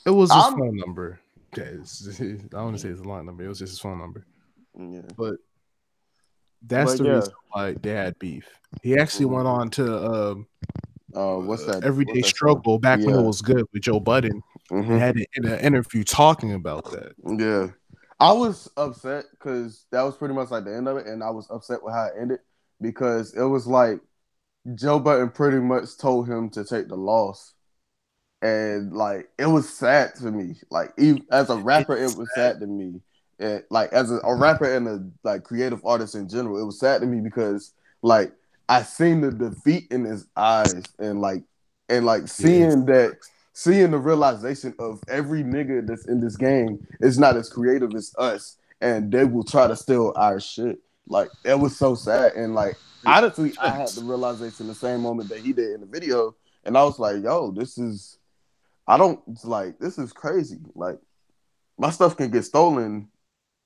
It was his I'm phone number. Yeah, I don't want to say it's a line number. It was just his phone number. yeah. But that's But the yeah. reason why they had beef. He actually Mhm. went on to What's that? What's Everyday that show? Struggle back when it Yeah. was good with Joe Budden and Hmm. had an interview talking about that. Yeah. I was upset because that was pretty much like the end of it, and I was upset with how it ended because it was like Joe Button pretty much told him to take the loss, and like it was sad to me. Like even, as a rapper, it It's was sad to me. And like as a rapper and a like creative artist in general, it was sad to me because like I seen the defeat in his eyes and yeah, it's seeing the realization of every nigga that's in this game is not as creative as us, and they will try to steal our shit. Like it was so sad, and like honestly, I had the facts. realization the same moment that he did in the video, and I was like, yo, this is I don't like this is crazy. Like my stuff can get stolen,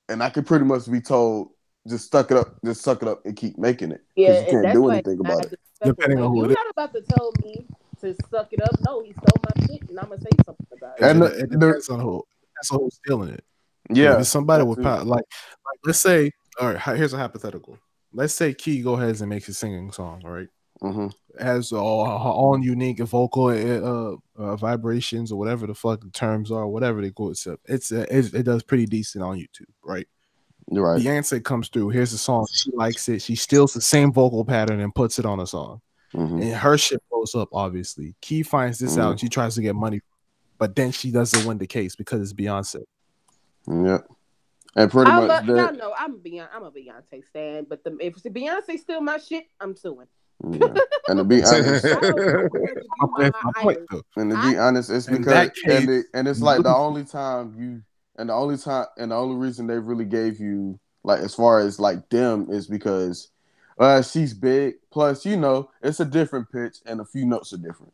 and I can pretty much be told just suck it up, and keep making it yeah, because you and can't that's do why anything I about had it. disrespectful. Depending on Like who you're it is. not about to tell me to suck it up. No, he stole my shit, and I'm gonna say something about it. It, And it depends on who. Depends on who's stealing it. Because if yeah, it's somebody that with too. power, like let's say, all right, here's a hypothetical. Let's say Key go ahead and makes a singing song, right? Hmm. Has all her own unique vocal vibrations or whatever the fuck the terms are, whatever they call it. It does pretty decent on YouTube, right? You're right. Beyonce comes through. Here's the song. She likes it. She steals the same vocal pattern and puts it on a song, Hmm. and her shit blows up. Obviously, Key finds this out Hmm. and she tries to get money, but then she doesn't win the case because it's Beyonce. Yeah, and pretty I much love y'all that. know I'm a Beyonce stan, but if Beyonce steal my shit, I'm suing. Yeah, and to be honest, I don't care if you That's my my point, idol. though. and to I be honest, it's In because that case, and it's you like the lose. only time you and the only reason they really gave you like as far as like them is because she's big. Plus, it's a different pitch and a few notes are different.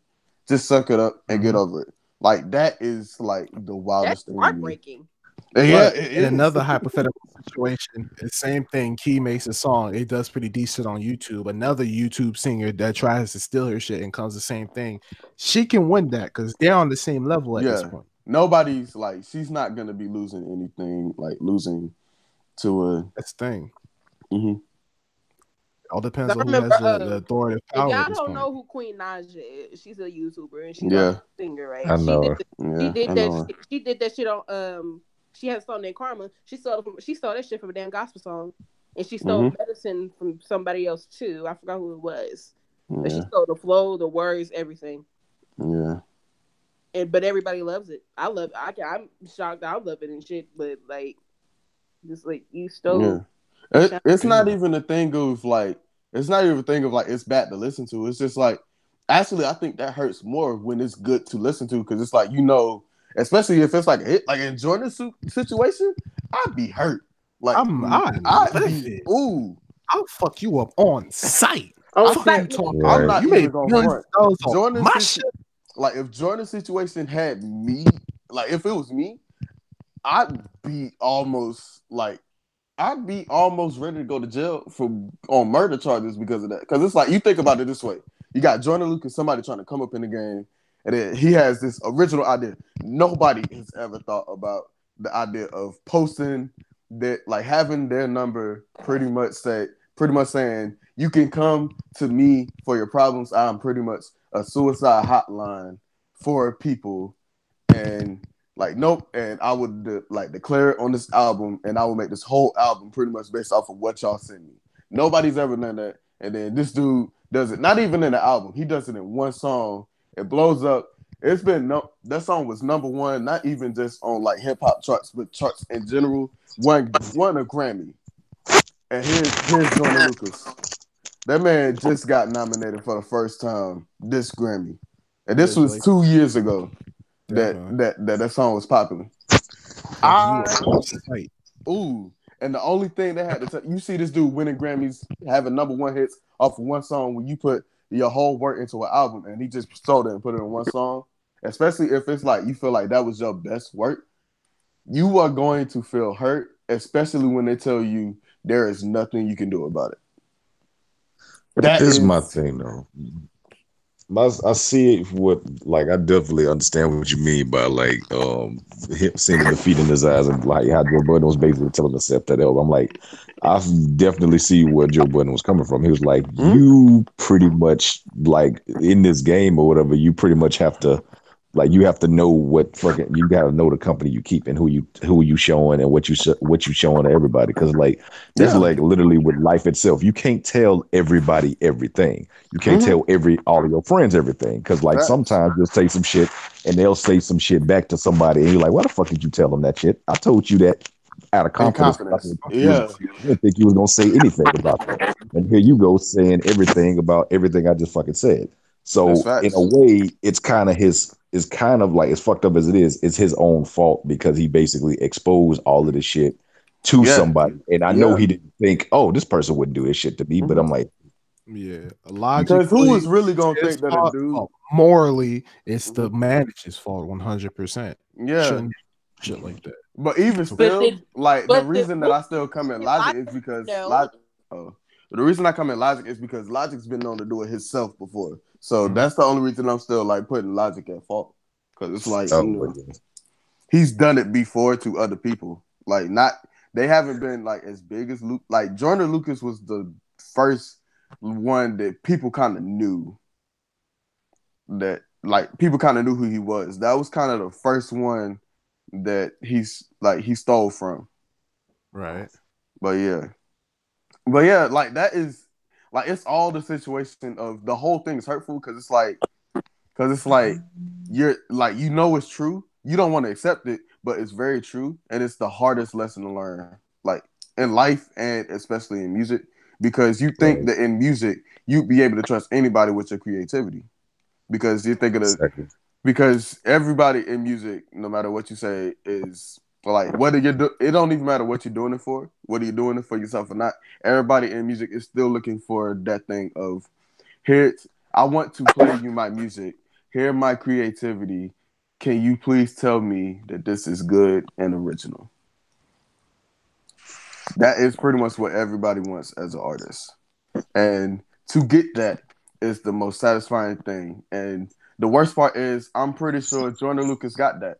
Just suck it up and get Mhm. over it. Like that is like the that's wildest thing to me. heartbreaking. And yeah, But it in is. another hypothetical situation, the same thing. Key makes a song. It does pretty decent on YouTube. Another YouTube singer that tries to steal her shit and comes the same thing. She can win that because they're on the same level at this Yeah. point. Nobody's like she's not gonna be losing anything like losing to a That's the thing. mhm. All 'Cause depends I on who remember, has the authoritative if power at y'all this don't point. know who Queen Naja is, she's a YouTuber and she's also Yeah, a singer, I right? know. She yeah, I did that. know. She did that shit on. She has a song named Karma. She stole that shit from a damn gospel song, and she stole Mm-hmm. medicine from somebody else too. I forgot who it was, but she Yeah, stole the flow, the words, everything. yeah, But everybody loves it. I love. I'm shocked. I love it and shit. But like, just like you yeah. stole. You shine. It's not Yeah. even a thing of like. It's not even a thing of like it's bad to listen to. It's just like actually, I think that hurts more when it's good to listen to because it's like especially if it's like a hit, like in Jordan's situation, I'd be hurt. Like I'm I'd be livid. ooh. I'll fuck you up on sight. On I Fuck you can't. site. talking I'm about. Right. not You made even gonna millions front. of dollars off Jordan's my situ- shit. like if Jordan's situation had me, like if it was me, I'd be almost like I'd be almost ready to go to jail for on murder charges because of that. Because it's like you think about it this way: you got Jordan Lucas, somebody trying to come up in the game, and then he has this original idea. Nobody has ever thought about the idea of posting that, like having their number pretty much saying you can come to me for your problems. I'm pretty much a suicide hotline for people and like nope, and I would like declare it on this album, and I would make this whole album pretty much based off of what y'all send me. Nobody's ever done that, and then this dude does it. Not even in the album, he does it in one song. It blows up. It's been no that song was number one, not even just on like hip hop charts, but charts in general. Won a Grammy, and here's Jordan Lucas. That man just got nominated for the first time this Grammy, and this was Congratulations. 2 years ago that Definitely. that song was popular. Fucking you up I on sight. ooh, and the only thing they had to tell you see this dude winning Grammys, having number one hits off of one song when you put your whole work into an album, and he just sold it and put it in one song. Especially if it's like you feel like that was your best work, you are going to feel hurt, especially when they tell you there is nothing you can do about it. That This is my is, thing though. I see it what like I definitely understand what you mean by like him seeing the defeat in his eyes and like how Joe Budden was basically telling him to set that up. I'm like, I definitely see where Joe Budden was coming from. He was like, hmm? you pretty much like in this game or whatever, you pretty much have to like you have to know what fucking you gotta know the company you keep and who you showing and what you showing to everybody because like that's Yeah, like literally with life itself. You can't tell everybody everything. You can't hmm, tell all of your friends everything because like facts sometimes you'll say some shit and they'll say some shit back to somebody and you're like, why the fuck did you tell them that shit? I told you that out of and confidence. confidence. Yeah, I didn't think you was gonna say anything about that. And here you go saying everything about everything I just fucking said. that's So in a facts. way, it's kind of like as fucked up as it is, it's his own fault because he basically exposed all of this shit to Yeah, somebody. And I know yeah. he didn't think, oh, this person wouldn't do this shit to me, but Hmm. I'm like, Yeah. Because who Logically, was really it's gonna his think that a fault. dude? But morally, it's the Mhm. manager's fault 100%. Yeah, Shouldn't do shit like that. but even But still, did like the but did reason that Luke I still come in did Logic Logic is because know? oh, the reason I come in Logic is because Logic's been known to do it himself before. So Mhm. that's the only reason I'm still like putting Logic at fault because it's like oh, but yeah. he's done it before to other people. Like not they haven't been like as big as Luke. Like Jordan Lucas was the first one that people kind of knew that like people kind of knew who he was. That was kind of the first one that he stole from. Right. But yeah, like that is like it's all the situation of the whole thing is hurtful because it's like you're like it's true. You don't want to accept it, but it's very true, and it's the hardest lesson to learn, like in life and especially in music, because you think Right. that in music you'd be able to trust anybody with your creativity because you think of the Exactly. because everybody in music, no matter what you say, is like whether it don't even matter what you're doing it for, whether you're doing it for yourself or not. Everybody in music is still looking for that thing of here. I want to play you my music. Hear my creativity. Can you please tell me that this is good and original? That is pretty much what everybody wants as an artist. And to get that is the most satisfying thing. And the worst part is, I'm pretty sure Jordan Lucas got that.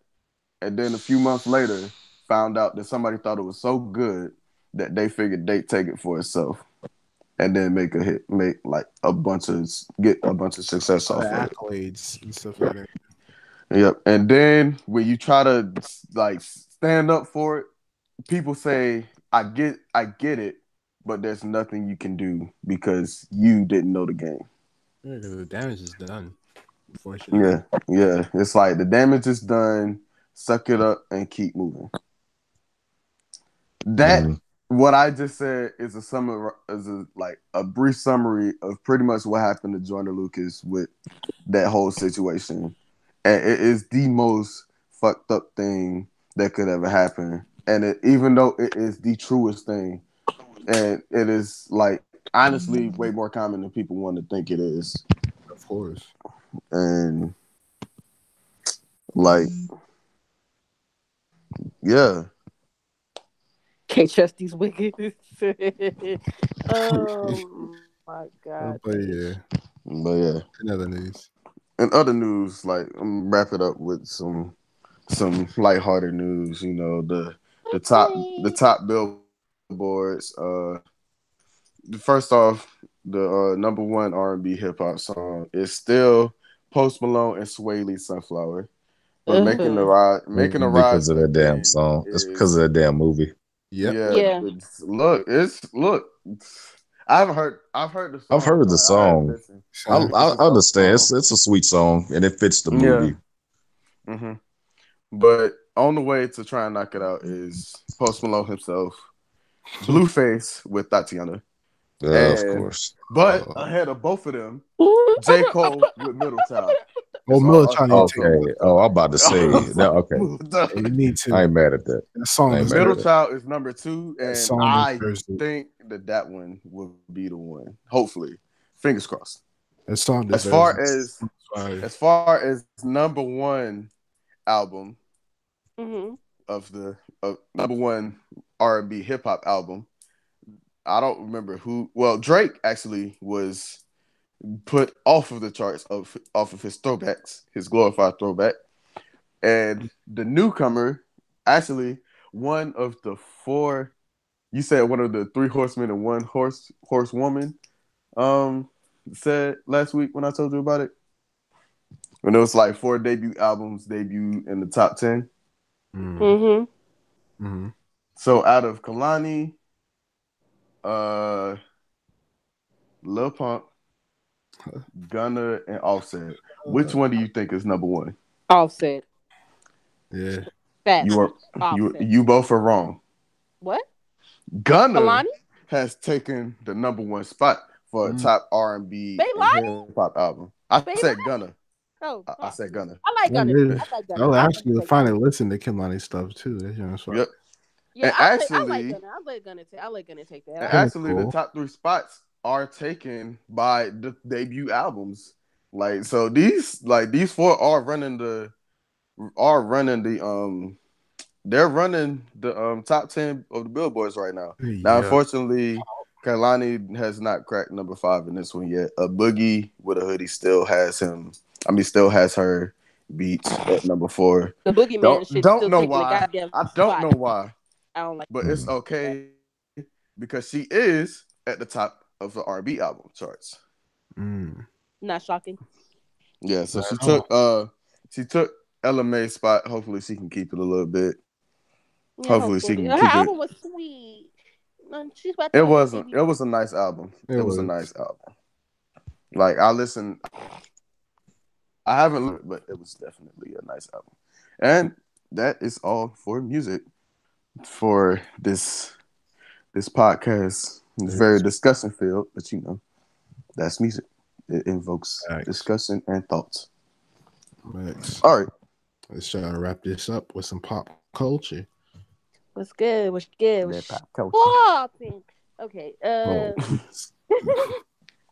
And then a few months later, found out that somebody thought it was so good that they figured they'd take it for itself. and then make a hit, make like get a bunch of success All the off of it. accolades and stuff like that. Yep. And then when you try to like stand up for it, people say, I get it, but there's nothing you can do because you didn't know the game. Yeah, 'cause the damage is done. Unfortunately. Yeah, yeah. It's like the damage is done. Suck it up and keep moving. That Mhm. what I just said is a brief summary of pretty much what happened to Joyner Lucas with that whole situation. And it is the most fucked up thing that could ever happen. And even though it is the truest thing, and it is like honestly way more common than people want to think it is. Of course. And like, yeah. Can't trust these wicked. Oh my god. But yeah, But yeah. in other news. In other news, like I'm gonna wrap it up with some lighthearted news. You know, the top billboards. First off, the number one R&B hip hop song is still Post Malone and Sway Lee Sunflower, but Ugh. making a rise Because of that damn again song. It's because of is that damn movie. Yep. yeah. Yeah. Look. I've heard the I've song, heard the but I haven't song. listened. I It's a dope understand. song. It's a sweet song, and it fits the Yeah. movie. hmm But on the way to try and knock it out is Post Malone himself, Blueface with Tatiana, Of and course. but Oh, ahead of both of them, J. Cole with Middle Child. oh, It's Miller all trying to take Okay. moved Oh, up. I'm about to say now. Okay, Moved up. you need I to. ain't mad at that. That song I ain't mad deserves. at Middle that. Child is number 2, That and song I deserves it. think that one will be the one. Hopefully, fingers crossed. That song As deserves far it. as Fire. as far as number one album Mm-hmm. of number one R&B hip hop album, I don't remember who. Well, Drake actually was put off of the charts off of his throwbacks, his glorified throwback, and the newcomer actually one of the four. You said one of the three horsemen and one horsewoman. Said last week when I told you about it when it was like four debut albums debut in the top 10. Mm. Mm-hmm. Mm-hmm. So out of Kalani, uh, Lil Pump, Gunna, and Offset, which one do you think is number one? Offset. Yeah. You Fast. are Offset. you both are wrong. What? Gunna Kalani? has taken the number one spot for a Mm. top R&B and Baylani? hip hop album. I said Gunna. Baylani? Oh, I said Gunna. I like Gunna too. I like Gunna. I'll I like actually take finally Gunna. listen to Kimani stuff too. That's you know, so Yep. Yeah, And I like actually, Gunna. I like Gunna take. I like Gunna take that. and I, actually, the cool. top three spots are taken by the debut albums. Like so, these four are running the they're running the top 10 of the billboards right now. Now, Yeah. unfortunately, Kailani has not cracked number 5 in this one yet. A Boogie with a hoodie still has him. I mean, still has her beats at number 4. the boogeyman Don't shit's don't still know taking a why. goddamn I don't spot. know why, I don't like but it's Mm. okay because she is at the top of the R&B album charts. Mm. Not shocking. Yeah, so Not at all. she took Ella May's spot. Hopefully, she can keep it a little bit. Yeah, Hopefully, she hopefully. can Her keep it. album was sweet. She's about to It have a wasn't. baby. It was a nice album. It It was a was. nice album. Like I listened. I haven't listened, but it was definitely a nice album. And that is all for music for this podcast. It's very It's discussing field, but that's music. It invokes facts. discussion and thoughts. Facts. All right. Let's try to wrap this up with some pop culture. What's good? What's good? That What's pop culture. popping? Okay. Oh.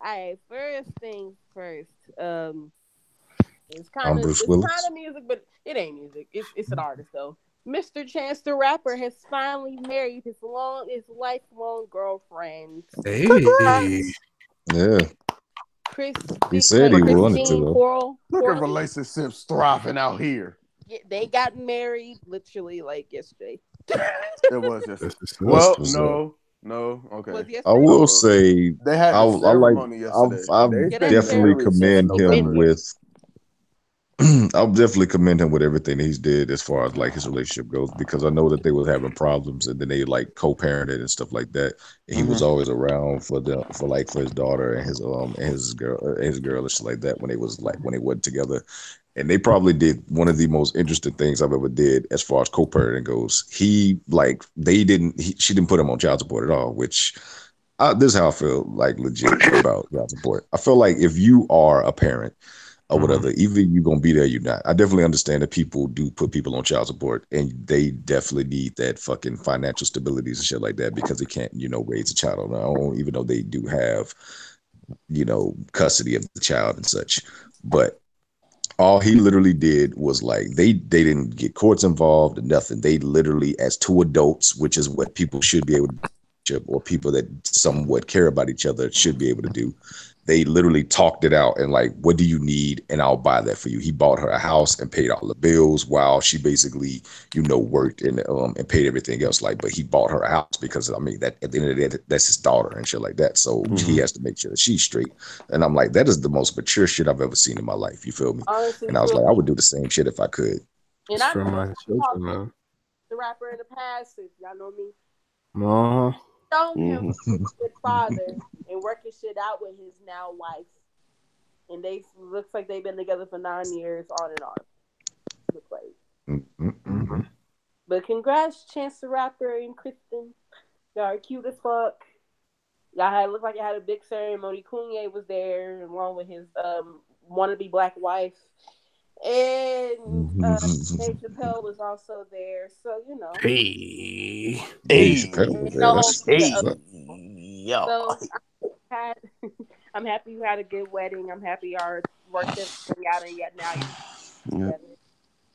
All right. First things first. It's I'm kind of Bruce Willis. music, but it ain't music. It's an artist though. Mr. Chance the Rapper has finally married his lifelong girlfriend, Hey. Yeah, he said he wanted to Christine though. Look at Quarterly. relationships thriving out here. Yeah, they got married literally like yesterday. It was just That's what's up. That's well, what's up. no. No, Was okay. I yesterday? will Oh, say they had I the like ceremony yesterday. I've They've Yeah, they had been the definitely ceremony married since commend yesterday. Been him here. November. with I'll definitely commend him with everything that he's did as far as like his relationship goes because I know that they was having problems and then they like co-parented and stuff like that. And he was Hmm. always around for the for his daughter and his girl and shit like that when they went together. And they probably did one of the most interesting things I've ever did as far as co-parenting goes. She didn't put him on child support at all, which this is how I feel like legit about child support. I feel like if you are a parent or Uh-huh. whatever, either you're gonna be there, or you're not. I definitely understand that people do put people on child support, and they definitely need that fucking financial stabilities and shit like that because they can't, raise a child on their own, even though they do have, custody of the child and such. But all he literally did was like they didn't get courts involved or nothing. They literally, as two adults, which is what people should be able to do, or people that somewhat care about each other should be able to do. They literally talked it out and like, what do you need? And I'll buy that for you. He bought her a house and paid all the bills while she basically, worked and paid everything else. Like, but he bought her a house because I mean that at the end of the day, that's his daughter and shit like that. So he Hmm. has to make sure that she's straight. And I'm like, that is the most mature shit I've ever seen in my life. You feel me? Honestly, And I was feel like, I me. would do the same shit if I could. And It's I for know my I children, talked to man. the rapper in the past. If y'all know me, Uh-huh. shown him Hmm. being a good father and working shit out with his now wife. And they looks like they've been together for 9 years, on and on. The place. Mm-hmm. Mm-mm-mm. But congrats, Chance the Rapper and Kristen. Y'all are cute as fuck. Y'all had looked like you had a big ceremony. Kanye was there along with his wannabe black wife. And Dave Chappelle was also there. So, Hey. Dave Hey, Chappelle was and there. no whole That's bunch of hey, what's other up. people. yo. So had I'm happy you had a good wedding. I'm happy y'all worked everything out and yet now you're Yeah. together.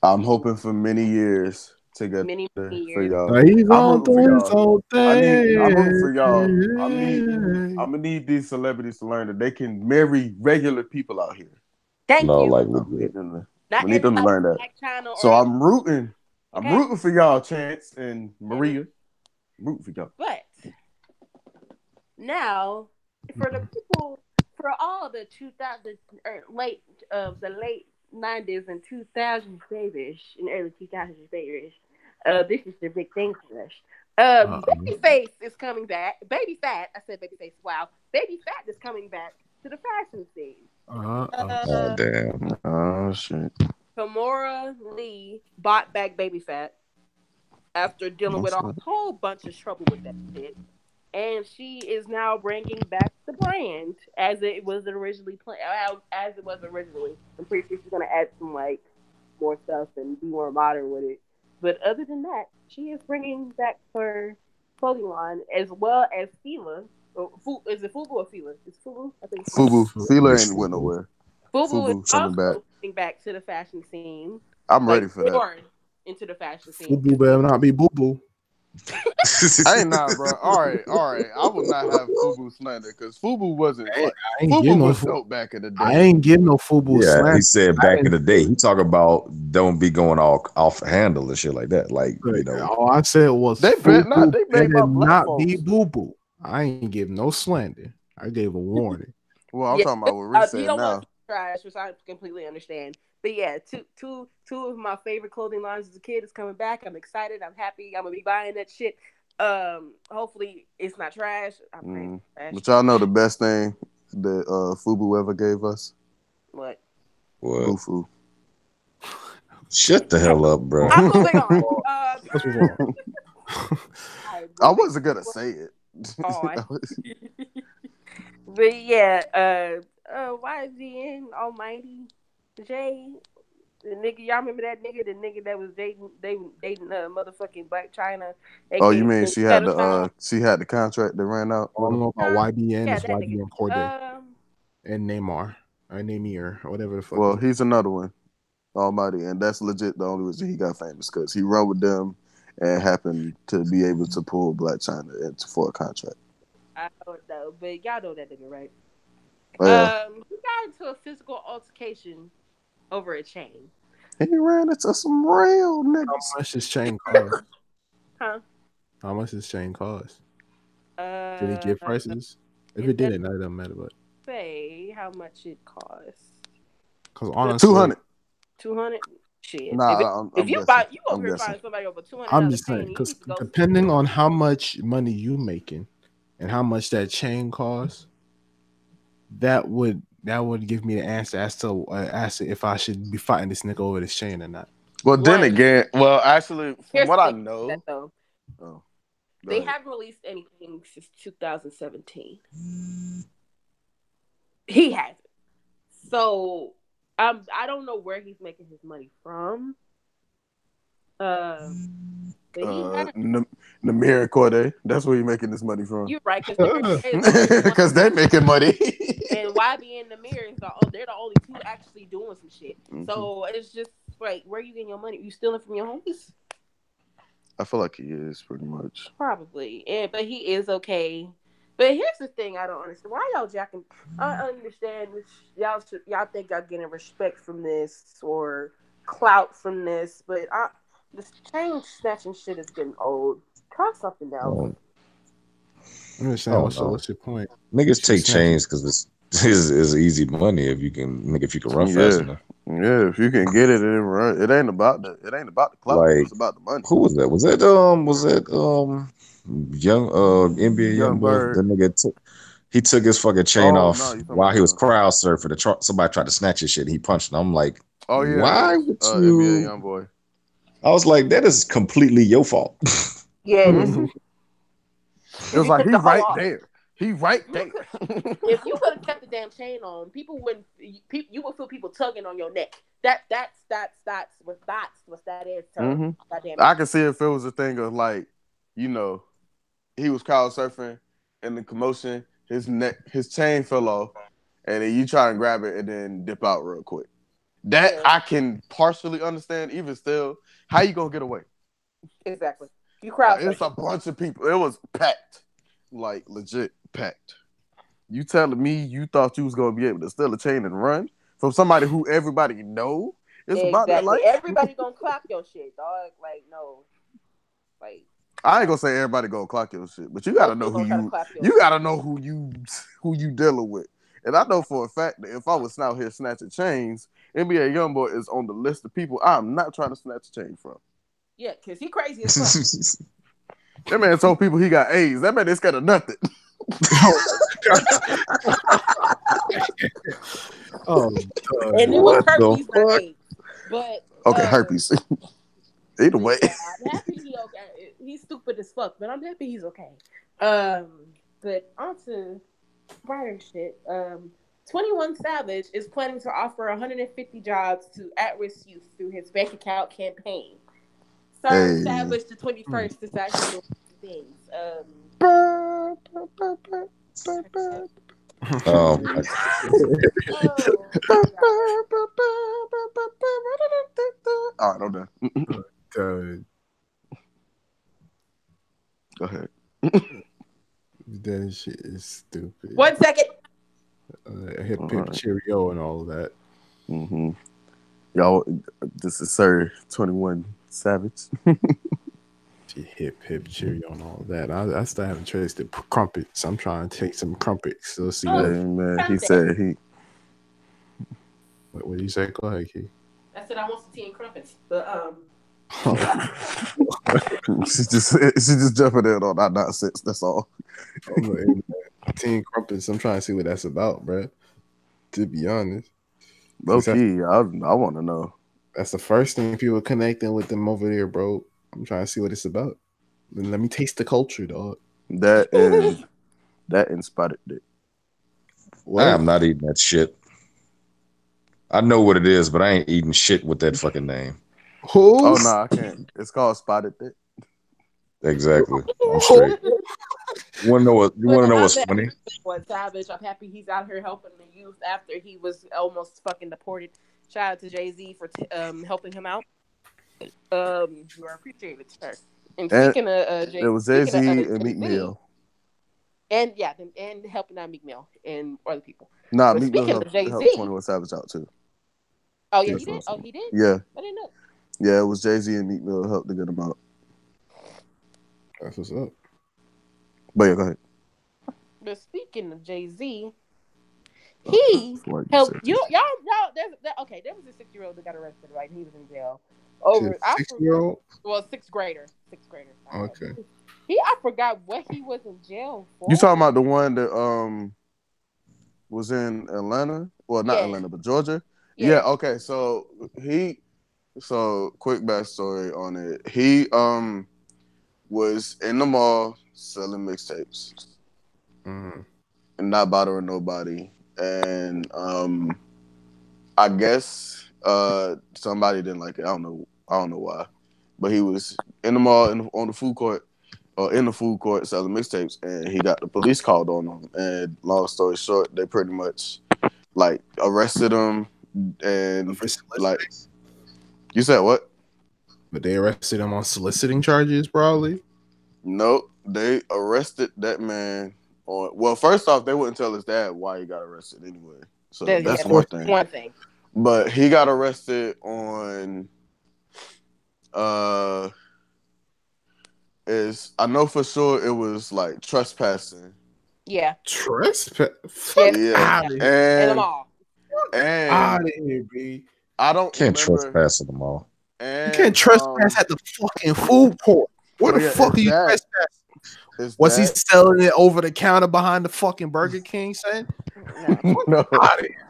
I'm hoping for many years together Many, many for years. y'all. Now he's I'm on rooting for doing his y'all. own I'm rooting for y'all. thing. I'm gonna need these celebrities to learn that they can marry regular people out here. Thank No, you. like I need legit. them to, Not we need them to everybody learn that. Black China or So else. I'm rooting. I'm Okay. rooting for y'all, Chance and And Maria. I'm rooting for y'all. but now for the people for all the 2000 or the late 90s and 2000s babies and early 2000s babies, this is the big thing for us. Uh-oh. Babyface is coming back. Baby Fat, I said Babyface. Wow, Baby Fat is coming back to the fashion scene. Uh-oh. Oh Uh, damn. Oh shit. Tamora Lee bought back Baby Fat after dealing with What's a up? whole bunch of trouble with that shit. And she is now bringing back the brand as it was originally planned, as it was originally. I'm pretty sure she's gonna add some like more stuff and be more modern with it. But other than that, she is bringing back her clothing line as well as Fila. Is it Fubu or Fila? It's Fubu. I think it's Fubu. Fubu. Fila It's ain't went football. nowhere. Fubu is Fubu coming back. also coming back to the fashion scene, I'm like ready for that. born into the fashion scene. Fubu better not be boo boo. I ain't not, bro. All right, all right. I will not have Fubu slander because Fubu wasn't like I ain't getting Fubu no was dope back in the I day. ain't getting no Fubu Yeah, he slant. said I back in didn't the day, he talk about don't be going all off handle and shit like that. Like, all I said was They bet not. Fubu They made better by black not be folks. boo boo. I ain't give no slander. I gave a warning. Well, I'm Yeah, talking about what Rich you said don't want now. to trash, which I completely understand. But yeah, two of my favorite clothing lines as a kid is coming back. I'm excited. I'm happy. I'm gonna be buying that shit. Hopefully it's not trash. I'm praying Mm. for trash. But y'all know the best thing that Fubu ever gave us? What? what? Bufu. Shut the hell up, bro. I'm moving on. Let's move on. I'm I moving wasn't gonna say it. on. But yeah, YGN Almighty Jay. The nigga, y'all remember that nigga? The nigga that was dating motherfucking Black China, Oh, you aka mean Queen Shadow. she had the contract that ran out All I with her? know about YBN Yeah, is that nigga. YBN Corday Um, and Neymar. Or Neymar, or whatever the fuck Well, his he's another one, Almighty, and that's legit the only reason he got famous because he run with them and happened to be able to pull Black China into for a contract. I don't know, but y'all know that nigga, right? Oh, yeah, He got into a physical altercation over a chain. he ran into some real How niggas. much his chain cost? Huh? How much his chain cost? Did it give prices? If It it didn't, that doesn't matter. But say how much it costs. because honestly, 200. 200. Shit. Nah, If I'm you guessing. over I'm here guessing. find somebody over I'm $200 just saying chain, you because need to go. depending on how much money you making and how much that chain costs, that would give me the answer as to if I should be fighting this nigga over this chain or not. Well, then One. again, well, actually, from Here's what the I thing with that know, though. oh, go They ahead. haven't released anything since 2017. He hasn't. So I don't know where he's making his money from. But he has. Namir Corday. That's where you're making this money from. You're right, because is the only one, Because they're making money. and YB and Namir is they're the only two actually doing some shit. Mm-hmm. So it's just like, where are you getting your money? You stealing from your homies? I feel like he is pretty much. Probably, but he is okay. But here's the thing: I don't understand why y'all jacking. I understand y'all think y'all getting respect from this or clout from this, but this chain snatching shit is getting old. Try something else. I'm just I saying, don't know. what's your point? Niggas She take snatching. chains because it's easy money if you can run fast enough. Yeah, if you can get it and run, it ain't about the clout. Like, It's about the money. who was that? Was that young NBA young Young boy? Bird. The nigga took his fucking chain Oh off no, you talking while about he was crowd surfing. Somebody tried to snatch his shit. He punched him. I'm like, Oh yeah, it why was would NBA you? young boy. I was like, that is completely your fault. Yeah, this Mm-hmm. is. It was You like took he the hoe right off. there. He right there. If you would have kept the damn chain on, people wouldn't. You would feel people tugging on your neck. That's what that is. Mm-hmm. Goddamn it. I can see if it was a thing of like, you know, he was crowd surfing and the commotion, his chain fell off, and then you try and grab it and then dip out real quick. That Yeah, I can partially understand. Even still, how you gonna get away? exactly. You crowd It's a surfing. bunch of people. It was packed, like legit packed. You telling me you thought you was gonna be able to steal a chain and run from somebody who everybody know? It's about that Exactly. life. Everybody gonna clock your shit, dog. Like no, like I ain't no. gonna say everybody gonna clock your shit, but you gotta Most know people who gonna try to clock your you shit. gotta know who you dealing with. And I know for a fact that if I was out here snatching chains, NBA YoungBoy is on the list of people I'm not trying to snatch a chain from. Yeah, cause he crazy as fuck. That man told people he got AIDS. That man is scared of nothing. Oh, And it was What the herpes, not fuck? AIDS. But Okay, herpes. Either way. yeah, I'm happy he okay. He's stupid as fuck, but I'm happy he's okay. But on to brighter shit. 21 Savage is planning to offer 150 jobs to at-risk youth through his bank account campaign. Sir Hey. Savage the 21st is actually doing things. Um, Oh, All right, I'm done. God, Go ahead. that shit is stupid. 1 second. Hip All hip right. cheerio and all of that. Mm-hmm. Y'all, this is Sir 21 Savage. Hip hip cheerio and all of that. I still haven't tasted crumpets. I'm trying to take some crumpets. Let's see Oh, what. Hey, man, he found said he. What did you say? Go ahead, Key. I said I want some tea and crumpets. But She's just jumping in on that nonsense. That's all. Teen crumpets. I'm trying to see what that's about, bro. To be honest, Low that's, key, I want to know. that's the first thing people connecting with them over there, bro. I'm trying to see what it's about. Then let me taste the culture, dog. That and spotted dick. I What? am not eating that shit. I know what it is, but I ain't eating shit with that fucking name. Who? Oh no, I can't. It's called spotted dick. Exactly. I'm straight. You want to know what? You want to know I'm what's happy funny? for Savage. I'm happy he's out here helping the youth after he was almost fucking deported. Shout out to Jay-Z for helping him out. You are appreciated, sir. And And speaking of it was Jay Z and Meek Jay-Z, Mill. and yeah, and helping out Meek Mill and other people. Nah, But Meek Mill speaking of helped Jay-Z, 21 Savage out too. oh yeah, he That's did. awesome. Oh, he did. Yeah, I didn't know. yeah. It was Jay Z and Meek Mill helped to get him out. That's what's up. But yeah, go ahead. But speaking of Jay-Z, he Like you helped said. y'all. Okay. There was a 6-year-old that got arrested, right? He was in jail over. 6-year-old. Well, sixth grader. Okay. I forgot what he was in jail for. You talking about the one that was in Atlanta? Well, not Yeah, Atlanta, but Georgia. Yeah. yeah. Okay. So quick backstory on it. He was in the mall selling mixtapes Mm-hmm. and not bothering nobody. And I guess somebody didn't like it. I don't know why. But he was in the mall on the food court or in the food court selling mixtapes, and he got the police called on him. And long story short, they pretty much like arrested him and For like soliciting, you said what? but they arrested him on soliciting charges, probably. Nope. They arrested that man on. Well, first off, they wouldn't tell his dad why he got arrested anyway. So Of that's That's one course. thing. one thing. But he got arrested on uh is I know for sure it was like trespassing. Yeah, Trespass. yeah. Fuck Yeah. out of here. In the And mall. Out and of here, B. I don't Can't remember trespass in the mall. You can't and trespass at the fucking food court. Where but the yeah, fuck are you trespassing? it's Was he that selling it over the counter behind the fucking Burger King? Saying, No. no. out of here.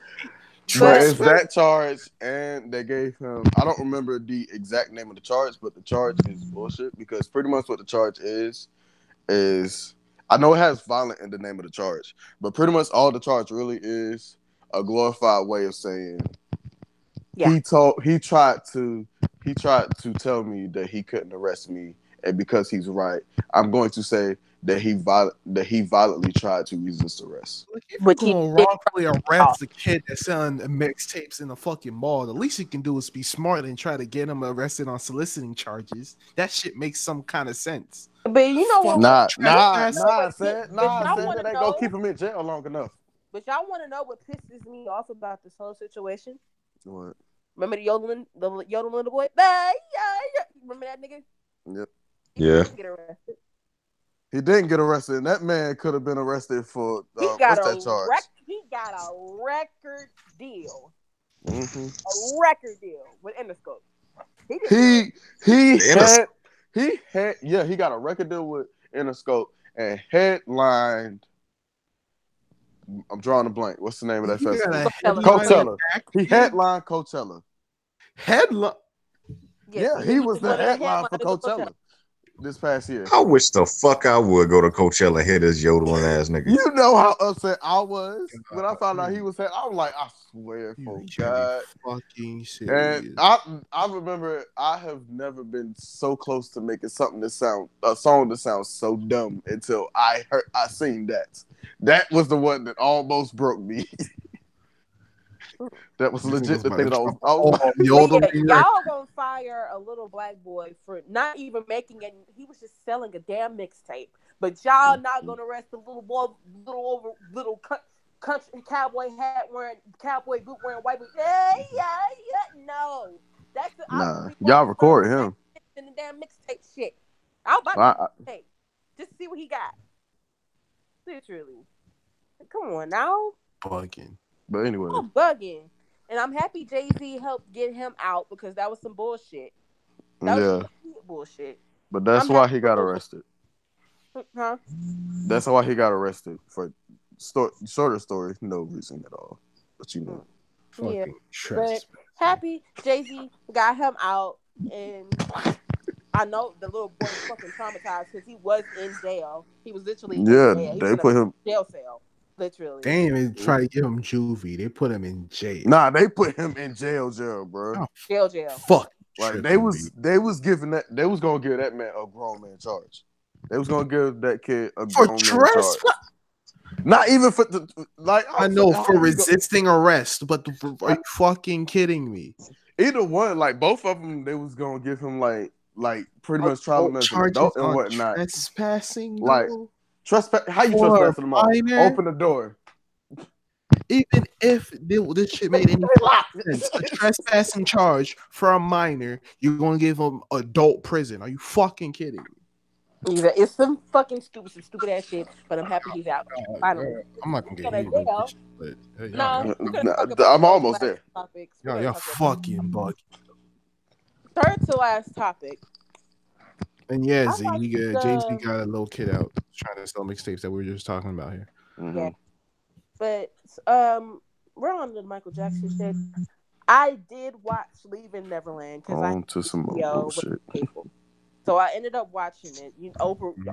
But it's Trespass. that charge, and they gave him. I don't remember the exact name of the charge, but the charge is bullshit because pretty much what the charge is I know it has violent in the name of the charge, but pretty much all the charge really is a glorified way of saying Yeah. he tried to tell me that he couldn't arrest me, and because he's right, I'm going to say that he violently tried to resist arrest. Look, if you're But he gonna did. wrongfully arrest a kid that's selling mixtapes in a fucking mall, the least you can do is be smart and try to get him arrested on soliciting charges. That shit makes some kind of sense. But you know Fuck what? Nah, trespass. I said But y'all that want to ain't gonna know? keep him in jail long enough. But y'all want to know what pisses me off about this whole situation? What? Remember the yodeling little boy? Yeah. Remember that nigga? Yep. He Yeah. didn't get arrested. He didn't get arrested, and that man could have been arrested for what's that charge? He got a record deal. Mm-hmm. A record deal with Interscope. He Interscope. he got a record deal with Interscope and headlined. I'm drawing a blank. What's the name of that You got festival? a headline Coachella. act, He dude. headlined Coachella. Headline. Yeah, he was the headline for Coachella this past year. I wish the fuck I would go to Coachella and hear this yodeling ass nigga. You know how upset I was when I found out he was head. I was like, I swear for God. Fucking And serious. I remember I have never been so close to making a song that sounds so dumb until I seen that. That was the one that almost broke me. That was legit the thing that I was. But yeah, y'all gonna fire a little black boy for not even making it. He was just selling a damn mixtape. But y'all not gonna arrest the little boy, little country cowboy hat wearing, cowboy boot wearing, white boot. Yeah. No, that's Nah, y'all recorded him in the damn mixtape shit. I'm about to say, just see what he got. Literally, come on now. Bugging. But anyway, I'm bugging, and I'm happy Jay-Z helped get him out because that was some bullshit. That was bullshit. But that's why he got arrested. Huh? That's why he got arrested for shorter story, no reason at all. But you know, yeah. But happy Jay-Z got him out, and I know the little boy was fucking traumatized because he was in jail. He was literally in jail. He they was put in a him jail cell. Literally. They didn't even try to give him juvie. They put him in jail. Nah, they put him in jail, bro. Oh, jail. Fuck. Like they was gonna give that man a grown man charge. They was gonna give that kid a grown man charge. Not even for I know for resisting arrest, but are you fucking kidding me? Either one, like both of them, they was gonna give him like pretty much trial him as an adult and whatnot. Trespassing, like trespass. How you trespass them all? Open the door. Even if this shit made any sense, a trespassing charge for a minor, you're gonna give him adult prison. Are you fucking kidding me? It's some fucking stupid ass shit. But I'm happy he's out finally. I'm not gonna get Gonna heated over this jail. shit, but hey, No, we're gonna talk about I'm those almost last there. topics. We're gonna y'all talk about fucking bug. third to last topic. And yeah, I Z, watched we got Jay-Z the got a little kid out trying to sell mixtapes that we were just talking about here. yeah, Mm-hmm. but we're on the Michael Jackson shit. I did watch Leaving Neverland because I had On to some more HBO with bullshit. cable. So I ended up watching it. Mhm.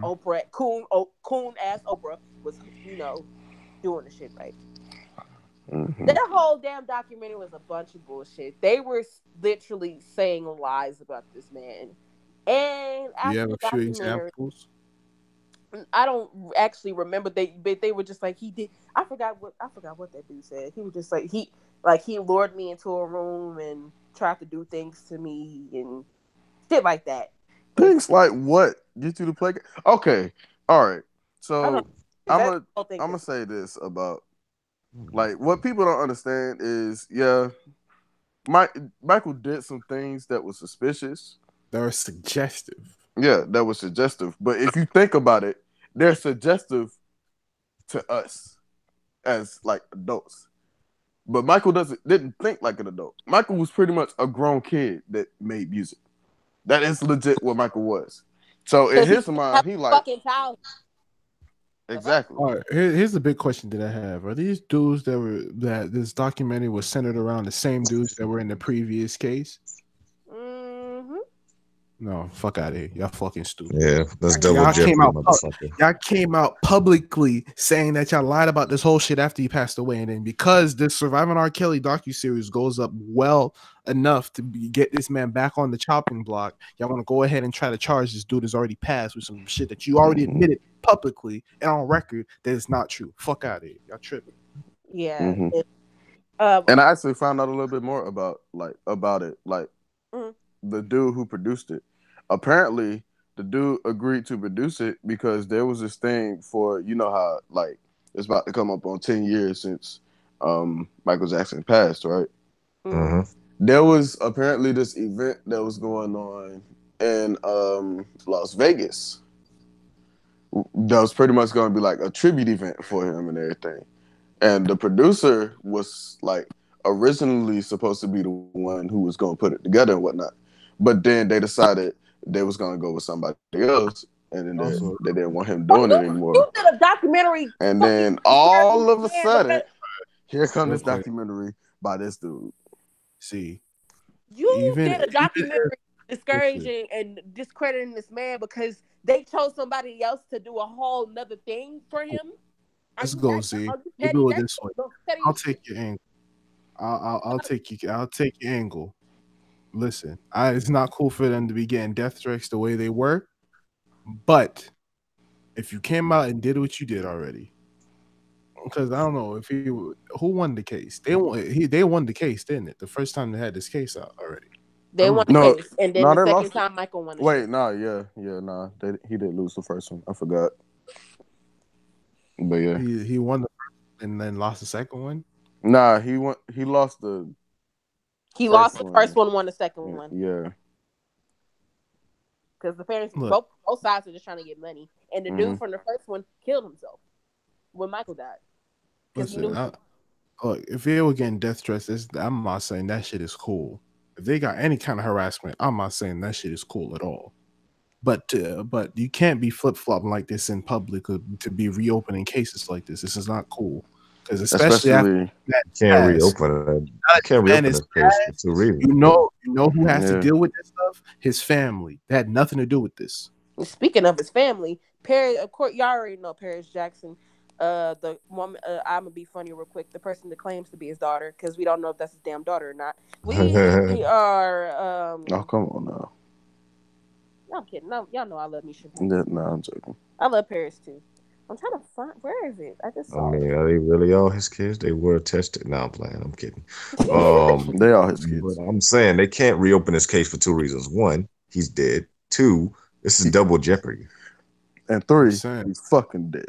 Oprah, coon ass Oprah was, doing the shit right. Mm-hmm. That whole damn documentary was a bunch of bullshit. They were literally saying lies about this man. And Do you after have the a few documentary, examples? I don't actually remember but they were just like he did. I forgot what that dude said. He was just like he lured me into a room and tried to do things to me and shit like that. Basically, Things like what get you to play? Okay, all right. I don't. So I'm That gonna whole thing I'm gonna just say this about like what people don't understand is Michael did some things that was suspicious. That are suggestive. Yeah, that was suggestive. But if you think about it, they're suggestive to us as like adults. But Michael didn't think like an adult. Michael was pretty much a grown kid that made music. That is legit what Michael was. So in because he his didn't have mind, he a like fucking child. The fuck? exactly. All right, here's the big question that I have: Are these dudes that this documentary was centered around the same dudes that were in the previous case? Mm-hmm. No, fuck out of here. Y'all fucking stupid. Yeah, that's double Y'all came jeopardy, out. motherfucker. Y'all came out publicly saying that y'all lied about this whole shit after he passed away, and then because this Surviving R. Kelly docuseries goes up well enough to get this man back on the chopping block, y'all want to go ahead and try to charge this dude who's already passed with some shit that you already Mm-hmm. admitted publicly and on record that it's not true. Fuck out of here. Y'all tripping. Yeah. Mm-hmm. Um. And I actually found out a little bit more about it. Like Mhm. the dude who produced it. Apparently, the dude agreed to produce it because there was this thing for how like it's about to come up on 10 years since Michael Jackson passed, right? Mhm. Mm-hmm. There was apparently this event that was going on in Las Vegas that was pretty much going to be like a tribute event for him and everything. And the producer was like originally supposed to be the one who was going to put it together and whatnot, but then they decided they was going to go with somebody else, and then Also, they didn't want him Oh, doing it anymore. you did a documentary And fucking then disparaging all of a this man because sudden, here comes real this quick, documentary by this dude. see, you even did a even if documentary listen, discouraging and discrediting this man because they chose somebody else to do a whole nother thing for him. Are let's you go. that? See, Are you we'll petty? do it That's this way. the petty I'll shit. take your angle. I'll take you. I'll take your angle. Listen, it's not cool for them to be getting death threats the way they were. But if you came out and did what you did already, because I don't know if who won the case. They won the case, didn't it? The first time they had this case out already. They won the No, case, and then no, the they second lost it. time Michael won the Wait, shit. nah, yeah, nah. He did lose the first one. I forgot, but yeah, He won the first and then lost the second one. nah, he won. He lost the He lost first the first one. one, won the second Yeah, one yeah. because the parents Look, both sides are just trying to get money, and the Mm-hmm. dude from the first one killed himself when Michael died because he listen. knew. Look, if they were getting death threats, I'm not saying that shit is cool. If they got any kind of harassment, I'm not saying that shit is cool at all. But you can't be flip flopping like this in public to be reopening cases like this. This is not cool because especially after Especially, that Can't pass, reopen it. now You that can't this man reopen is this case for passed, two reasons. you know who has to yeah. deal with this stuff? His family. That had nothing to do with this. Speaking of his family, Paris, of course, y'all already know Paris Jackson. The woman, I'm gonna be funny real quick. The person that claims to be his daughter, because we don't know if that's his damn daughter or not. We are, Oh, come on now. no, I'm kidding. No, y'all know I love me some Paris. Yeah, nah, I'm joking. I love Paris too. I'm trying to find where is it? I just I saw mean, are they really all his kids? They were tested. No, I'm playing. I'm kidding. it. They are his But kids. I'm saying they can't reopen this case for two reasons. One, he's dead. Two, this is double jeopardy. And I'm three, saying he's fucking dead.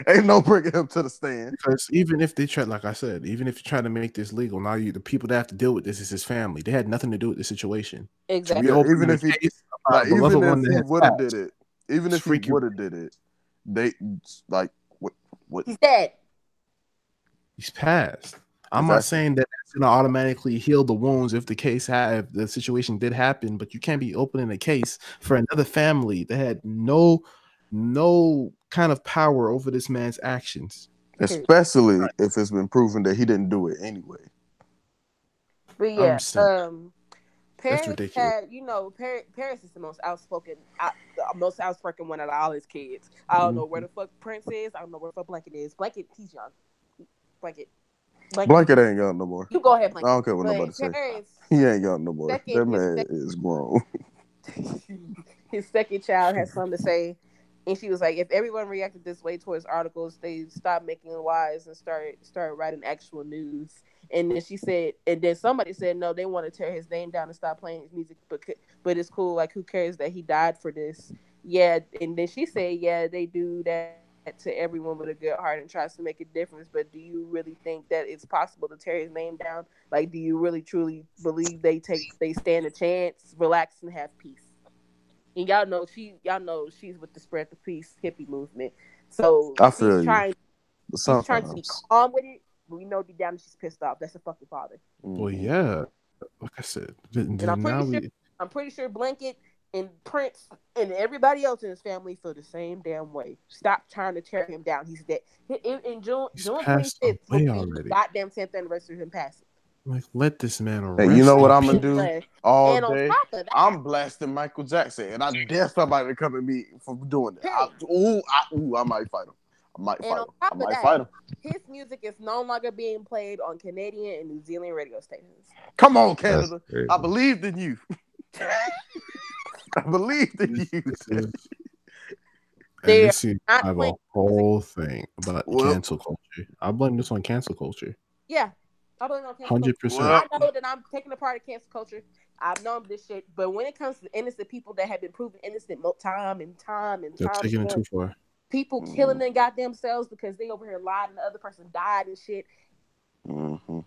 ain't no bringing him to the stand. because even if they try, like I said, even if you try to make this legal, now the people that have to deal with this is his family. They had nothing to do with the situation. To Exactly. Yeah, reopen even the if he case, I'm Like beloved even one if that he has would have did passed. it, even It's if he freaky. would have did it, they like what He's dead. He's passed. I'm not exactly. saying that it's gonna automatically heal the wounds if if the situation did happen, but you can't be opening a case for another family that had no kind of power over this man's actions. Period. Especially if it's been proven that he didn't do it anyway. But I'm yeah, saying that's Paris ridiculous. had, Paris is the most outspoken one out of all his kids. I don't know where the fuck Prynce is. I don't know where the fuck Blanket is. Blanket, he's young. Blanket, Blanket. Blanket ain't young no more. You go ahead, I Blanket. don't care what nobody But say. Paris, He ain't young no more. second, That his man is grown. his second child has something to say, and she was like, if everyone reacted this way towards articles, they stop making lies and start writing actual news. And then she said, and then somebody said, no, they want to tear his name down and stop playing his music, but it's cool. Like, who cares that he died for this? Yeah, and then she said, yeah, they do that to everyone with a good heart and tries to make a difference. But do you really think that it's possible to tear his name down? Like, do you really truly believe they stand a chance? Relax and have peace. And y'all know she's with the spread the peace hippie movement. So I feel you. But she's trying to be sometimes. calm with it, but we know deep down she's pissed off. That's her fucking father. Well, Mhm. yeah, like I said, And now we I'm pretty sure Blanket and Prynce and everybody else in his family feel the same damn way. Stop trying to tear him down. He's dead. In he's June passed 25th will away be the already. goddamn 10th anniversary of him passing. Like, let this man Hey, you know rest what in I'm gonna peace. do And all on day? top of that, I'm blasting Michael Jackson, and I dare somebody to come at me for doing it. period. I might fight him. And on I top of might that, fight him. his music is no longer being played on Canadian and New Zealand radio stations. Come on, That's Canada. I crazy. believed in you. I believed in you. This is and They're this is I not have playing a music. whole thing about Well, cancel culture. I blame this on cancel culture. Yeah, I blame it on cancel culture. 100%. I well, know that I'm taking apart of cancel culture. I've known this shit, but when it comes to innocent people that have been proven innocent time and time and They're time taking it again, too far. people killing their goddamn selves because they over here lied and the other person died and shit. mm-hmm.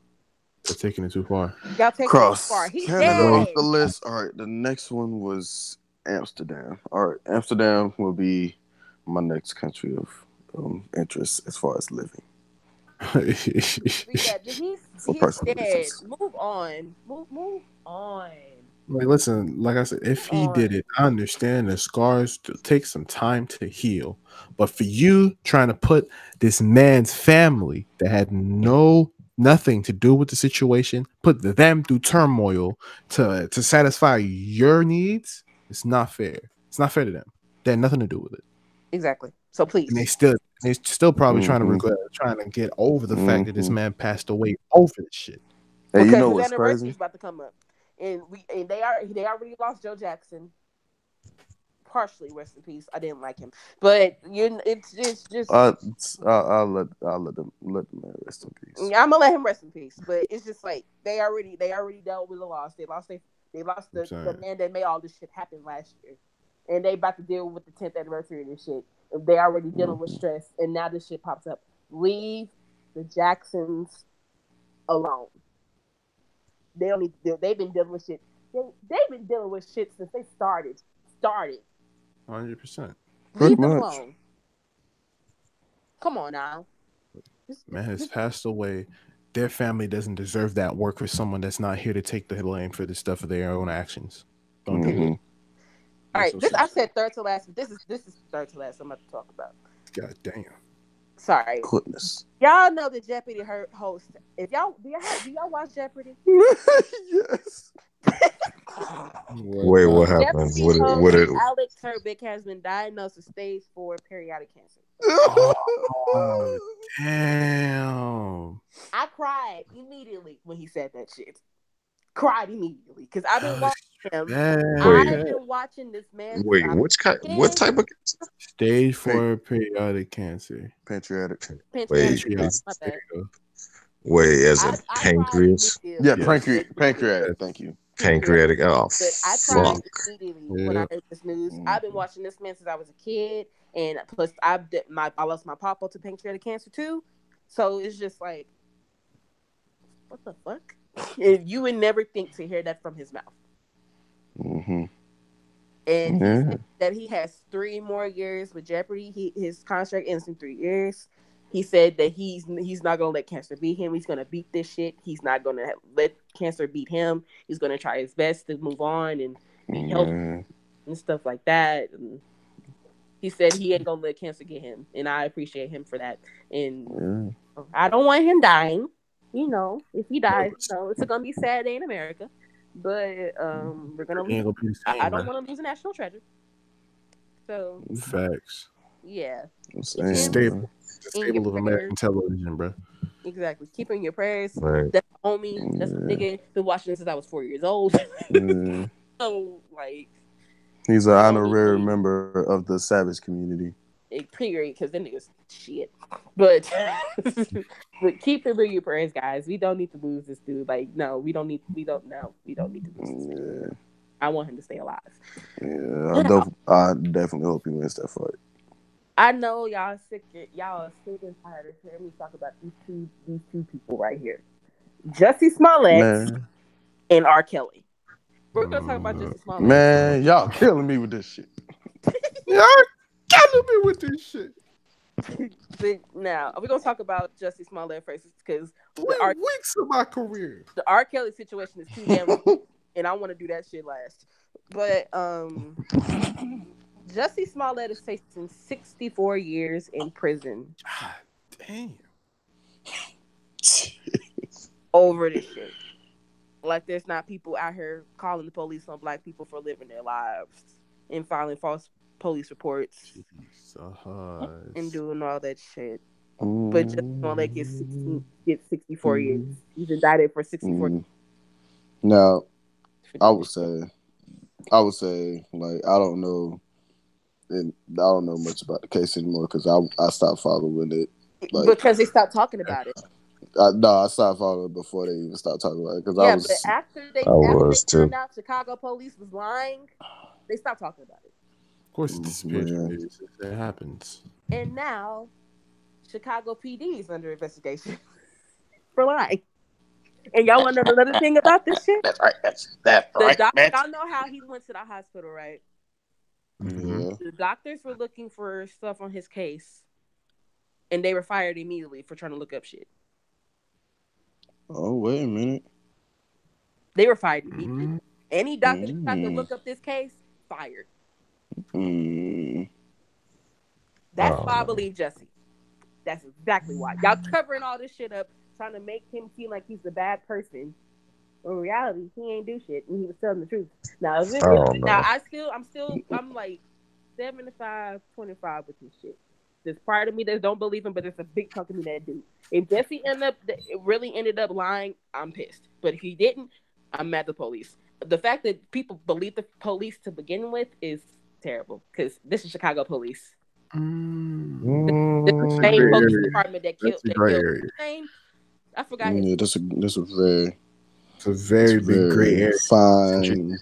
They're taking it too far. Y'all taking it too far. Cross He's Canada Way off dead. the list. All right, the next one was Amsterdam. All right, Amsterdam will be my next country of interest as far as living But yeah, for he's personal dead. reasons. Move on. Move on. Like, listen, like I said, if Move he did on. it, I understand the scars to take some time to heal. But for you trying to put this man's family that had nothing to do with the situation, put them through turmoil to satisfy your needs, it's not fair. It's not fair to them. They had nothing to do with it. Exactly. So And please. they still probably trying to Mm-hmm. regret, trying to get over the fact that this Mm-hmm. man passed away over this shit. Hey, you Because know his what's anniversary crazy? is about to come up. And they already lost Joe Jackson. Partially, rest in peace. I didn't like him. But it's just I'll let the man rest in peace. I'm gonna let him rest in peace. But it's just like they already dealt with the loss. They lost I'm the saying. man that made all this shit happen last year. And they about to deal with the 10th anniversary of this shit. They already dealing with Mm-hmm. stress and now this shit pops up. Leave the Jacksons alone. They don't need they've been dealing with shit. They've been dealing with shit since they started. Started. 100%. Pretty Leave them much. alone. Come on now. Man has Just passed away. Their family doesn't deserve that work for someone that's not here to take the blame for the stuff of their own actions. Don't do period. it. Mm-hmm. All Makes right, no this I sense. said third to last, but this is third to last. I'm about to talk about. God damn. Sorry, Goodness. y'all know the Jeopardy host. If y'all do y'all watch Jeopardy? Yes. What Wait, what about happened? Jeopardy host What it? Alex Trebek has been diagnosed with stage 4 periodic cancer. Oh, damn. I cried immediately when he said that shit. Cried immediately because I've been Alex watching him. Wait, I've Trebek. been watching this man since wait. I was Which kind? a What kid. type of? Stage Pan- 4 periodic cancer. Pancreatic. Pancreatic Wait, cancer. Patriotic. it's, My There bad. you go. wait. As in I cried pancreas, Yeah, immediately Yes. when he said pancreatic. Yes. Thank you. pancreatic. pancreatic. Oh But I Yep. cried fuck. immediately when I Yep. heard this news. I've been Mm-hmm. watching this man since I was a kid, and plus I lost my papa to pancreatic cancer too. So it's just like, what the fuck? And you would never think to hear that from his mouth. Mm-hmm. and he Yeah. said that he has 3 more years with Jeopardy. His contract ends in 3 years. He said that he's not gonna let cancer beat him. He's gonna beat this shit. He's not gonna let cancer beat him. He's gonna try his best to move on and be healthy Yeah. and stuff like that. And he said he ain't gonna let cancer get him, and I appreciate him for that. And Yeah. I don't want him dying. If he dies, Purpose. it's gonna be a sad day in America. But we're gonna It lose. ain't gonna be the I same, don't man. want to lose a national treasure. So Facts. yeah, I'm keep It's a saying, him staple. bro. It's a in your staple of prayers. American television, bro. Exactly, keep him in your prayers. Right. That's a homie. That's a Yeah. nigga been watching this since I was 4 years old. Yeah. So like, He's an we don't need to honorary lose. member of the Savage community. Period, because then niggas shit. But but keep him in your prayers, guys. We don't need to lose this dude. Like, no, we don't need to lose this dude. Yeah. I want him to stay alive. Yeah. Now, I definitely hope he wins that fight. I know y'all are sick and tired of hearing me talk about these two people right here. Jussie Smollett Man. and R. Kelly. We're gonna talk about Mm, Jussie Smollett. Man, y'all killing me with this shit. Y'all killing me with this shit. But now we're gonna talk about Jussie Smollett first because Weeks of my career. the R. Kelly situation is too damn long, and I want to do that shit last. But Jussie Smollett is facing 64 years in prison God damn. over this shit. Like, there's not people out here calling the police on black people for living their lives and filing false police reports and Jesus. doing all that shit. But Jussie Smollett Mm, gets 64 years. He's indicted for 64 mm. Now, years for I doing would this shit. say, I would say, like, I don't know, and I don't know much about the case anymore because I stopped following it. Like, Because they stopped talking about it. I stopped following it before they even started talking about it because I Yeah, but was, I after they was found too. out Chicago police was lying, they stopped talking about it. Of course, it disappears from man, news. It happens. And now Chicago PD is under investigation for lying. And y'all want to know another thing about this shit? that's right, that's The right, doc, bitch. y'all know how he went to the hospital, right? Mm-hmm. Yeah. The doctors were looking for stuff on his case, and they were fired immediately for trying to look up shit. Oh wait a minute. They were fired immediately. Mm-hmm. Any doctor that tried to Mm, look up this case, fired. mm, I That's don't why I know. believe Jussie. That's exactly why. Y'all covering all this shit up, trying to make him seem like he's the bad person. In reality, he ain't do shit, and he was telling the truth. Now, I don't now know. I'm like 75-25 with this shit. There's part of me that don't believe him, but there's a big chunk of me that do. If Jesse really ended up lying, I'm pissed. But if he didn't, I'm mad at the police. The fact that people believe the police to begin with is terrible because this is Chicago police. Mm. This is That's the a same gray Mm, police area. department that That's killed a gray area. his name. I forgot his yeah, name. that's a very It's a very big gray very area. fine.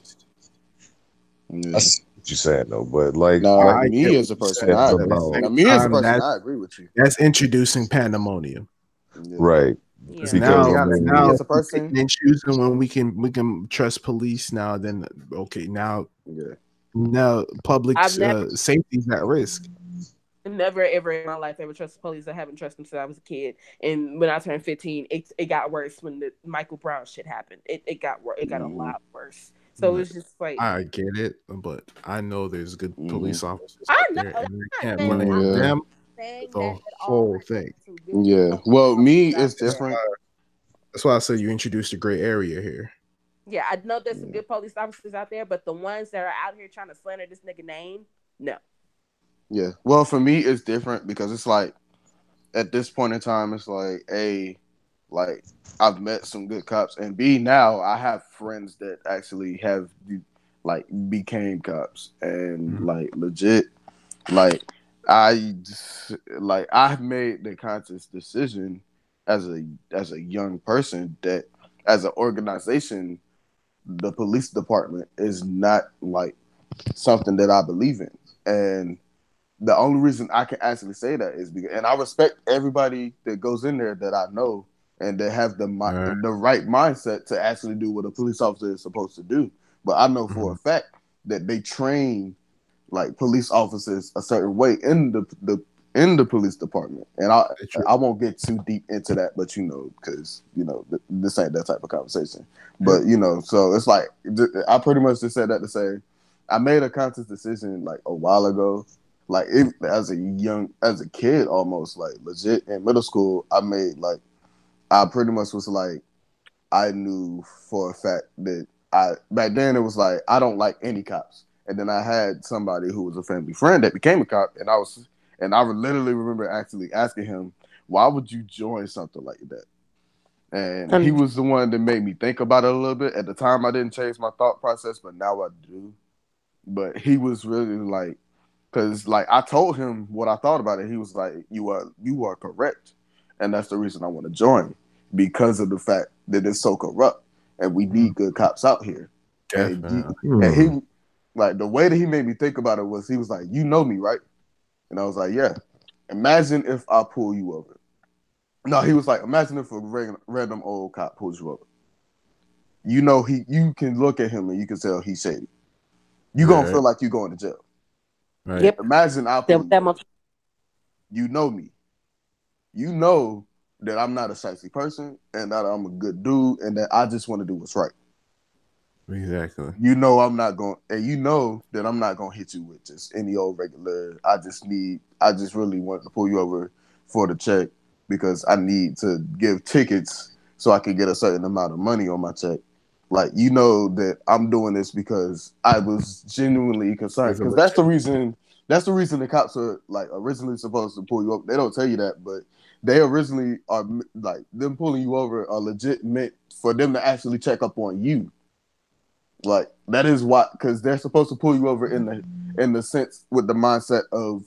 I Yeah. see what you're saying though, but like Now, I me get what as a you're person, saying, I but at the about same now me as a time, person, I agree with you. that's introducing pandemonium. Yeah. right Because Yeah. Because because now, I honestly, me now mean, as a we person, picking and choosing when we can trust police. Now, then, okay, yeah. now I've public's never safety's at risk. Never ever in my life ever trusted police. I haven't trusted them since I was a kid. And when I turned 15, it got worse when the Michael Brown shit happened. It got worse. It got a Mm-hmm. lot worse. So it was just like, I get it, but I know there's good Mm-hmm. police officers I out know. there, I'm and I not can't saying blame I'm Yeah. them not for saying the that at all. whole I know thing. there's some good Yeah. police Well, me, officers out it's there. different. That's why I said you introduced a gray area here. Yeah, I know there's some Yeah. good police officers out there, but the ones that are out here trying to slander this nigga name, no. Yeah. Well, for me, it's different because it's like at this point in time, it's like A, like I've met some good cops, and B, now I have friends that actually have like became cops and Mhm. like legit, like I've made the conscious decision as a young person that as an organization, the police department is not like something that I believe in, and the only reason I can actually say that is because, and I respect everybody that goes in there that I know and that have All right. the right mindset to actually do what a police officer is supposed to do. But I know for a Mhm. fact that they train like police officers a certain way in the police department. And I won't get too deep into that, but because this ain't that type of conversation. But so it's like I pretty much just said that to say I made a conscious decision like a while ago, like as a kid almost, like legit in middle school. I pretty much was like, I knew for a fact that back then it was like I don't like any cops. And then I had somebody who was a family friend that became a cop, and I would literally remember actually asking him, why would you join something like that? And he was the one that made me think about it a little bit. At the time I didn't change my thought process, but now I do. But he was really like, because like I told him what I thought about it. He was like, you are correct. And that's the reason I want to join, because of the fact that it's so corrupt and we need good cops out here. Definitely. And he like the way that he made me think about it was, he was like, you know me, right? And I was like, yeah. Imagine if I pull you over. No, he was like, imagine if a random old cop pulls you over. You can look at him and you can tell he's shady. You're gonna feel like you're going to jail. Right. Yep. Imagine I pull you over. You know me. You know that I'm not a sexy person and that I'm a good dude and that I just want to do what's right. Exactly. You know I'm not going, and you know that I'm not going to hit you with just any old regular. I just really want to pull you over for the check because I need to give tickets so I can get a certain amount of money on my check. Like, you know that I'm doing this because I was genuinely concerned, because that's the reason the cops are like originally supposed to pull you up. They don't tell you that, but they originally are like, them pulling you over are legit meant for them to actually check up on you. Like, that is why, because they're supposed to pull you over in the sense with the mindset of,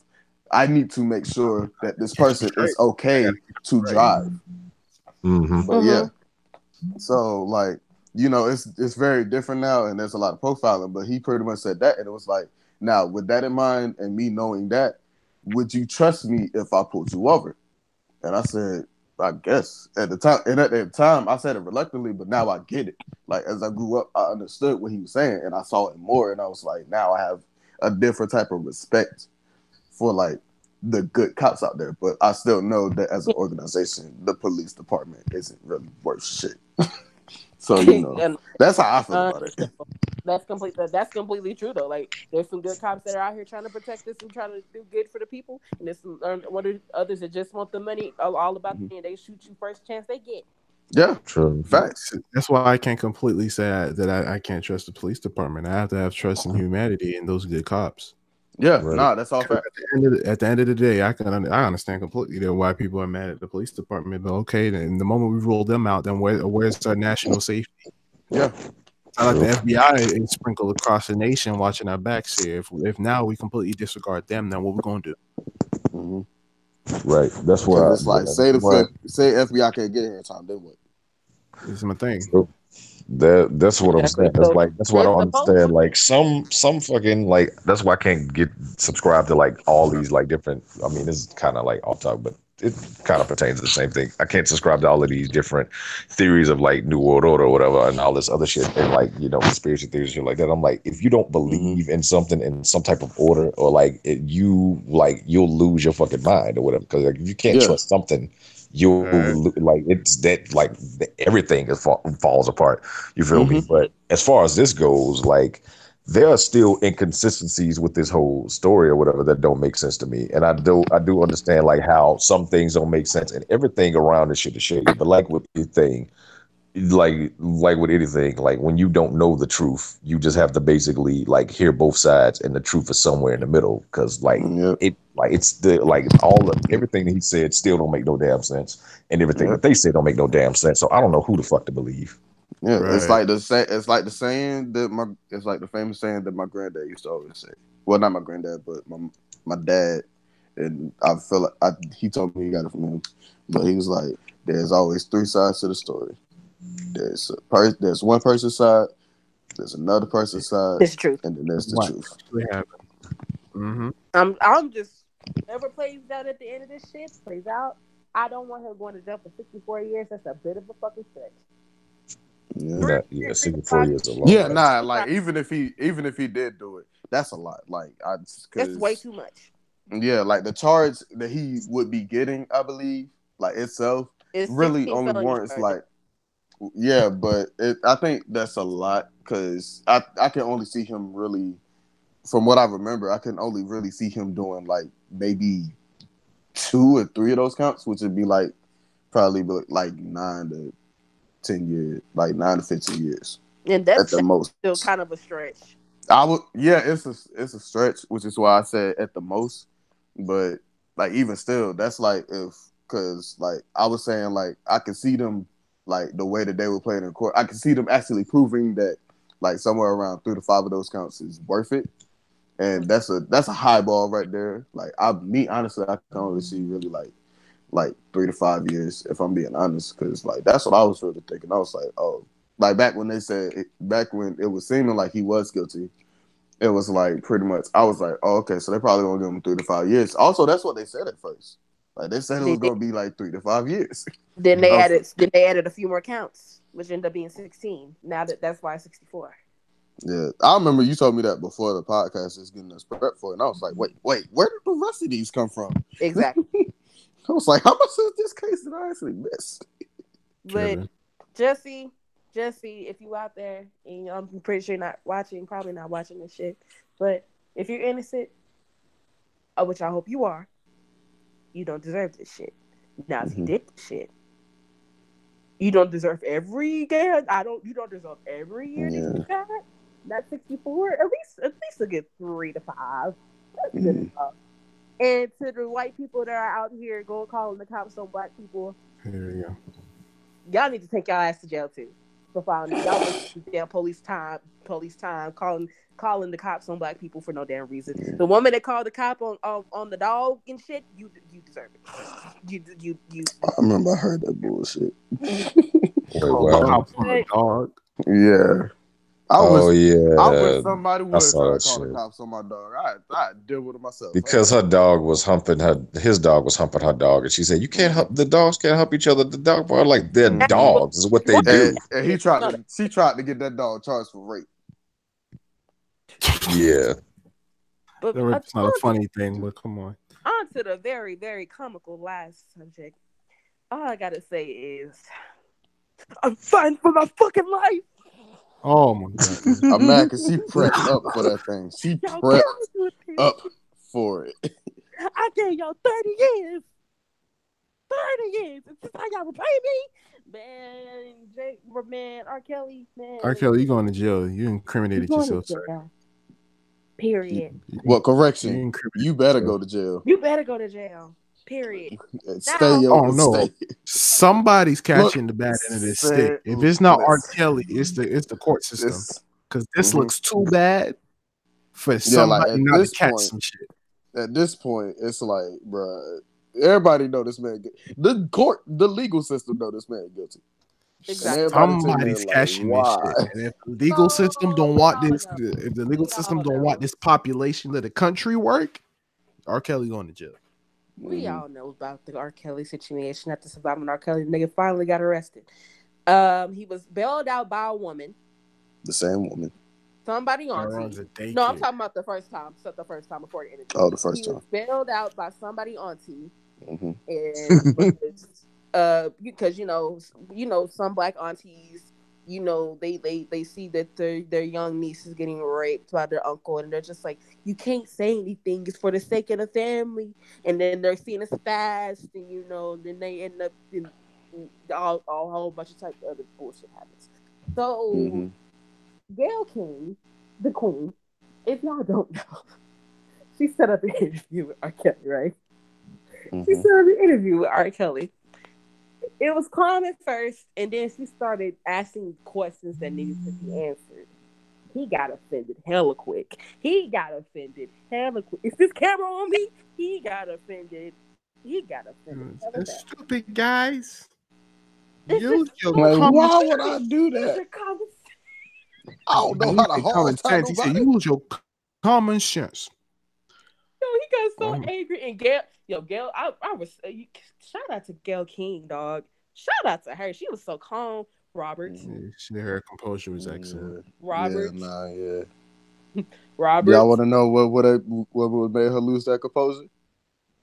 I need to make sure that this person is okay to drive. Mm-hmm. But yeah, so like, it's very different now, and there's a lot of profiling. But he pretty much said that, and it was like, now with that in mind and me knowing that, would you trust me if I pulled you over? And I said, I guess at the time. And at the time, I said it reluctantly, but now I get it. Like, as I grew up, I understood what he was saying, and I saw it more. And I was like, now I have a different type of respect for like the good cops out there. But I still know that as an organization, the police department isn't really worth shit. So that's how I feel about it. That's completely true though. Like, there's some good cops that are out here trying to protect us and trying to do good for the people, and there's some others that just want the money, all about the money, and they shoot you first chance they get. Yeah, true. Facts. That's why I can't completely say that I can't trust the police department. I have to have trust in humanity and those good cops. Yeah, right. That's all fact. At the end of the day, I understand completely that why people are mad at the police department. But okay, then the moment we roll them out, then where's our national safety? Yeah. It's not like the FBI is sprinkled across the nation watching our backs here. If now we completely disregard them, then what we gonna do? Right. That's why it's like, say FBI can't get here in time, then what? This is my thing. So that's what I'm saying. That's what I don't understand. Like some fucking, like, that's why I can't get subscribed to like all these like different. I mean, this is kind of like off topic, but it kind of pertains to the same thing. I can't subscribe to all of these different theories of like New World Order or whatever and all this other shit and like, conspiracy theories, shit like that. I'm like, if you don't believe in something, in some type of order, or like you'll lose your fucking mind or whatever. Because like, if you can't trust something, you'll like, it's that like everything falls apart. You feel me? But as far as this goes, like, there are still inconsistencies with this whole story or whatever that don't make sense to me. And I do understand like how some things don't make sense and everything around this shit is shady. But like with anything, like when you don't know the truth, you just have to basically like hear both sides, and the truth is somewhere in the middle. Because like it's the like everything that he said still don't make no damn sense, and everything that they say don't make no damn sense. So I don't know who the fuck to believe. Yeah, it's like the saying that it's like the famous saying that my granddad used to always say. Well, not my granddad, but my dad, and I feel like he told me he got it from him, but he was like, "There's always three sides to the story. There's one person's side, there's another person's side, It's the truth, and then there's the truth." I'm just, whatever plays out at the end of this shit plays out. I don't want her going to jail for 64 years. That's a bit of a fucking stretch. Yeah, 64 years alone. Yeah, nah, like even if he did do that's a lot. Like That's way because too much. yeah, like the charge that he would be getting, I believe, like itself It's really 16 only felony warrants charges. like yeah, but I think that's a lot because I can only see him really from what I remember. I can only really see him doing like maybe 2 or 3 of those counts, which would be like probably like 9 to 10 years, like 9 to 15 years And at the that's most. still kind of a stretch. I would, yeah, it's a stretch, which is why I said at the most. But like even still, that's like if because like I was saying, like I could see them like the way that they were playing in court. I could see them actually proving that like somewhere around 3 to 5 of those counts is worth it, and that's a high ball right there. Like honestly, I can only see really like 3 to 5 years if I'm being honest, because like that's what I was really thinking. I was like, oh, like back when they said back when it was seeming like he was guilty, it was like pretty much I was like, oh, okay, so they probably gonna give him 3 to 5 years. Also, that's what they said at first. Like they said it They was did. gonna be like 3 to 5 years. Then I they was, added. Then they added a few more counts, which ended up being 16. Now that's why it's 64. yeah, I remember you told me that before the podcast is getting us prep for it, and I was like, wait, where did the rest of these come from? Exactly. I was like, how much is this case that I actually missed? But Kevin. Jesse, if you out there, and I'm pretty sure you're not watching, probably not watching this shit. But if you're innocent, which I hope you are, you don't deserve this shit. Now, if you Mm-hmm. did this shit, you don't deserve every year. You don't deserve every year that you Yeah. got. Not 64. At least a good 3 to 5. That's good Mm-hmm. enough. And to the white people that are out here going calling the cops on black people, Here we go. y'all need to take y'all ass to jail too for filing. Y'all wasting damn police time calling the cops on black people for no damn reason. The woman that called the cop on the dog and shit, you deserve it. You I remember I heard that bullshit. Wait, Call what the happened? cops on a dog. Yeah. Oh I wish yeah, somebody I would saw try to that call the shit. cops on my dog. I deal with it myself. Because her dog was humping her, his dog was humping her dog, and she said, "You can't hump the dogs, can't hump each other." The dog were like they're Mm-hmm. dogs, is what they what? do. And Yeah, no, she tried to get that dog charged for rape. Yeah, but It's not a funny thing, but come on. on to the very very comical last subject. All I gotta say is I'm fighting for my fucking life. Oh my god. I'm mad because she prepped up for that thing. She Y'all prepped killed me with this. up for it. I gave y'all 30 years. 30 years. This is how y'all repay me. Man, R. Kelly, R. man. Kelly, you going to jail. You You're incriminated going yourself, to sir. jail. Period. Well, You correction. incriminated You better yourself. go to jail. You better go to jail. Period. Stay Now, Oh your no. stay. Somebody's Look, catching the bad end of this stick. say, If it's not R. listen. Kelly, it's the court system. This, Because this mhm. looks too bad for Yeah, like somebody not to catch some shit. at this point, it's like, bruh, everybody know this man. The legal system know this man guilty, and exactly. everybody sitting there Somebody's like, catching this why? shit. And if the legal system So don't we want all this, know. if the legal We system all don't want know. this population of the country work, R. Kelly going to jail. We Mm-hmm. all know about the R. Kelly situation after surviving R. Kelly. The nigga finally got arrested. He was bailed out by a woman. The same woman. Somebody That auntie. runs a No, I'm daycare. talking about the first time. So the first time before the interview. Oh, the He first was time. bailed out by somebody auntie, Mm-hmm. and because some black aunties, they see that their young niece is getting raped by their uncle, and they're just like, you can't say anything. It's for the sake of the family, and then they're seeing us fast, and then they end up in a whole bunch of type of other bullshit happens. So Mm-hmm. Gail King, the queen, if y'all don't know, she set up an interview with R. Kelly, right? She Mm-hmm. set up an interview with R. Kelly. It was calm at first, and then she started asking questions that needed to be answered. He got offended hella quick. Is this camera on me? He got offended. Hella That's fast. stupid, guys. This Use is your Like, common why would I sense. do Use that? your common sense. I don't know how Use to your hog common tie sense. He said, nobody. use your common sense. He got so Um, angry. And Gail, I was shout out to Gail King, dog. Shout out to her. She was so calm. Robert, Mm-hmm. her composure was excellent. Yeah, yeah, Robert, nah, yeah. Y'all Robert. want to know what would make her lose that composure?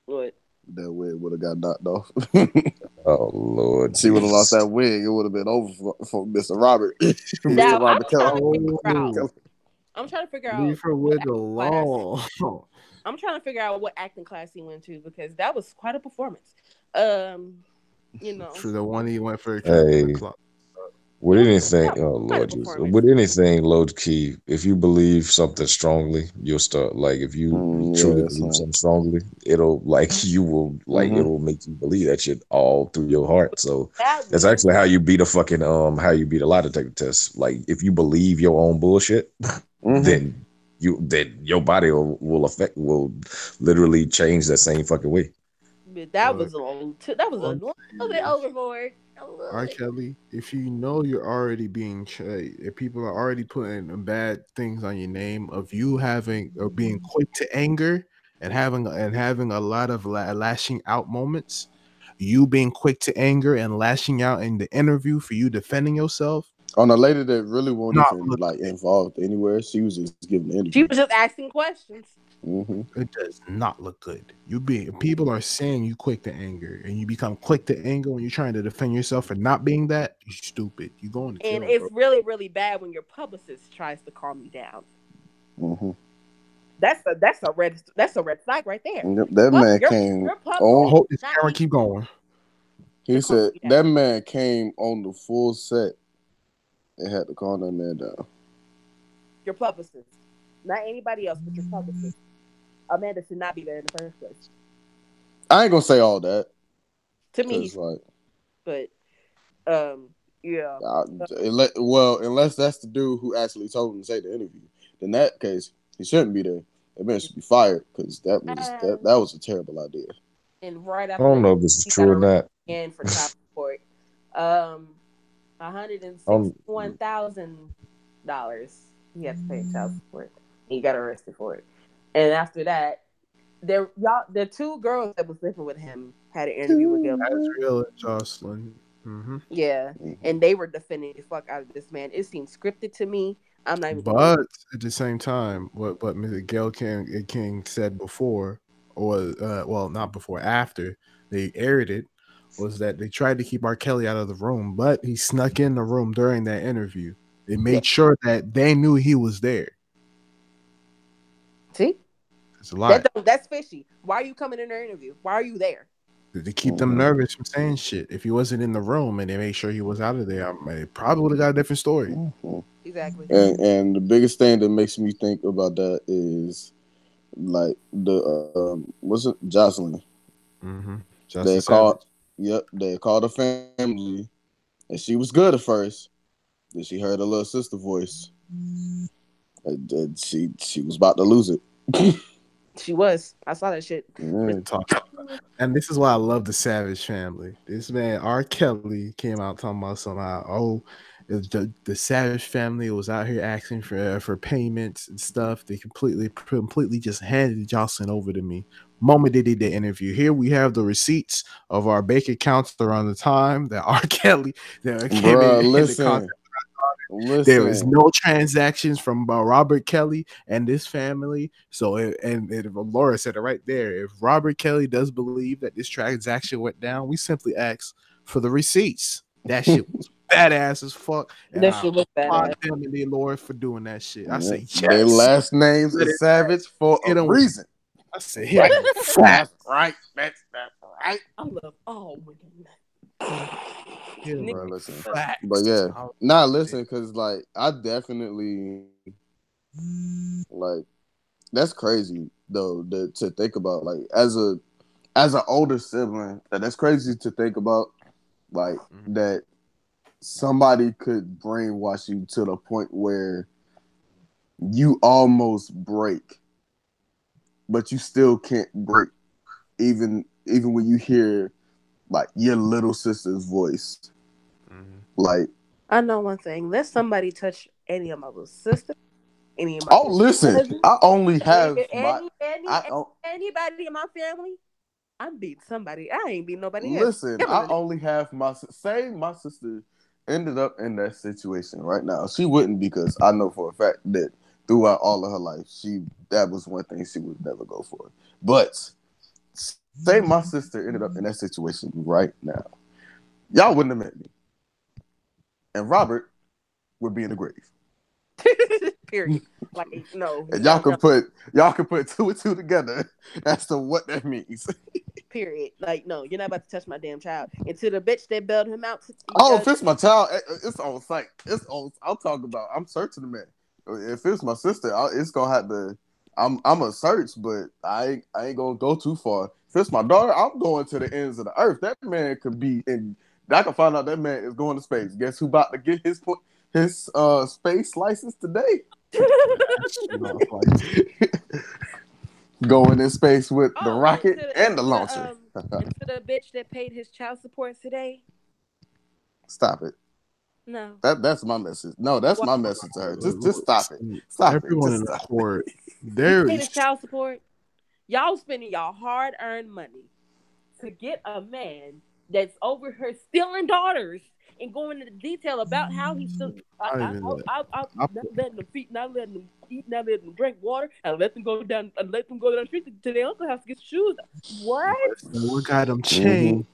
What? That wig would have got knocked off. Oh Lord She would have lost that Jesus. wig. It would have been over for Mr. Robert. Now Mr. I'm Robert trying Kelly. to figure out. Oh, I'm trying to figure out leave her what wig acting class. alone. I'm trying to figure out what acting class he went to because that was quite a performance. Um, you know, For the one he went for Captain Hey, Clark. with it was anything, that was oh quite a Lord Jesus, performance. with anything, low key, if you believe something strongly, you'll start like if you truly Yeah, believe son. something strongly, it'll like you will like Mm-hmm. it'll make you believe that shit all through your heart. So That that's was actually how you beat a fucking how you beat a lie detector test. Like if you believe your own bullshit, Mm-hmm. then then your body will literally change that same fucking way. that But was a little too, that was a all I'm little bit saying is, overboard. A little R. bit. Kelly, if you know you're already being, if people are already putting bad things on your name of you having or being quick to anger and having a lot of lashing out moments, you being quick to anger and lashing out in the interview for you defending yourself, On a lady that really won't not even look like good. involved anywhere, she was just giving the interview. She was just asking questions. Mm-hmm. It does not look good. You being people are saying you quick to anger, and you become quick to anger when you're trying to defend yourself for not being that. You stupid. You going to And jail, it's bro. really, really bad when your publicist tries to calm you down. Mm-hmm. That's a red flag right there. Yep, that man Your came your publicist on. Hope does this not camera need keep going. to He calm said you that down. man came on the full set and had to calm that man down. Your publicist, not anybody else, but your publicist. Amanda should not be there in the first place. I ain't gonna say all that To me, because like, but um, yeah. I, Uh, unless that's the dude who actually told him to say the interview, in that case he shouldn't be there. That man should be fired because that was a terrible idea. and right I after don't that, know if this is he got true or arrested not. again for child support. Um, one hundred and Um, sixty-one thousand dollars he had to pay in child support. And he got arrested for it. And after that, the two girls that was living with him had an interview with Gil. That's real, Jocelyn. Mm-hmm. Yeah, Mhm. and they were defending the fuck out of this man. It seemed scripted to me. I'm not even gonna lie. But at the same time, what Mr. Gail King said before, or well, not before, after they aired it, was that they tried to keep R. Kelly out of the room, but he snuck in the room during that interview. They Yeah, made sure that they knew he was there. see, It's a lot that's fishy. Why are you coming in their interview? Why are you there? to keep them Mhm. nervous from saying shit. If he wasn't in the room and they made sure he was out of there, I probably would have got a different story. Mhm. Exactly. And the biggest thing that makes me think about that is like the what's it, Jocelyn? Mm-hmm. They Justice called, Savage. yep, they called her family, and she was good at first. Then she heard her little sister voice, and she was about to lose it. She was. I saw that shit. Yeah. Talk. And this is why I love the Savage family. This man, R. Kelly, came out talking about somehow, oh, the Savage family was out here asking for payments and stuff. They completely just handed Jocelyn over to me. Moment they did the interview. Here we have the receipts of our bank accounts around the time that R. Kelly that came Bruh, in the contact. There is listen, no transactions from Robert Kelly and this family. So, and Laura said it right there. If Robert Kelly does believe that this transaction went down, we simply ask for the receipts. That shit was badass as fuck, and That I shit was applaud badass. them and their Lord for doing that shit. I yep. say Their yes. last names Let is it Savage for a hit them. reason. I said hit them with That's facts. right. That's right. I love all women. Hit them Nigga, Bro, with listen. But facts. yeah, I nah, loved it. listen, cause like I definitely like that's crazy though to think about. Like as an older sibling, that's crazy to think about. Like Mhm. that somebody could brainwash you to the point where you almost break, but you still can't break. Even when you hear like your little sister's voice, Mhm. like I know one thing. Let somebody touch any of my little sisters, any of my oh little listen, cousins, I only have my any I oh, anybody in my family. I'm beating somebody. I ain't beating nobody else. listen, Killing I a nigga. only have say my sister ended up in that situation right now. She wouldn't because I know for a fact that throughout all of her life. That was one thing she would never go for. But say my sister ended up in that situation right now, y'all wouldn't have met me, and Robert would be in the grave. Period. Like no, And no, no. y'all can put two and two together as to what that means. Period. Like no, you're not about to touch my damn child. And to the bitch that bailed him out. Oh, if it's my child, it's on site. It's on. I'm talking about. I'm searching the man. If it's my sister, it's gonna have to. I'm a search, but I ain't gonna go too far. If it's my daughter, I'm going to the ends of the earth. That man could be in. I can find out that man is going to space. Guess who about to get his space license today? Going in space with the Oh, rocket and the launcher. and to the bitch that paid his child support today. Stop it. No. That's my message. No, that's my message to her. Just stop it. Everyone in the court. There is his child support. Y'all spending y'all hard-earned money to get a man that's over here stealing daughters and going into detail about how he's still. I'm not letting them feed, not letting them eat, not letting them drink water, and let them go down the street to their uncle's house to get shoes. What? We got them chained.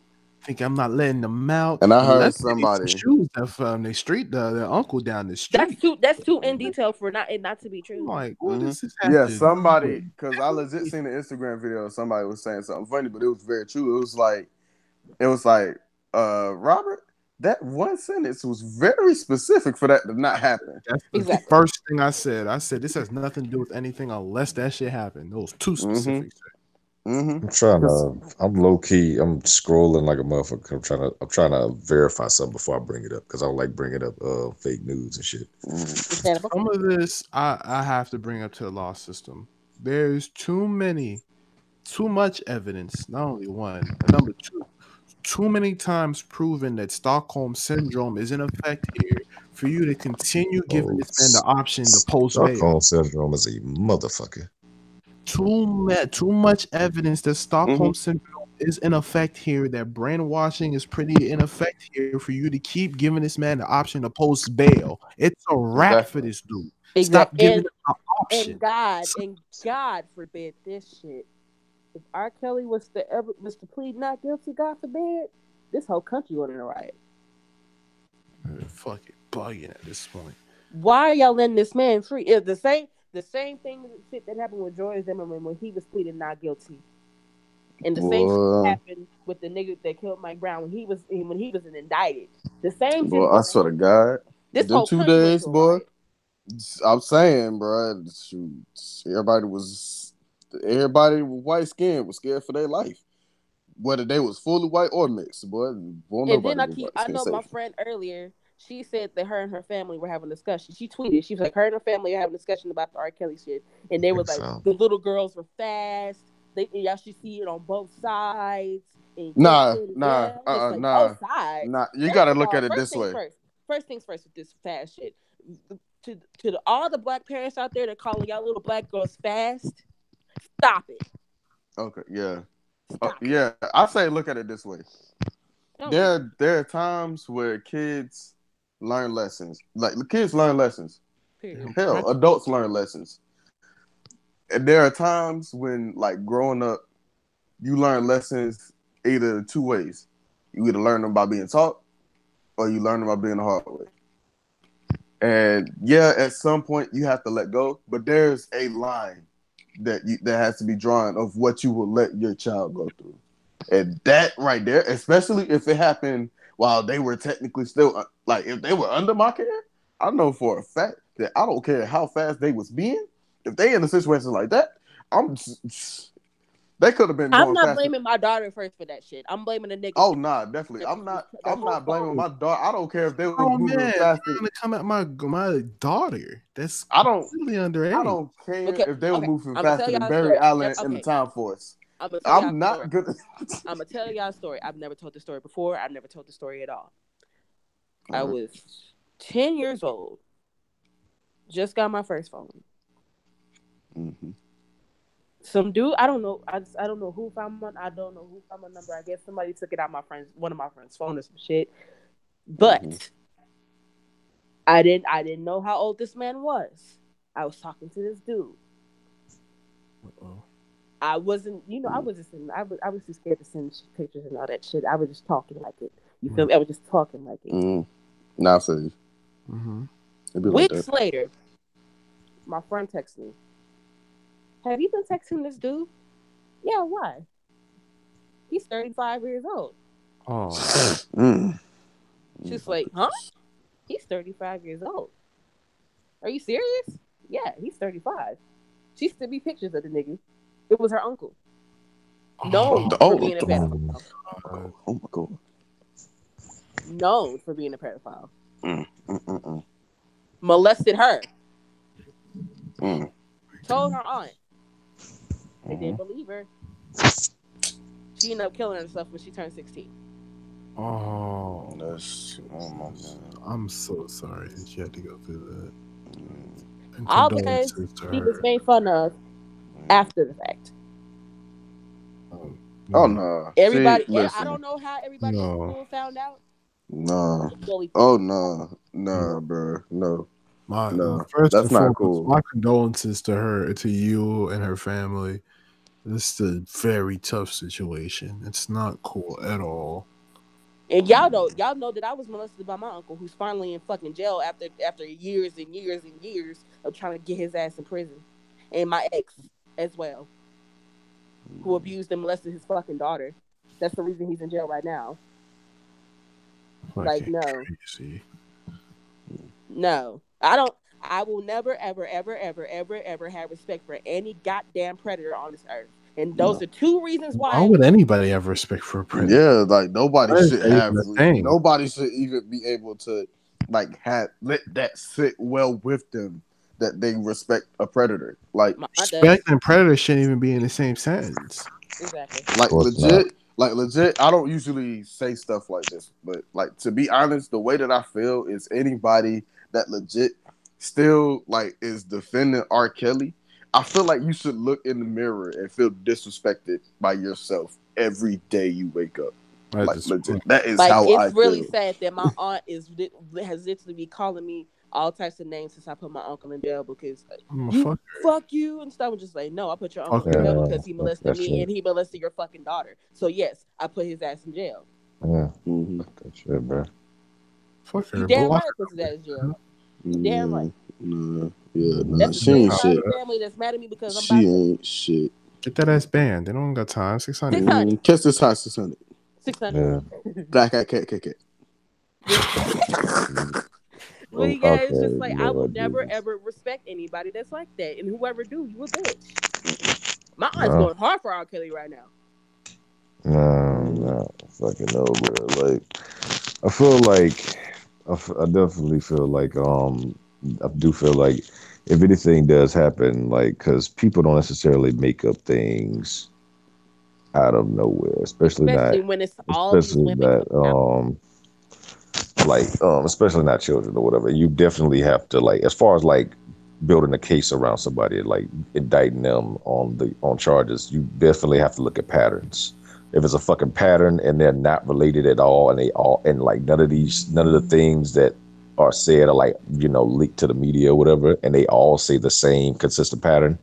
Think I'm not letting them out. And I heard somebody shoes that from the street, their uncle down the street. That's too in detail for not to be true. Like, what is this? Yeah, somebody, because I legit seen an Instagram video. Somebody was saying something funny, but it was very true. It was like, Robert, that one sentence was very specific for that to not happen. That's the first thing I said. I said this has nothing to do with anything unless that shit happened. It was too specific. I'm low key. I'm scrolling like a motherfucker. I'm trying to verify something before I bring it up because I don't like bringing up fake news and shit. Some of this I have to bring up to the law system. There's too much evidence. Not only one, number two, too many times proven that Stockholm syndrome is in effect here for you to continue giving this man the option to post bail. Stockholm syndrome is a motherfucker. Too much evidence that Stockholm syndrome is in effect here, that brainwashing is pretty in effect here for you to keep giving this man the option to post bail. It's a wrap for this dude. Stop giving him the option. And God forbid this shit. If R. Kelly was to plead not guilty, God forbid, this whole country would in a riot. Fucking bugging at this point. Why are y'all letting this man free? It's the same thing shit that happened with George Zimmerman when he was pleading not guilty. And the same shit happened with the nigga that killed Mike Brown when he was indicted. The same shit. I swear to God. This whole 2 days, boy. I'm saying, bro, everybody with white skin was scared for their life. Whether they was fully white or mixed, boy. And then I know my friend earlier, she said that her and her family were having a discussion. She tweeted, she was like, her and her family are having a discussion about the R. Kelly shit. And they were like, the little girls were fast. Y'all should see it on both sides. Nah. Both sides. Nah, you gotta look at it this way. First things first with this fast shit. To all the black parents out there that calling y'all little black girls fast, stop it. Okay, yeah. Yeah, I say look at it this way. There are times where kids learn lessons. Like kids learn lessons. Hell, adults learn lessons. And there are times when, like, growing up, you learn lessons either 2 ways. You either learn them by being taught, or you learn them by being the hard way. And yeah, at some point you have to let go, but there's a line that has to be drawn of what you will let your child go through. And that right there, especially if it happened while they were technically still, like, if they were under my care, I know for a fact that I don't care how fast they was being. If they in a situation like that, they could have been. I'm not blaming my daughter first for that shit. I'm blaming the nigga. Oh nah, definitely. I'm not blaming my daughter. I don't care if they were moving faster. You're gonna come at my daughter. That's completely underage. I don't care if they were moving faster than Barry Allen in the Time Force. I'm not good. I'm gonna tell y'all a story. I've never told this story before. I've never told the story at all. I was 10 years old. Just got my first phone. Mm-hmm. Some dude, I don't know. I don't know who found my. I don't know who found my number. I guess somebody took it out one of my friends' phone or some shit. But I didn't know how old this man was. I was talking to this dude. Uh-oh. I wasn't, I was just, I was too scared to send pictures and all that shit. I was just talking like it. You feel me? I was just talking like it. Now I feel you. Mm-hmm. It'd be like Weeks that. later, my friend texted me, "Have you been texting this dude?" "Yeah, why?" "He's 35 years old." Oh. She's like, "Huh? He's 35 years old. Are you serious?" "Yeah, he's 35. She sent me pictures of the nigga. It was her uncle. Known for being a pedophile. Oh my god. Known for being a pedophile. Mm, mm, mm, mm. Molested her. Mm. Told her aunt. They didn't believe her. She ended up killing herself when she turned 16. Oh. That's, oh my god. I'm so sorry that you had to go through that. And All because condolences to she was her. made fun of after the fact. Oh no. Everybody, See, I listen. don't know how everybody in school found out. No. Bully. Oh no. No, bro. No. No. First and That's not foremost, cool. my condolences to her, to you and her family. This is a very tough situation. It's not cool at all. And y'all know that I was molested by my uncle, who's finally in fucking jail after years and years and years of trying to get his ass in prison, and my ex as well, who abused and molested his fucking daughter. That's the reason he's in jail right now. Like, no, crazy. no, I don't. I will never, ever, ever, ever, ever, ever have respect for any goddamn predator on this earth. And those are two reasons Why why. would anybody have respect for a predator? Yeah, like Why is that even a thing? nobody should even be able to like let that sit well with them that they respect a predator. Like My aunt does. Respect and predator shouldn't even be in the same sentence. Exactly. like course not. legit, I don't usually say stuff like this, but like to be honest, the way that I feel is anybody that legit still like is defending R. Kelly, I feel like you should look in the mirror and feel disrespected by yourself every day you wake up. Like legit, that is Like, how I it's really feel. sad that my aunt has literally been calling me all types of names since I put my uncle in jail because fuck you and stuff. I'm just like, no, I put your uncle in jail because he molested me and he molested your fucking daughter. So yes, I put his ass in jail. Yeah, Mm-hmm. that shit, bro. Fuck her. You damn right I put his ass in jail. You damn right. That's the same side of the family that's mad at me because I'm she ain't shit. Get that ass banned. They don't got time. 600. 600. Catch this hot 600. 600. Yeah. Black cat. Well, yeah, it's just Okay, like I will Lord never Jesus. ever respect anybody that's like that, and whoever do, you a bitch. My aunt's No. going hard for R. Kelly right now. No, fucking no, bro. Like, I feel like I definitely feel like I do feel like if anything does happen, like, because people don't necessarily make up things out of nowhere, especially when it's all these women not coming out. especially not children or whatever. You definitely have to, like, as far as like building a case around somebody, like indicting them on charges, you definitely have to look at patterns. If it's a fucking pattern and they're not related at all, and like none of the things that are said are like, leaked to the media or whatever, and they all say the same consistent pattern,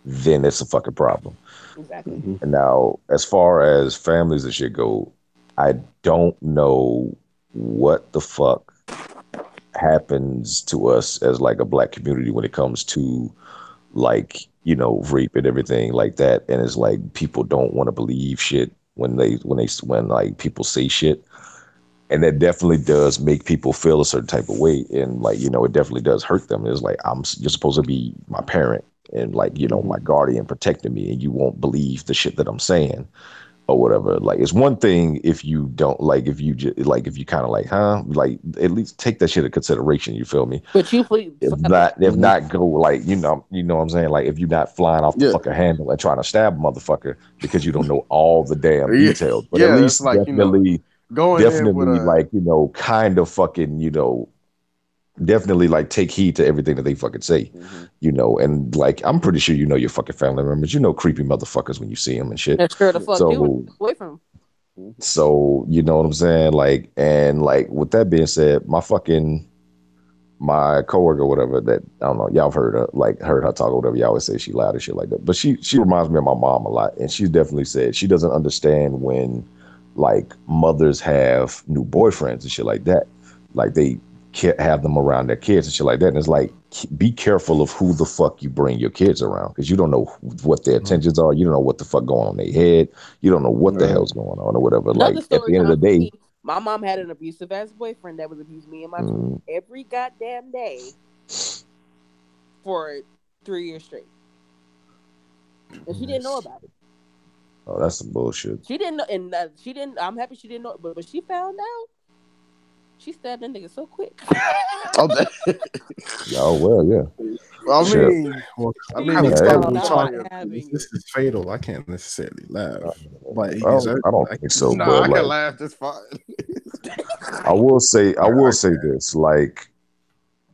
then it's a fucking problem. Exactly. And now, as far as families and shit go, I don't know what the fuck happens to us as like a black community when it comes to like, rape and everything like that. And it's like people don't want to believe shit when like people say shit. And that definitely does make people feel a certain type of way. And like, it definitely does hurt them. It's like, you're supposed to be my parent and like, my guardian protecting me, and you won't believe the shit that I'm saying or whatever. Like, it's one thing if you don't, like, if you just like, if you kind of like, like, at least take that shit into consideration. You feel me? But you please, if not go like, what I'm saying? Like, if you're not flying off the fucking handle and trying to stab a motherfucker because you don't know all the damn details, but at least like, definitely like, kind of fucking, definitely like take heed to everything that they fucking say, and like, I'm pretty sure your fucking family members, creepy motherfuckers when you see them and shit. That's sure the fuck do away from them. So, you know what I'm saying? Like, and like, with that being said, my fucking, my coworker, whatever, that I don't know, y'all have heard heard her talk or whatever. Y'all always say she loud and shit like that. But she reminds me of my mom a lot, and she definitely said she doesn't understand when like mothers have new boyfriends and shit like that. Like they can't have them around their kids and shit like that. And it's like, be careful of who the fuck you bring your kids around, because you don't know what their intentions are. You don't know what the fuck going on in their head. You don't know what the Right. hell's going on or whatever. Another Like at story the end time of the for day, me. My mom had an abusive ass boyfriend that was abusing me and my twin mm, every goddamn day for 3 years straight, and she didn't know about it. oh, that's some bullshit. She didn't know, and she didn't. I'm happy she didn't know, but she found out. She stabbed that nigga so quick. Oh, that, Oh well, yeah. I Shit. mean, Well, I She mean, kind he of did stuff probably we not talk. somebody having This it. is fatal. I can't necessarily laugh, but I is that I don't like think so, Nah, but I can like laugh just fine. I will I say this, like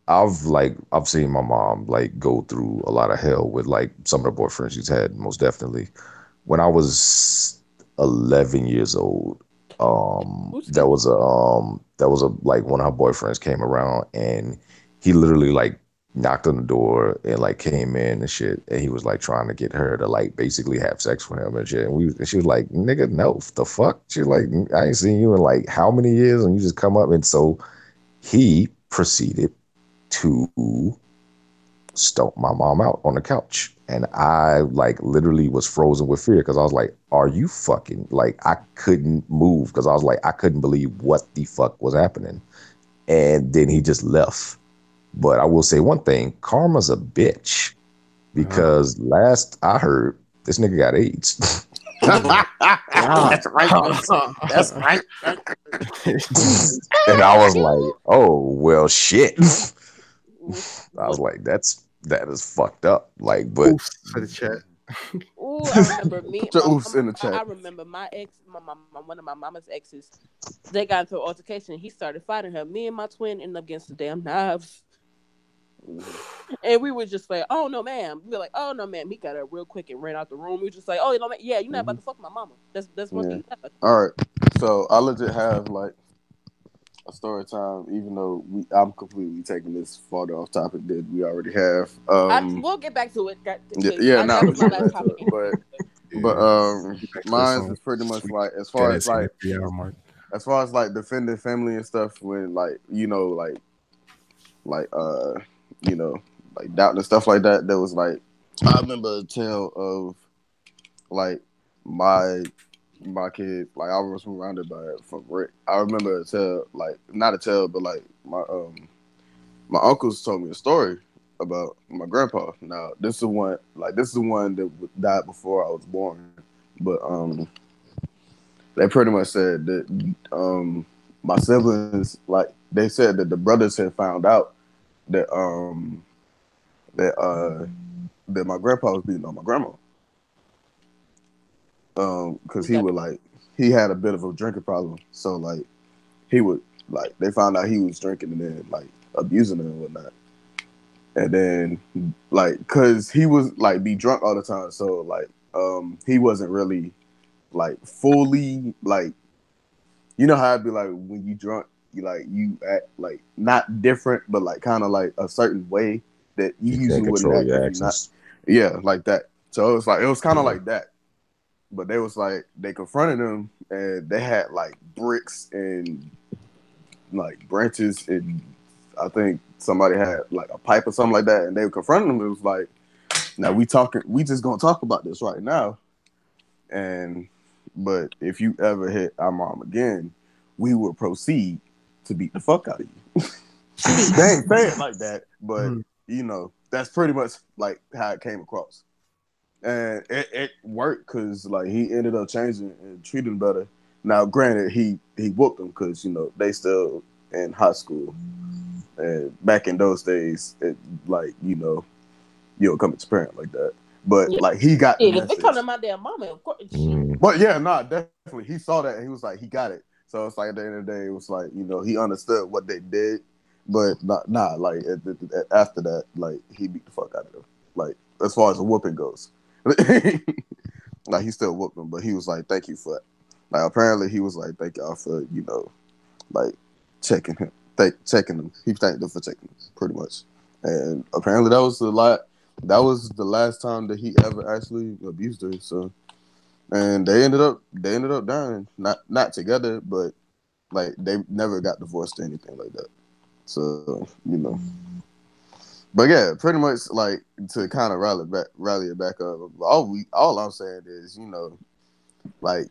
I've seen my mom like go through a lot of hell with like some of the boyfriends she's had, most definitely. When I was 11 years old, Excuse me. that was a like one of her boyfriends came around, and he literally like knocked on the door and like came in and shit, and he was like trying to get her to like basically have sex with him and shit. And she was like, nigga, no, the fuck? She was like, I ain't seen you in like how many years, and you just come up. And so he proceeded to stomp my mom out on the couch. And I like literally was frozen with fear, because I was like, are you fucking, like, I couldn't move, because I was like, I couldn't believe what the fuck was happening. And then he just left. But I will say one thing, karma's a bitch, because last I heard, this nigga got AIDS. Ah. That's right, Vince. That's right. And I was like, You oh well shit. I was what? like, that is fucked up. Like, but Oops for the chat. Ooh, I remember me. Put your oofs in the I chat. remember my ex, one of my mama's exes. They got into an altercation. And he started fighting her. Me and my twin ended up against the damn knives. And we were just like, "Oh no, ma'am." We were like, "Oh no, ma'am." He got up real quick and ran out the room. We were just like, "Oh, you know, yeah, you're not about Hmm. to fuck my mama. That's one Yeah. thing. You're not about to All right. So I legit have like a story time, even though I'm completely taking this farther off topic that we already have. we'll get back to it Yeah, because yeah. Now that we was my can get last back to topic it, anyway. but Yeah. Get back to the mine song. is pretty much like Gas in the 3 hour mark. as far as like defending family and stuff when like like you know like doubting and stuff like that. There was like I remember a tale of like my my kid, like I was surrounded by it from Rick. I remember a tale, like not a tale, but like my uncles told me a story about my grandpa. Now this is the one that died before I was born, but they pretty much said that my siblings, like they said that the brothers had found out that that that my grandpa was beating on my grandma, because he Okay. would like he had a bit of a drinking problem, so like he would like they found out he was drinking and then like abusing her and whatnot, and then like because he was like be drunk all the time, so like he wasn't really like fully like you know how I'd be like when you drunk you like you act like not different but like kind of like a certain way that you you usually can't wouldn't control act if your you're not, actions. yeah, like that. So it was kind of Yeah. like that, but they was like they confronted him and they had like bricks and like branches and I think somebody had like a pipe or something like that and they were confronting him. It was like, now we just gonna talk about this right now, and but if you ever hit our mom again, we will proceed to beat the fuck out of you. They ain't say it like that, but Mhm. you know that's pretty much like how it came across, and it worked because like he ended up changing and treating better. Now, granted, he whooped them because you know they still in high school, and back in those days, it like you don't come to parent like that. But Yeah. like he got the Shit, if it come to message. my damn mama, of course, shit. Mm. But yeah, nah, definitely he saw that and he was like he got it. So it's like at the end of the day, it was like he understood what they did, but like after that, like he beat the fuck out of them. Like as far as the whooping goes, like he still whooped them, but he was like, "Thank you for it." Like apparently he was like, "Thank y'all for like checking him." taking them. He thanked them for taking them, pretty much. And apparently that was the last time that he ever actually abused her. So, and they ended up dying. Not together, but like they never got divorced or anything like that. So, But yeah, pretty much like to kind of rally it back up. All I'm saying is, like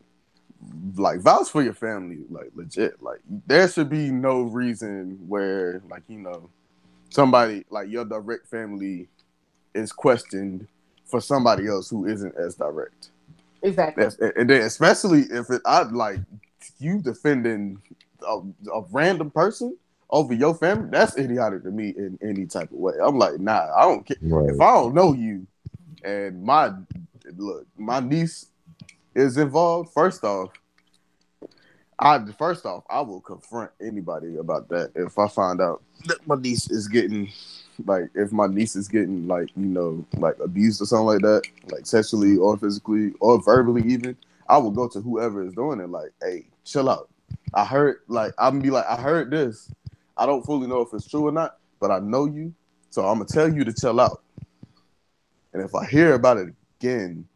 vouch for your family, like legit. Like there should be no reason where like somebody like your direct family is questioned for somebody else who isn't as direct. Exactly. And then especially if I'd like you defending a random person over your family, that's idiotic to me in any type of way. I'm like, nah, I don't care. Right. If I don't know you and my niece is involved, first off, I will confront anybody about that if I find out that my niece is getting like like abused or something like that, like sexually or physically or verbally even. I will go to whoever is doing it, like, hey, chill out. I heard I heard this. I don't fully know if it's true or not, but I know you, so I'm gonna tell you to chill out. And if I hear about it again,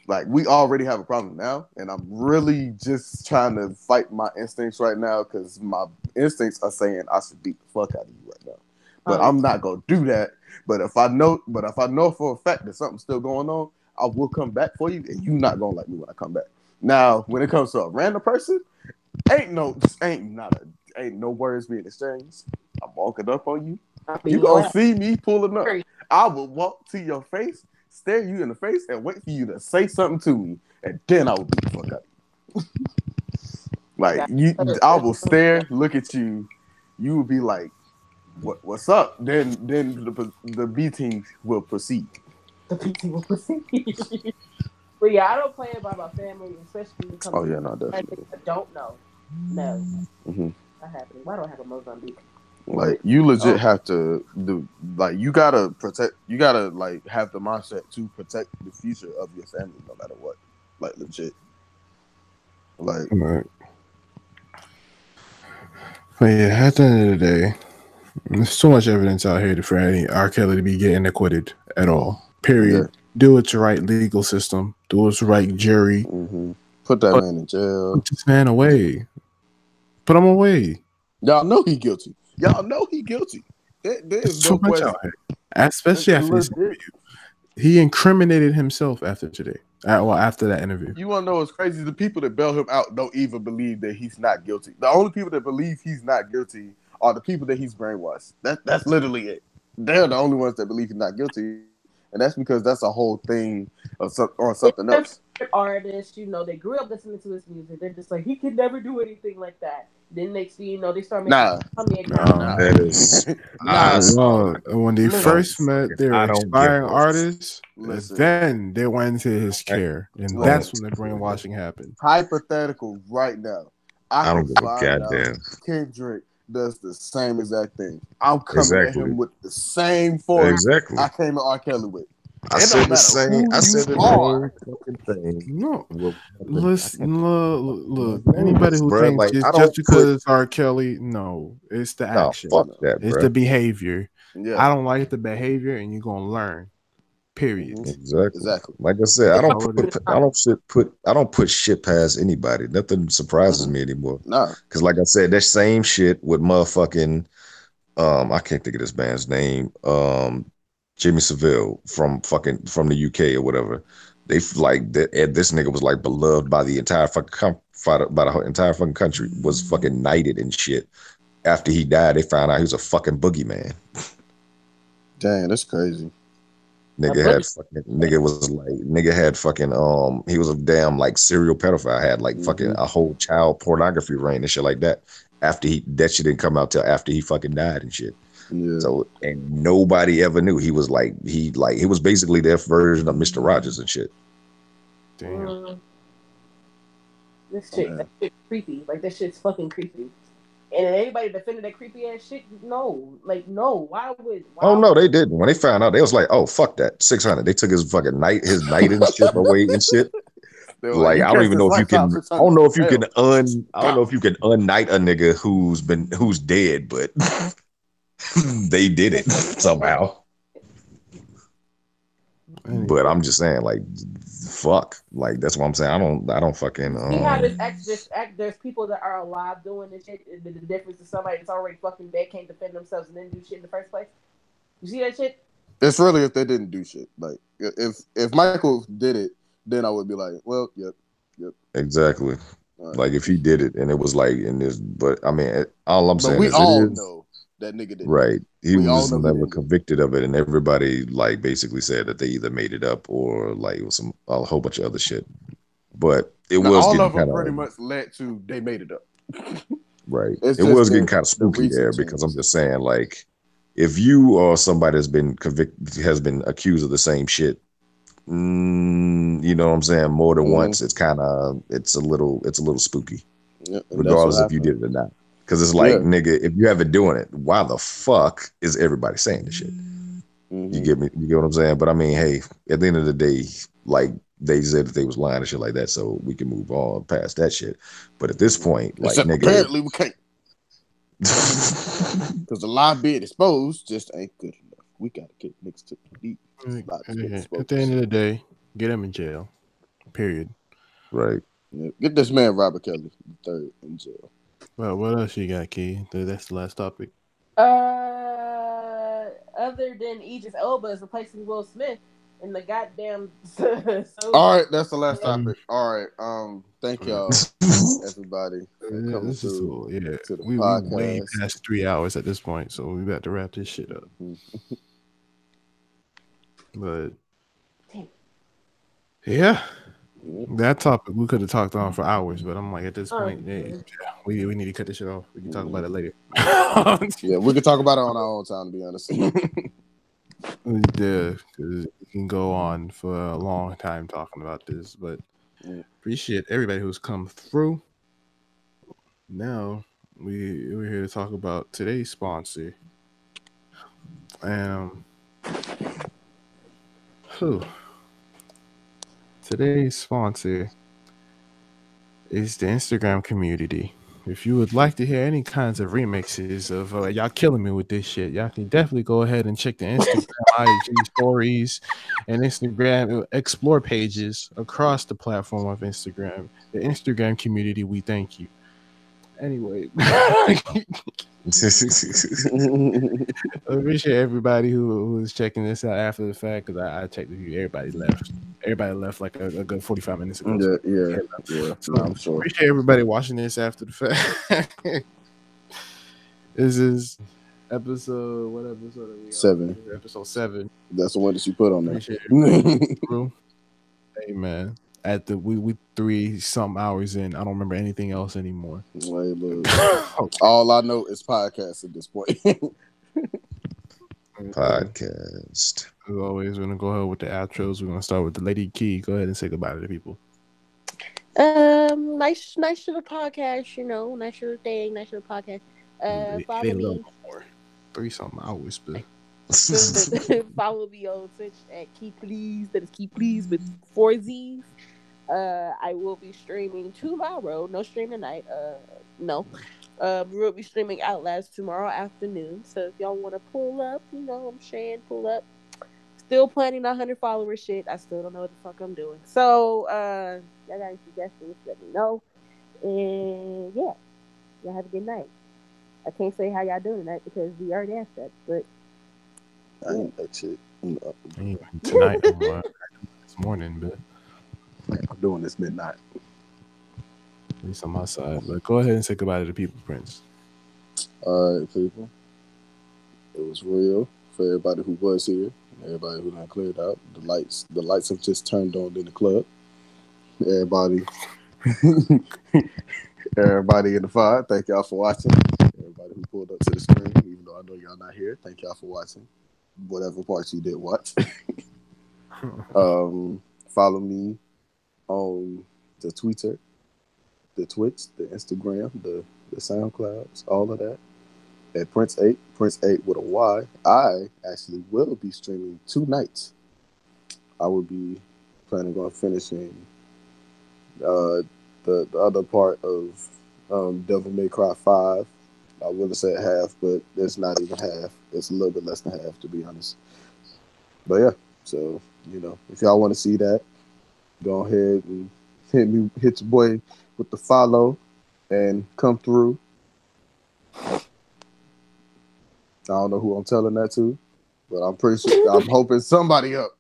like we already have a problem now, and I'm really just trying to fight my instincts right now because my instincts are saying I should beat the fuck out of you right now. But I'm not gonna do that. But if I know for a fact that something's still going on, I will come back for you, and you're not gonna like me when I come back. Now, when it comes to a random person, ain't no words being exchanged. I'm walking up on you. You gonna see me pulling up. I will walk to your face, stare you in the face, and wait for you to say something to me, and then I will beat the fuck out of you. Like I will stare, look at you. You will be like, "What's up?" Then the B team will proceed. The B team will proceed. But yeah, I don't play about my family, especially when it comes to definitely. I don't know. No, not happening. Why do I have a Mozambique? Like you legit have to do like you gotta like have the mindset to protect the future of your family no matter what. Like legit. Like right. But yeah, at the end of the day, there's too much evidence out here for any R. Kelly to be getting acquitted at all. Period. Yeah. Do it to right legal system. Do it to right jury. Put that man in jail. Put this man away. Put him away. Y'all know he guilty. There's no question. Especially after this interview. He incriminated himself after today. After that interview. You want to know what's crazy? The people that bail him out don't even believe that he's not guilty. The only people that believe he's not guilty are the people that he's brainwashed. That's literally it. They're the only ones that believe he's not guilty. And that's because that's a whole thing or something else. Artists, they grew up listening to his music. They're just like, he could never do anything like that. Then next thing you know, they start making that is when they first met their aspiring artists, then they went into his care, and that's when the brainwashing happened. Hypothetical right now. I don't give a goddamn. Kendrick does the same exact thing. I'm coming at him with the same force I came at R. Kelly with. I said the same fucking thing. No, listen, look. Anybody who thinks like, it's just because it's R. Kelly, no, it's the action. Fuck that, it's the behavior. Yeah. I don't like the behavior, and you're gonna learn. Period. Exactly. Like I said, I don't put shit past anybody. Nothing surprises me anymore. Nah, because like I said, that same shit with motherfucking I can't think of this band's name. Jimmy Savile from the UK or whatever. They like that. This nigga was like beloved by the entire fucking entire fucking country. Was fucking knighted and shit. After he died, they found out he was a fucking boogeyman. Dang, that's crazy. Nigga had fucking he was a damn like serial pedophile. Had like fucking a whole child pornography ring and shit like that. After that shit didn't come out till after he fucking died and shit. Yeah. So and nobody ever knew he was he was basically their version of Mr. Rogers and shit. Damn. That shit creepy. Like that shit's fucking creepy. And anybody defending that creepy ass shit, no. Why no, they didn't. When they found out, they was like, oh fuck that. 600. They took his fucking night and shit away and shit. Like You I don't catch even the know if you can. Cyclops, I don't know if you can hell. I don't know if you can unnight a nigga who's dead, but they did it somehow. But I'm just saying, like, fuck. Like that's what I'm saying. I don't fucking You see how there's people that are alive doing this shit. The difference is somebody that's already fucking dead can't defend themselves and then do shit in the first place. You see that shit? It's really if they didn't do shit. Like if Michael did it, then I would be like, well, yep. exactly. All right. Like if he did it and it was like in this, but I mean, all I'm But saying we is it all is. know that nigga didn't do it. Right. He We all was know he never didn't do it. convicted of it, and everybody like basically said that they either made it up or like it was a whole bunch of other shit. But it Now was all getting of them kind pretty of much led to they made it up. right. It's It just was getting kind of the spooky reason there because I'm changed. just saying, like, if you or somebody has been convicted, has been accused of the same shit, you know what I'm saying, more than once, it's a little spooky, Yeah, and that's what regardless if you happened. did it or not. Because it's like, Yeah. nigga, if you haven't doing it, why the fuck is everybody saying this shit? You Mm-hmm. get me? You get what I'm saying? But I mean, hey, at the end of the day, like they said that they was lying and shit like that, so we can move on past that shit. But at this point, like Except nigga, apparently we can't, because the lie being exposed just ain't good enough. We gotta get niggas to the lie being At the end exposed. of the day, get him in jail. Period. right? Yeah. Get this man Robert Kelly III in jail. Well, what else you got, Key? That's the last topic. Other than Idris Elba is replacing Will Smith in the goddamn so. All right, that's the last Um, topic. All right. Thank y'all, everybody, for coming this is through cool. Yeah, to the we way podcast. past 3 hours at this point, so we got to wrap this shit up. But yeah, that topic we could have talked on for hours, but I'm like at this point, we need to cut this shit off. We can talk about it later. Yeah, we can talk about it on our own time, to be honest. Yeah, because we can go on for a long time talking about this, but appreciate everybody who's come through. Now we're here to talk about today's sponsor. Whew. Today's sponsor is the Instagram community. If you would like to hear any kinds of remixes of y'all killing me with this shit, y'all can definitely go ahead and check the Instagram IG stories and Instagram explore pages across the platform of Instagram. The Instagram community, we thank you. Anyway, I appreciate everybody who is checking this out after the fact, because I checked with you. Everybody left. Everybody left like a good 45 minutes ago. So, yeah. so No, I'm sure. appreciate everybody watching this after the fact. This is episode, what episode are we on? 7. Episode 7. That's the one that you put on there. Appreciate it. Hey man, at the we 3 some hours in, I don't remember anything else anymore. Hey, look, all I know is podcasts at this point. Podcast. As always, we're gonna go ahead with the outros. We're gonna start with the Lady Key. Go ahead and say goodbye to the people. Nice little podcast, nice little thing, nice little podcast. Follow me. 3 something hours, but Follow me on Twitch at Key Please. That is Key Please with 4 Z's. I will be streaming tomorrow. No stream tonight. No. We will be streaming Outlast tomorrow afternoon. So if y'all want to pull up, I'm saying pull up. Still planning 100 follower shit. I still don't know what the fuck I'm doing. So, y'all got any suggestions? Let me know. And yeah, y'all have a good night. I can't say how y'all doing tonight because we already asked that, but I ain't that shit. Tonight, this morning, but I'm doing this midnight. At least on my side. But go ahead and say goodbye to the people, Prynce. All right, people. It was real for everybody who was here. Everybody who done cleared out. The lights have just turned on in the club. Everybody in the fire, thank y'all for watching. Everybody who pulled up to the screen, even though I know y'all not here, thank y'all for watching. Whatever parts you did watch. Follow me on the Twitter, the Twitch, the Instagram, the SoundClouds, all of that. At Prynce8, Prynce8 with a Y. I actually will be streaming 2 nights. I will be planning on finishing The other part of Devil May Cry 5. I would have said half, but it's not even half. It's a little bit less than half, to be honest. But yeah, so if y'all want to see that, go ahead and hit your boy with the follow, and come through. I don't know who I'm telling that to, but I'm pretty sure I'm hoping somebody up.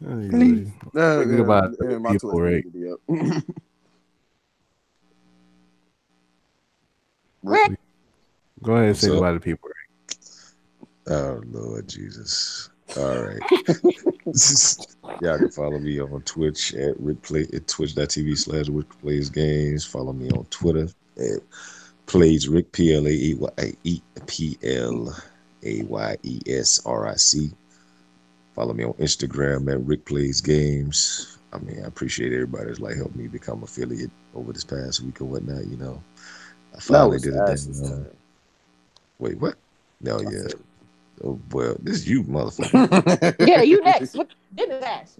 Anyway, think about the My people, Twitter right? need to be up. Rick. Rick. Go ahead and What's say up? goodbye to the people. Oh Lord Jesus. All right. Y'all can follow me on Twitch at twitch.tv/ Rick Plays Games. Follow me on Twitter at Plays Rick PLAYESRIC. Follow me on Instagram at Rick Plays Games. I mean, I appreciate everybody that's like helped me become affiliate over this past week or whatnot. I Now finally it's did a Ash's damn. Wait, what? No, I yeah. said Oh well, this is you, motherfucker. Yeah, you next. What did his ass?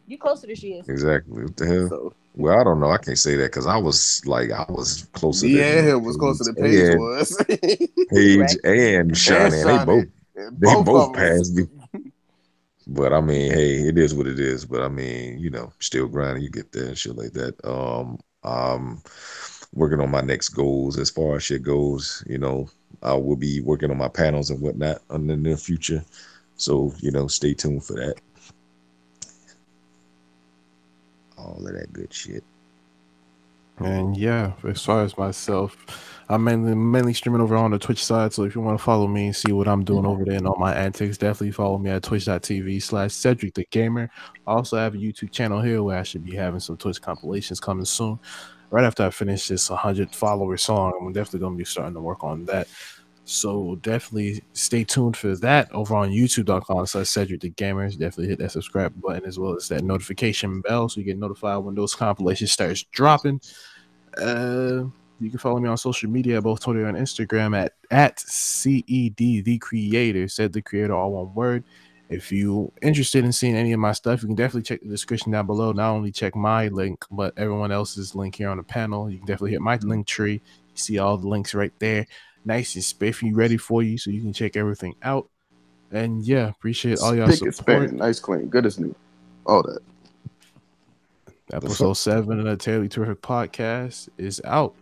You closer than she is. Exactly. What the hell? so. Well, I don't know. I can't say that because I was closer Yeah, than it was closer than Paige And was. Paige Correct. and And Shawnee, and they both Shawnee. And they both both of them. passed me. But I mean, hey, it is what it is. But I mean, still grinding. You get there and shit like that. I'm working on my next goals as far as shit goes. I will be working on my panels and whatnot in the near future. So stay tuned for that. All of that good shit. And yeah, as far as myself, I'm mainly streaming over on the Twitch side. So if you want to follow me and see what I'm doing over there and all my antics, definitely follow me at twitch.tv/CedrickTheCreator. I also have a YouTube channel here where I should be having some Twitch compilations coming soon. Right after I finish this 100 follower song, I'm definitely going to be starting to work on that. So definitely stay tuned for that over on youtube.com/Cedric the Gamers. Definitely hit that subscribe button as well as that notification bell so you get notified when those compilations starts dropping. You can follow me on social media, both Twitter and Instagram at CED the Creator, said the creator, all one word. If you interested in seeing any of my stuff, you can definitely check the description down below. Not only check my link, but everyone else's link here on the panel. You can definitely hit my link tree. You see all the links right there, nice and spiffy, ready for you, so you can check everything out. And yeah, appreciate all y'all Spick and support. span. Nice, clean. Good as new. All that. The fuck? Episode 7 of the Daily Terrific Podcast is out.